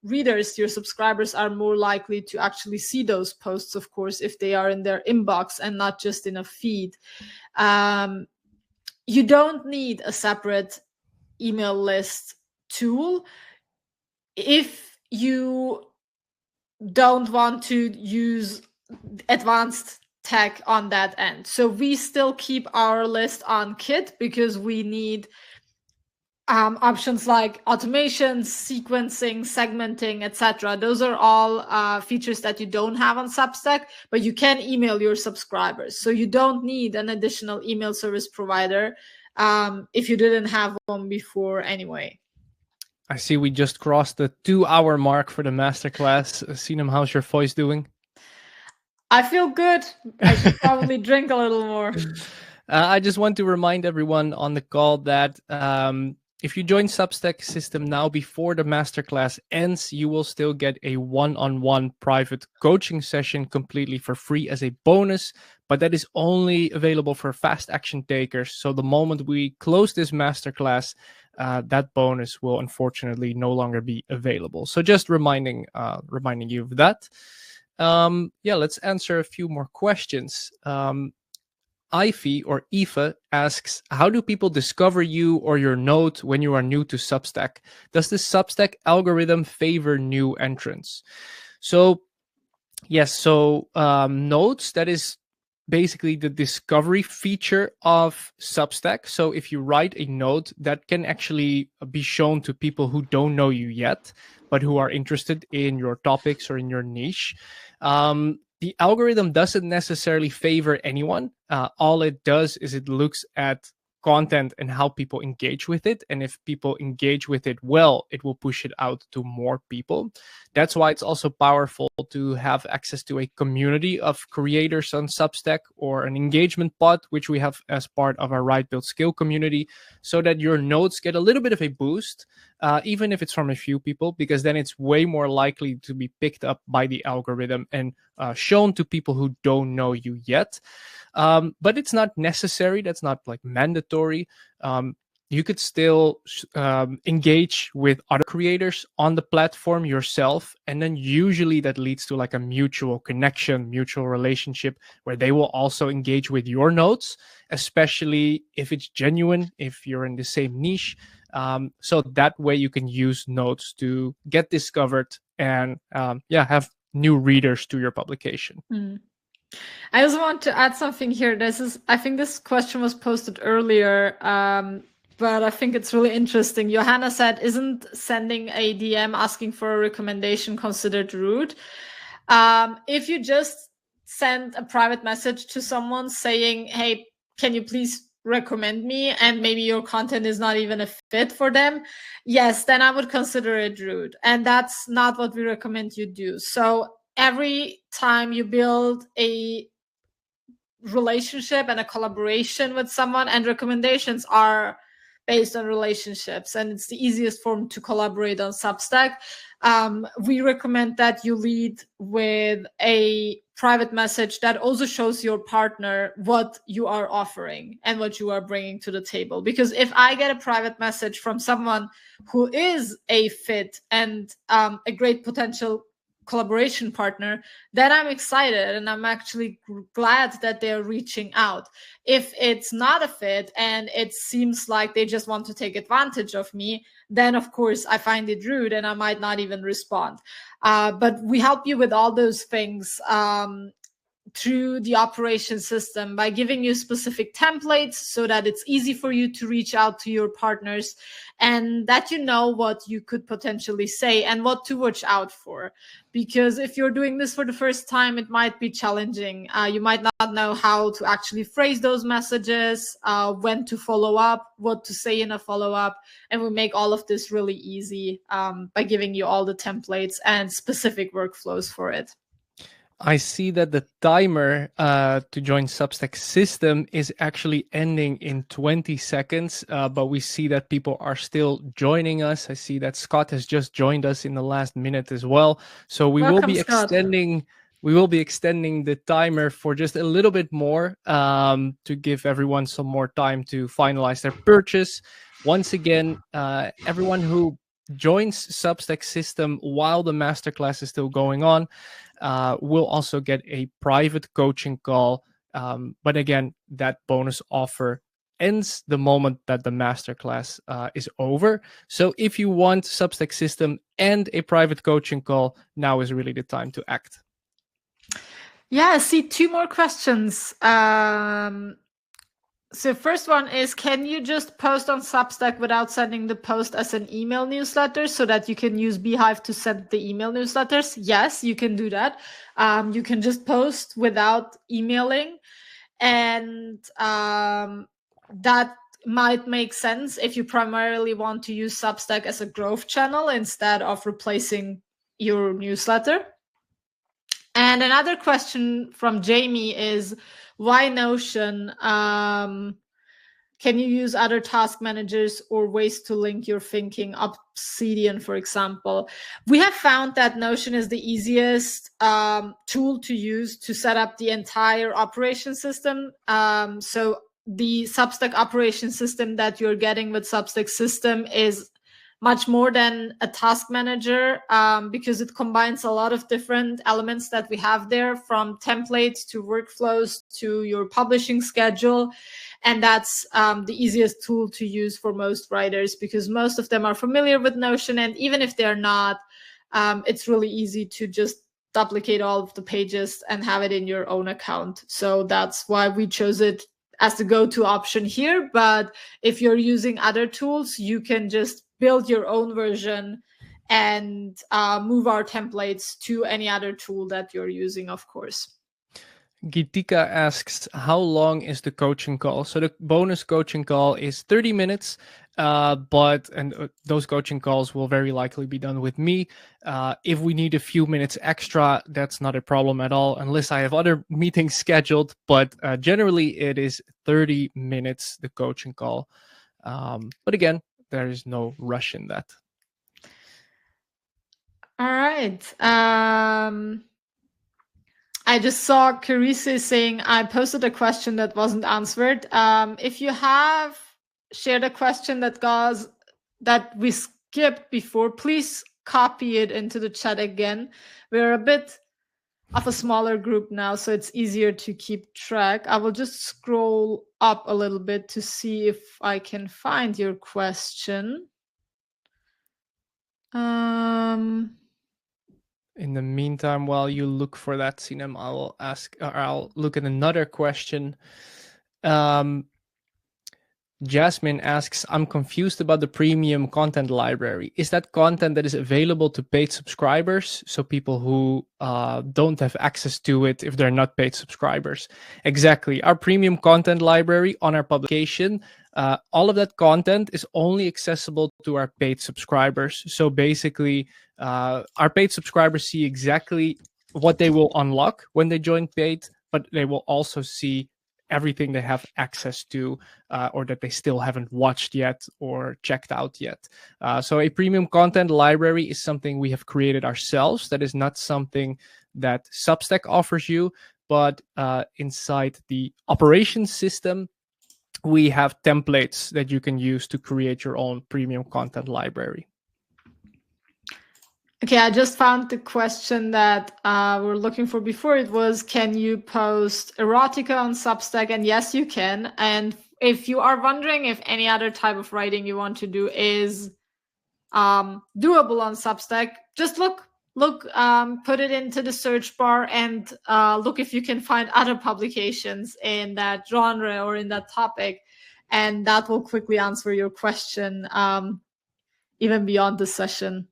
[SPEAKER 1] readers, your subscribers, are more likely to actually see those posts, of course, if they are in their inbox and not just in a feed. You don't need a separate email list tool if you don't want to use advanced tech on that end. So we still keep our list on Kit, because we need options like automation, sequencing, segmenting, etc. Those are all features that you don't have on Substack, but you can email your subscribers. So you don't need an additional email service provider if you didn't have one before anyway.
[SPEAKER 2] I see we just crossed the 2-hour mark for the masterclass. Sinem, how's your voice doing?
[SPEAKER 1] I feel good. I should probably drink a little more.
[SPEAKER 2] I just want to remind everyone on the call that if you join Substack System now before the masterclass ends, you will still get a one-on-one private coaching session completely for free as a bonus, but that is only available for fast action takers. So the moment we close this masterclass, that bonus will unfortunately no longer be available. So just reminding you of that. Let's answer a few more questions. Ivy or Eva asks, how do people discover you or your node when you are new to Substack? Does the Substack algorithm favor new entrants? So, yes, nodes, that is basically the discovery feature of Substack. So if you write a node, that can actually be shown to people who don't know you yet, but who are interested in your topics or in your niche. The algorithm doesn't necessarily favor anyone. All it does is it looks at content and how people engage with it. And if people engage with it well, it will push it out to more people. That's why it's also powerful to have access to a community of creators on Substack, or an engagement pod, which we have as part of our Write Build Scale community, so that your notes get a little bit of a boost, even if it's from a few people, because then it's way more likely to be picked up by the algorithm and shown to people who don't know you yet. But it's not necessary. That's not like mandatory. You could still engage with other creators on the platform yourself. And then usually that leads to like a mutual connection, mutual relationship, where they will also engage with your notes, especially if it's genuine, if you're in the same niche. So that way you can use notes to get discovered and have new readers to your publication.
[SPEAKER 1] I also want to add something here. I think this question was posted earlier, but I think it's really interesting. Johanna said, isn't sending a DM asking for a recommendation considered rude? If you just send a private message to someone saying, hey, can you please recommend me, and maybe your content is not even a fit for them, yes, then I would consider it rude. And that's not what we recommend you do. So every time you build a relationship and a collaboration with someone, and recommendations are based on relationships, and it's the easiest form to collaborate on Substack, we recommend that you lead with a private message that also shows your partner what you are offering and what you are bringing to the table. Because if I get a private message from someone who is a fit and a great potential collaboration partner, then I'm excited and I'm actually glad that they're reaching out. If it's not a fit and it seems like they just want to take advantage of me, then of course I find it rude and I might not even respond. But we help you with all those things through the operation system by giving you specific templates so that it's easy for you to reach out to your partners, and that you know what you could potentially say and what to watch out for. Because if you're doing this for the first time, it might be challenging. You might not know how to actually phrase those messages, when to follow up, what to say in a follow-up. And we make all of this really easy by giving you all the templates and specific workflows for it.
[SPEAKER 2] I see that the timer to join Substack System is actually ending in 20 seconds, but we see that people are still joining us. I see that Scott has just joined us in the last minute as well. So we will be extending the timer for just a little bit more to give everyone some more time to finalize their purchase. Once again, everyone who joins Substack System while the masterclass is still going on will also get a private coaching call. But again, that bonus offer ends the moment that the masterclass is over. So if you want Substack System and a private coaching call, now is really the time to act.
[SPEAKER 1] Yeah, I see two more questions. So first one is, can you just post on Substack without sending the post as an email newsletter so that you can use Beehive to send the email newsletters? Yes, you can do that. You can just post without emailing. And that might make sense if you primarily want to use Substack as a growth channel instead of replacing your newsletter. And another question from Jamie is, why Notion? Can you use other task managers or ways to link your thinking? Obsidian, for example. We have found that Notion is the easiest tool to use to set up the entire operation system. So the Substack operation system that you're getting with Substack System is much more than a task manager, because it combines a lot of different elements that we have there, from templates to workflows to your publishing schedule. And that's the easiest tool to use for most writers, because most of them are familiar with Notion. And even if they're not, it's really easy to just duplicate all of the pages and have it in your own account. So that's why we chose it as the go-to option here. But if you're using other tools, you can just build your own version and move our templates to any other tool that you're using, of course.
[SPEAKER 2] Gitika asks, how long is the coaching call? So the bonus coaching call is 30 minutes, but those coaching calls will very likely be done with me. If we need a few minutes extra, that's not a problem at all, unless I have other meetings scheduled. But generally, it is 30 minutes, the coaching call. But again, there is no rush in that.
[SPEAKER 1] All right. I just saw Carissa saying I posted a question that wasn't answered. If you have shared a question that we skipped before, please copy it into the chat again. We're a bit of a smaller group now, so it's easier to keep track. I will just scroll up a little bit to see if I can find your question.
[SPEAKER 2] In the meantime, while you look for that, Sinem, I'll look at another question. Jasmine asks, I'm confused about the premium content library. Is that content that is available to paid subscribers? So people who don't have access to it if they're not paid subscribers. Exactly. Our premium content library on our publication, all of that content is only accessible to our paid subscribers. So basically, our paid subscribers see exactly what they will unlock when they join paid, but they will also see everything they have access to or that they still haven't watched yet or checked out yet. So a premium content library is something we have created ourselves. That is not something that Substack offers you, but inside the operations system, we have templates that you can use to create your own premium content library.
[SPEAKER 1] Okay, I just found the question that we're looking for before. It was, can you post erotica on Substack? And yes, you can. And if you are wondering if any other type of writing you want to do is doable on Substack, just look, put it into the search bar and look if you can find other publications in that genre or in that topic. And that will quickly answer your question, even beyond the session.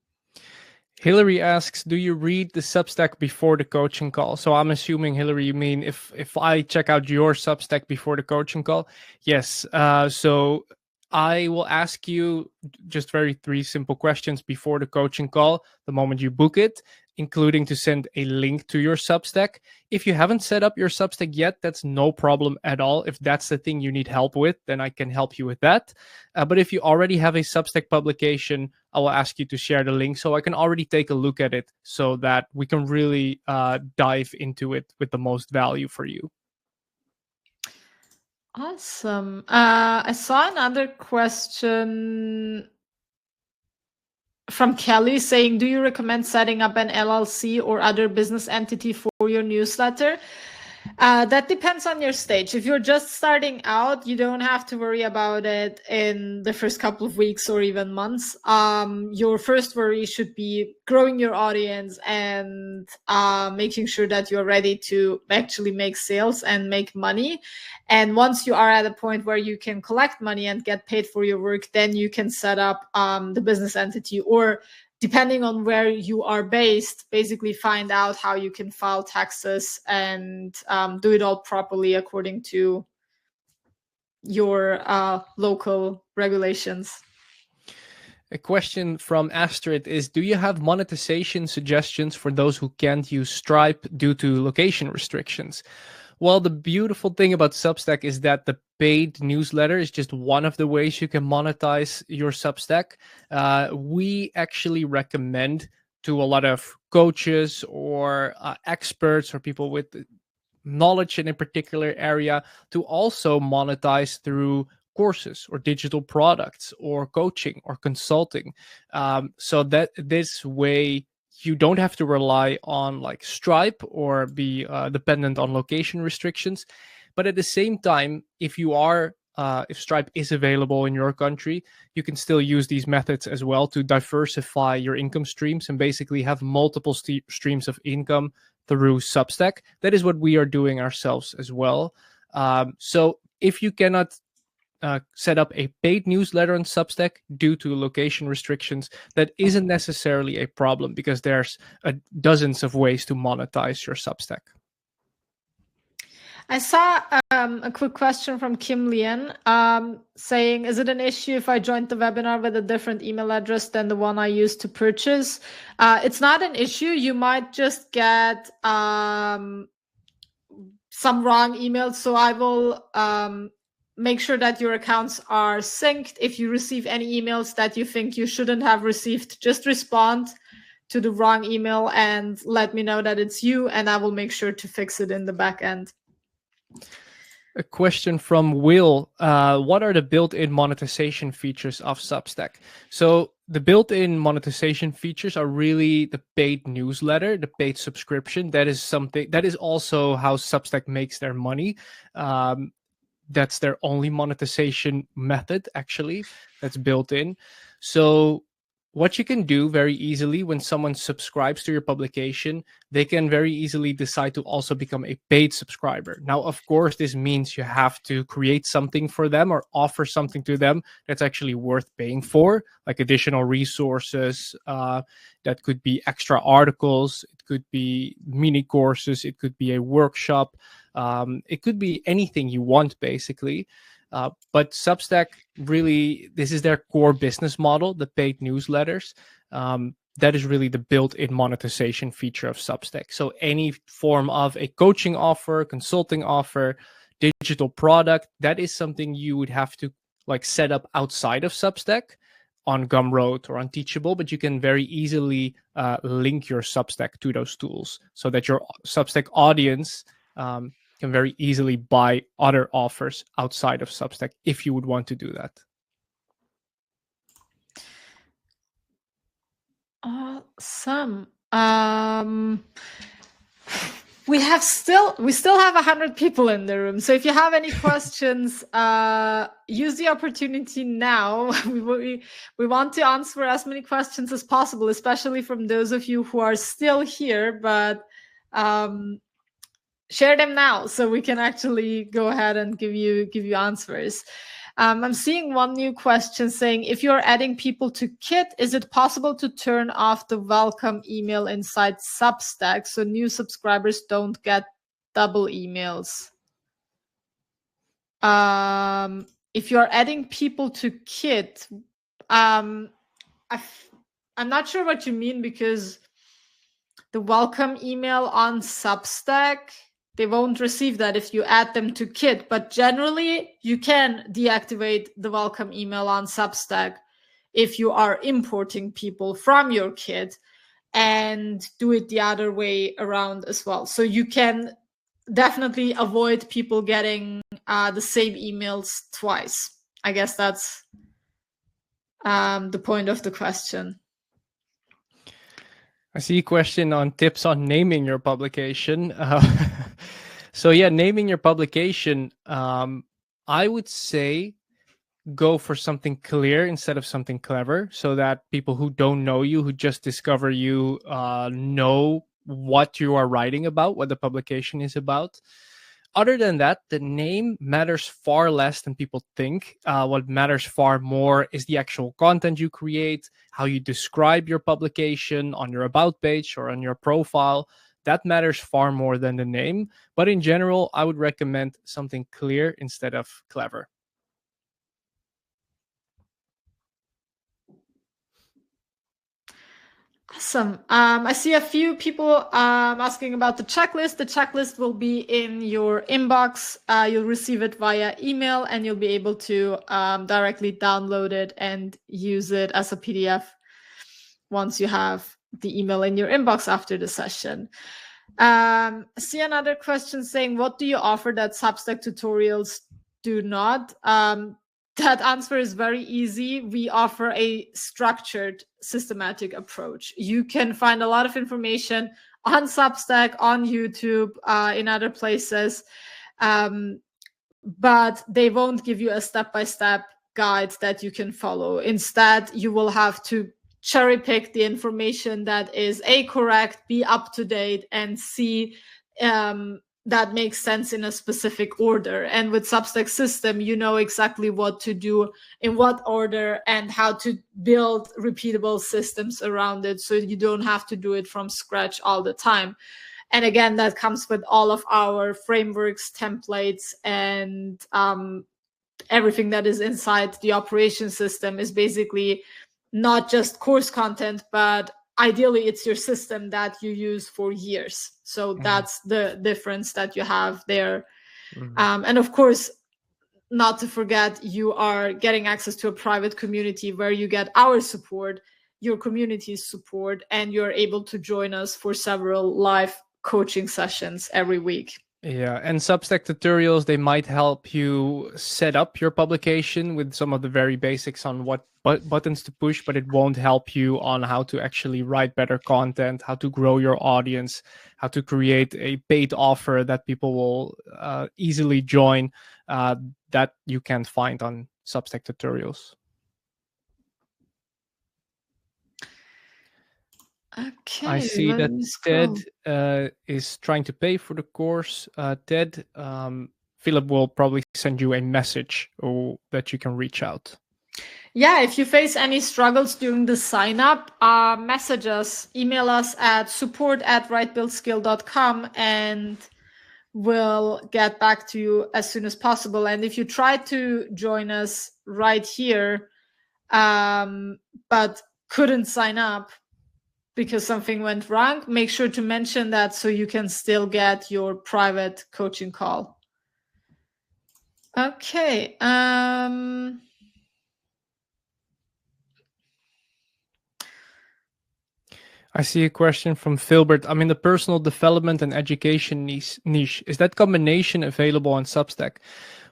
[SPEAKER 2] Hillary asks, do you read the Substack before the coaching call? So I'm assuming, Hillary, you mean if I check out your Substack before the coaching call? Yes. So I will ask you just three simple questions before the coaching call, the moment you book it, including to send a link to your Substack. If you haven't set up your Substack yet, that's no problem at all. If that's the thing you need help with, then I can help you with that. But if you already have a Substack publication, I will ask you to share the link so I can already take a look at it so that we can really dive into it with the most value for you.
[SPEAKER 1] Awesome. I saw another question from Kelly saying, do you recommend setting up an LLC or other business entity for your newsletter? That depends on your stage. If you're just starting out, you don't have to worry about it in the first couple of weeks or even months. Your first worry should be growing your audience and making sure that you're ready to actually make sales and make money. And once you are at a point where you can collect money and get paid for your work, then you can set up the business entity, or depending on where you are based, basically find out how you can file taxes and do it all properly according to your local regulations.
[SPEAKER 2] A question from Astrid is, do you have monetization suggestions for those who can't use Stripe due to location restrictions? Well, the beautiful thing about Substack is that the paid newsletter is just one of the ways you can monetize your Substack. We actually recommend to a lot of coaches or experts or people with knowledge in a particular area to also monetize through courses or digital products or coaching or consulting. So that this way, you don't have to rely on like Stripe or be dependent on location restrictions. But at the same time, if Stripe is available in your country, you can still use these methods as well to diversify your income streams and basically have multiple streams of income through Substack. That is what we are doing ourselves as well. So if you cannot set up a paid newsletter on Substack due to location restrictions, that isn't necessarily a problem because there's dozens of ways to monetize your Substack.
[SPEAKER 1] I saw a quick question from Kim Lian saying, is it an issue if I joined the webinar with a different email address than the one I used to purchase? It's not an issue. You might just get some wrong emails. So I will make sure that your accounts are synced. If you receive any emails that you think you shouldn't have received, just respond to the wrong email and let me know that it's you, and I will make sure to fix it in the back end.
[SPEAKER 2] A question from Will. What are the built-in monetization features of Substack? So the built-in monetization features are really the paid newsletter, the paid subscription. That is something that is also how Substack makes their money. That's their only monetization method, actually, that's built in. So what you can do very easily when someone subscribes to your publication, they can very easily decide to also become a paid subscriber. Now, of course, this means you have to create something for them or offer something to them that's actually worth paying for, like additional resources. That could be extra articles, it could be mini courses, it could be a workshop, it could be anything you want, basically. But Substack, really, this is their core business model, the paid newsletters. That is really the built-in monetization feature of Substack. So any form of a coaching offer, consulting offer, digital product, that is something you would have to like set up outside of Substack on Gumroad or on Teachable, but you can very easily link your Substack to those tools so that your Substack audience can very easily buy other offers outside of Substack if you would want to do that.
[SPEAKER 1] Awesome. We still have 100 people in the room. So if you have any questions, use the opportunity now. We want to answer as many questions as possible, especially from those of you who are still here, but share them now so we can actually go ahead and give you answers. I'm seeing one new question saying, if you're adding people to Kit, is it possible to turn off the welcome email inside Substack so new subscribers don't get double emails? If you're adding people to Kit, I'm not sure what you mean, because the welcome email on Substack, they won't receive that if you add them to Kit. But generally, you can deactivate the welcome email on Substack if you are importing people from your Kit, and do it the other way around as well. So you can definitely avoid people getting the same emails twice. I guess that's the point of the question.
[SPEAKER 2] I see a question on tips on naming your publication. So yeah, naming your publication, I would say go for something clear instead of something clever, so that people who don't know you, who just discover you, know what you are writing about, what the publication is about. Other than that, the name matters far less than people think. What matters far more is the actual content you create, how you describe your publication on your about page or on your profile. That matters far more than the name. But in general, I would recommend something clear instead of clever.
[SPEAKER 1] Awesome. I see a few people asking about the checklist. The checklist will be in your inbox. You'll receive it via email, and you'll be able to directly download it and use it as a PDF once you have the email in your inbox after the session. I see another question saying, what do you offer that Substack tutorials do not? That answer is very easy. We offer a structured, systematic approach. You can find a lot of information on Substack, on YouTube, in other places, but they won't give you a step-by-step guide that you can follow. Instead, you will have to cherry pick the information that is correct, be up to date, and see that makes sense in a specific order. And with Substack System, you know exactly what to do, in what order, and how to build repeatable systems around it, so you don't have to do it from scratch all the time. And again, that comes with all of our frameworks, templates, and everything that is inside the operation system is basically not just course content, but ideally it's your system that you use for years. So that's the difference that you have there. And of course, not to forget, you are getting access to a private community where you get our support, your community's support, and you're able to join us for several live coaching sessions every week.
[SPEAKER 2] Yeah, and Substack tutorials, they might help you set up your publication with some of the very basics on what buttons to push, but it won't help you on how to actually write better content, how to grow your audience, how to create a paid offer that people will easily join, that you can find on Substack tutorials.
[SPEAKER 1] Okay,
[SPEAKER 2] I see that Ted is trying to pay for the course. Ted, Philip will probably send you a message that you can reach out.
[SPEAKER 1] Yeah, if you face any struggles during the sign up, message us, email us at support@rightbuildskill.com, and we'll get back to you as soon as possible. And if you try to join us right here, but couldn't sign up because something went wrong, make sure to mention that so you can still get your private coaching call. Okay.
[SPEAKER 2] I see a question from Filbert. I'm in the personal development and education niche. Is that combination available on Substack?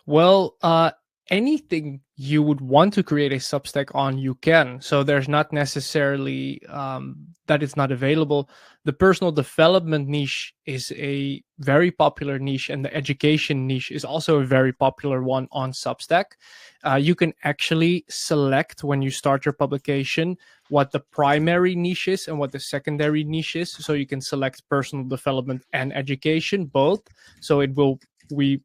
[SPEAKER 2] Well, anything you would want to create a Substack on, you can. So there's not necessarily that it's not available. The personal development niche is a very popular niche, and the education niche is also a very popular one on Substack. You can actually select when you start your publication what the primary niche is and what the secondary niche is. So you can select personal development and education, both. So it will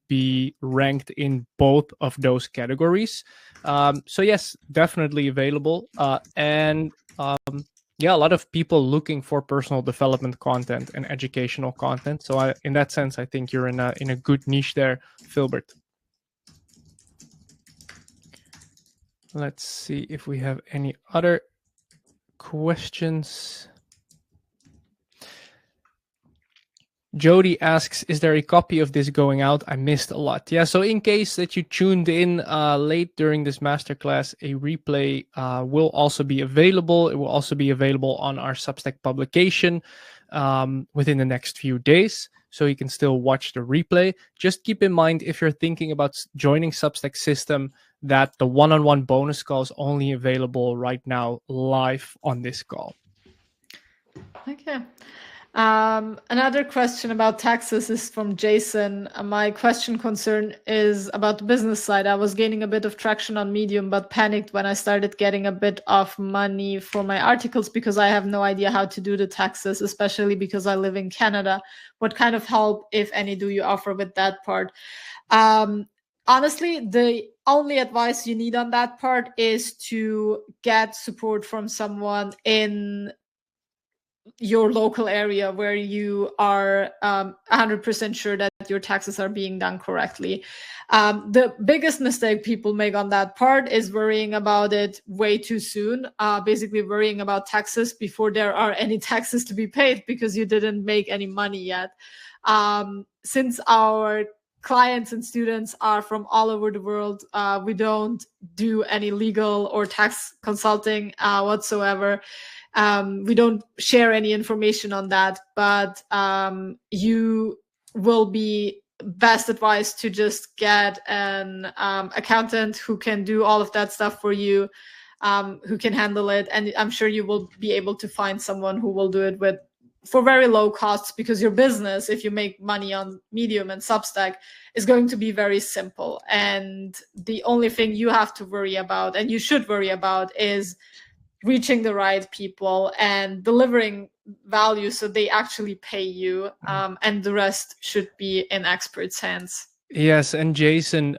[SPEAKER 2] be ranked in both of those categories. So yes, definitely available. Yeah, a lot of people looking for personal development content and educational content. So in that sense, I think you're in a good niche there, Filbert. Let's see if we have any other questions. Jody asks, is there a copy of this going out? I missed a lot. Yeah, so in case that you tuned in late during this masterclass, a replay will also be available. It will also be available on our Substack publication within the next few days. So you can still watch the replay. Just keep in mind, if you're thinking about joining Substack System, that the one-on-one bonus call is only available right now live on this call.
[SPEAKER 1] Okay. Another question about taxes is from Jason. My concern is about the business side. I was gaining a bit of traction on Medium, but panicked when I started getting a bit of money for my articles because I have no idea how to do the taxes, especially because I live in Canada. What kind of help, if any, do you offer with that part? Honestly, the only advice you need on that part is to get support from someone in your local area where you are 100% sure that your taxes are being done correctly. The biggest mistake people make on that part is worrying about it way too soon, basically worrying about taxes before there are any taxes to be paid because you didn't make any money yet. Since our clients and students are from all over the world, we don't do any legal or tax consulting whatsoever. We don't share any information on that, but you will be best advised to just get an accountant who can do all of that stuff for you, who can handle it. And I'm sure you will be able to find someone who will do it for very low costs, because your business, if you make money on Medium and Substack, is going to be very simple. And the only thing you have to worry about, and you should worry about, is reaching the right people and delivering value so they actually pay you, and the rest should be in experts' hands.
[SPEAKER 2] Yes, and Jason,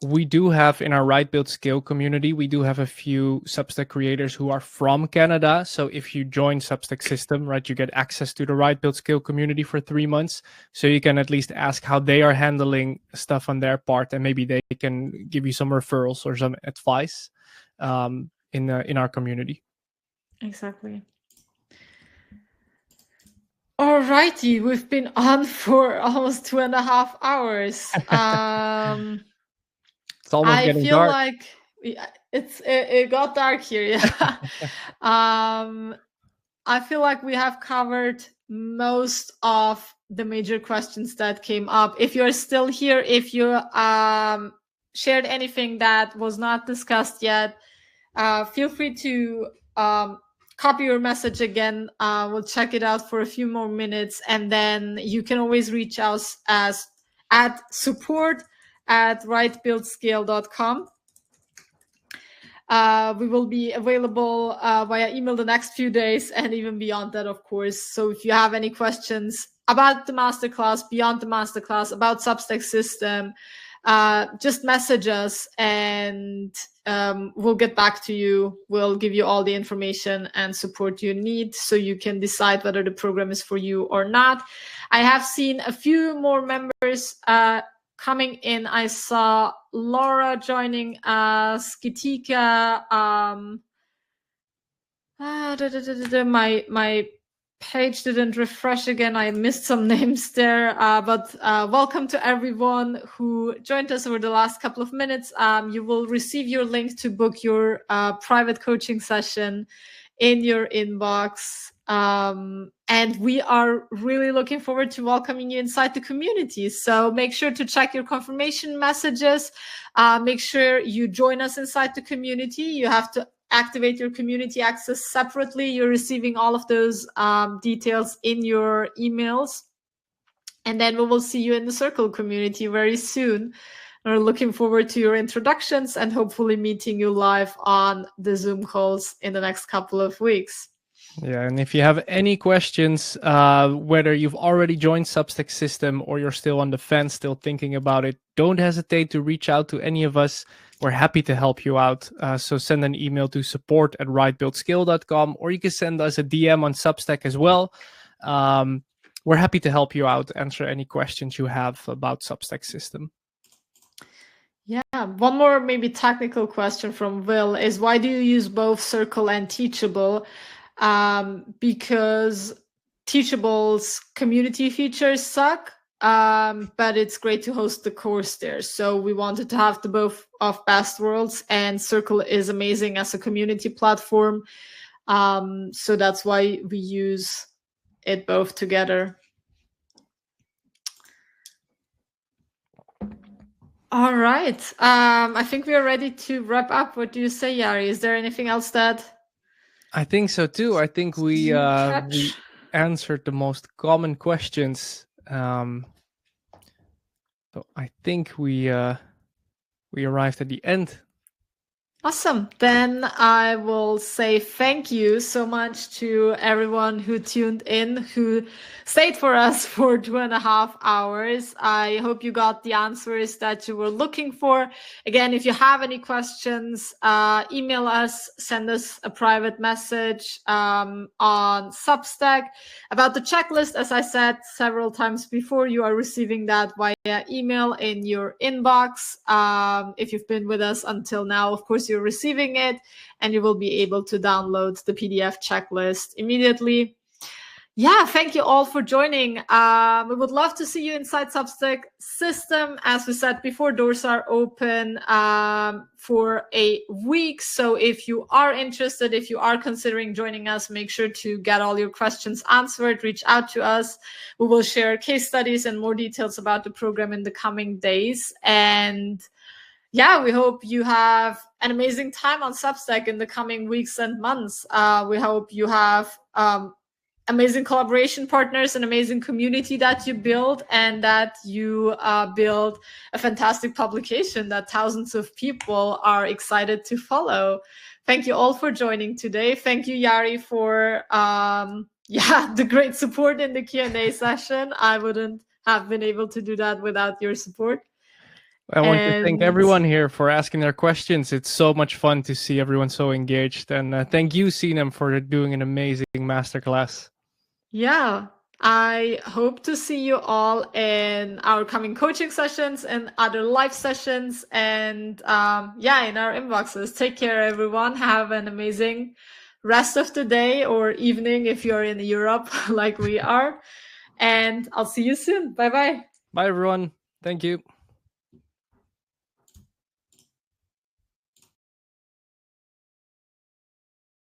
[SPEAKER 2] we do have in our Right Build Scale community, we do have a few Substack creators who are from Canada. So if you join Substack System, right, you get access to the Right Build Scale community for 3 months. So you can at least ask how they are handling stuff on their part, and maybe they can give you some referrals or some advice in our community.
[SPEAKER 1] Exactly. Alrighty, we've been on for almost 2.5 hours.
[SPEAKER 2] It's almost
[SPEAKER 1] I
[SPEAKER 2] getting
[SPEAKER 1] feel
[SPEAKER 2] dark.
[SPEAKER 1] like it got dark here. Yeah. I feel like we have covered most of the major questions that came up. If you're still here, if you shared anything that was not discussed yet, feel free to copy your message again. We'll check it out for a few more minutes, and then you can always reach us at support@rightbuildscale.com. We will be available via email the next few days and even beyond that, of course. So if you have any questions about the masterclass, beyond the masterclass, about Substack System, just message us and we'll get back to you. We'll give you all the information and support you need so you can decide whether the program is for you or not. I have seen a few more members coming in. I saw Laura joining us, Kitika. My page didn't refresh again. I missed some names there, but welcome to everyone who joined us over the last couple of minutes. You will receive your link to book your private coaching session in your inbox. And we are really looking forward to welcoming you inside the community. So make sure to check your confirmation messages. Make sure you join us inside the community. You have to activate your community access separately. You're receiving all of those details in your emails. And then we will see you in the Circle community very soon. We're looking forward to your introductions and hopefully meeting you live on the Zoom calls in the next couple of weeks.
[SPEAKER 2] Yeah, and if you have any questions, whether you've already joined Substack System or you're still on the fence, still thinking about it, don't hesitate to reach out to any of us. We're happy to help you out. So send an email to support@rightbuildscale.com, or you can send us a DM on Substack as well. We're happy to help you out, answer any questions you have about Substack System.
[SPEAKER 1] Yeah, one more maybe technical question from Will is, why do you use both Circle and Teachable? Because Teachable's community features suck, but it's great to host the course there. So we wanted to have the both of best worlds, and Circle is amazing as a community platform. So that's why we use it both together. All right. I think we are ready to wrap up. What do you say, Yari? Is there anything else that...
[SPEAKER 2] I think so too. I think we answered the most common questions. So I think we arrived at the end.
[SPEAKER 1] Awesome. Then I will say thank you so much to everyone who tuned in, who stayed for us for 2.5 hours. I hope you got the answers that you were looking for. Again, if you have any questions, email us, send us a private message on Substack. About the checklist, as I said several times before, you are receiving that via email in your inbox. If you've been with us until now, of course, you're receiving it, and you will be able to download the PDF checklist immediately. Yeah, thank you all for joining. We would love to see you inside Substack System. As we said before, doors are open for a week. So if you are interested, if you are considering joining us, make sure to get all your questions answered. Reach out to us. We will share case studies and more details about the program in the coming days. And yeah, we hope you have an amazing time on Substack in the coming weeks and months. We hope you have amazing collaboration partners, an amazing community that you build, and that you build a fantastic publication that thousands of people are excited to follow. Thank you all for joining today. Thank you, Yari, for the great support in the Q&A session. I wouldn't have been able to do that without your support.
[SPEAKER 2] I want to thank
[SPEAKER 1] And
[SPEAKER 2] everyone here for asking their questions. It's so much fun to see everyone so engaged. And thank you, Sinem, for doing an amazing masterclass.
[SPEAKER 1] yeah, I hope to see you all in our coming coaching sessions and other live sessions. And yeah, in our inboxes. Take care, everyone. Have an amazing rest of the day or evening if you're in Europe like we are. And I'll see you soon. Bye bye.
[SPEAKER 2] Bye, everyone. Thank you.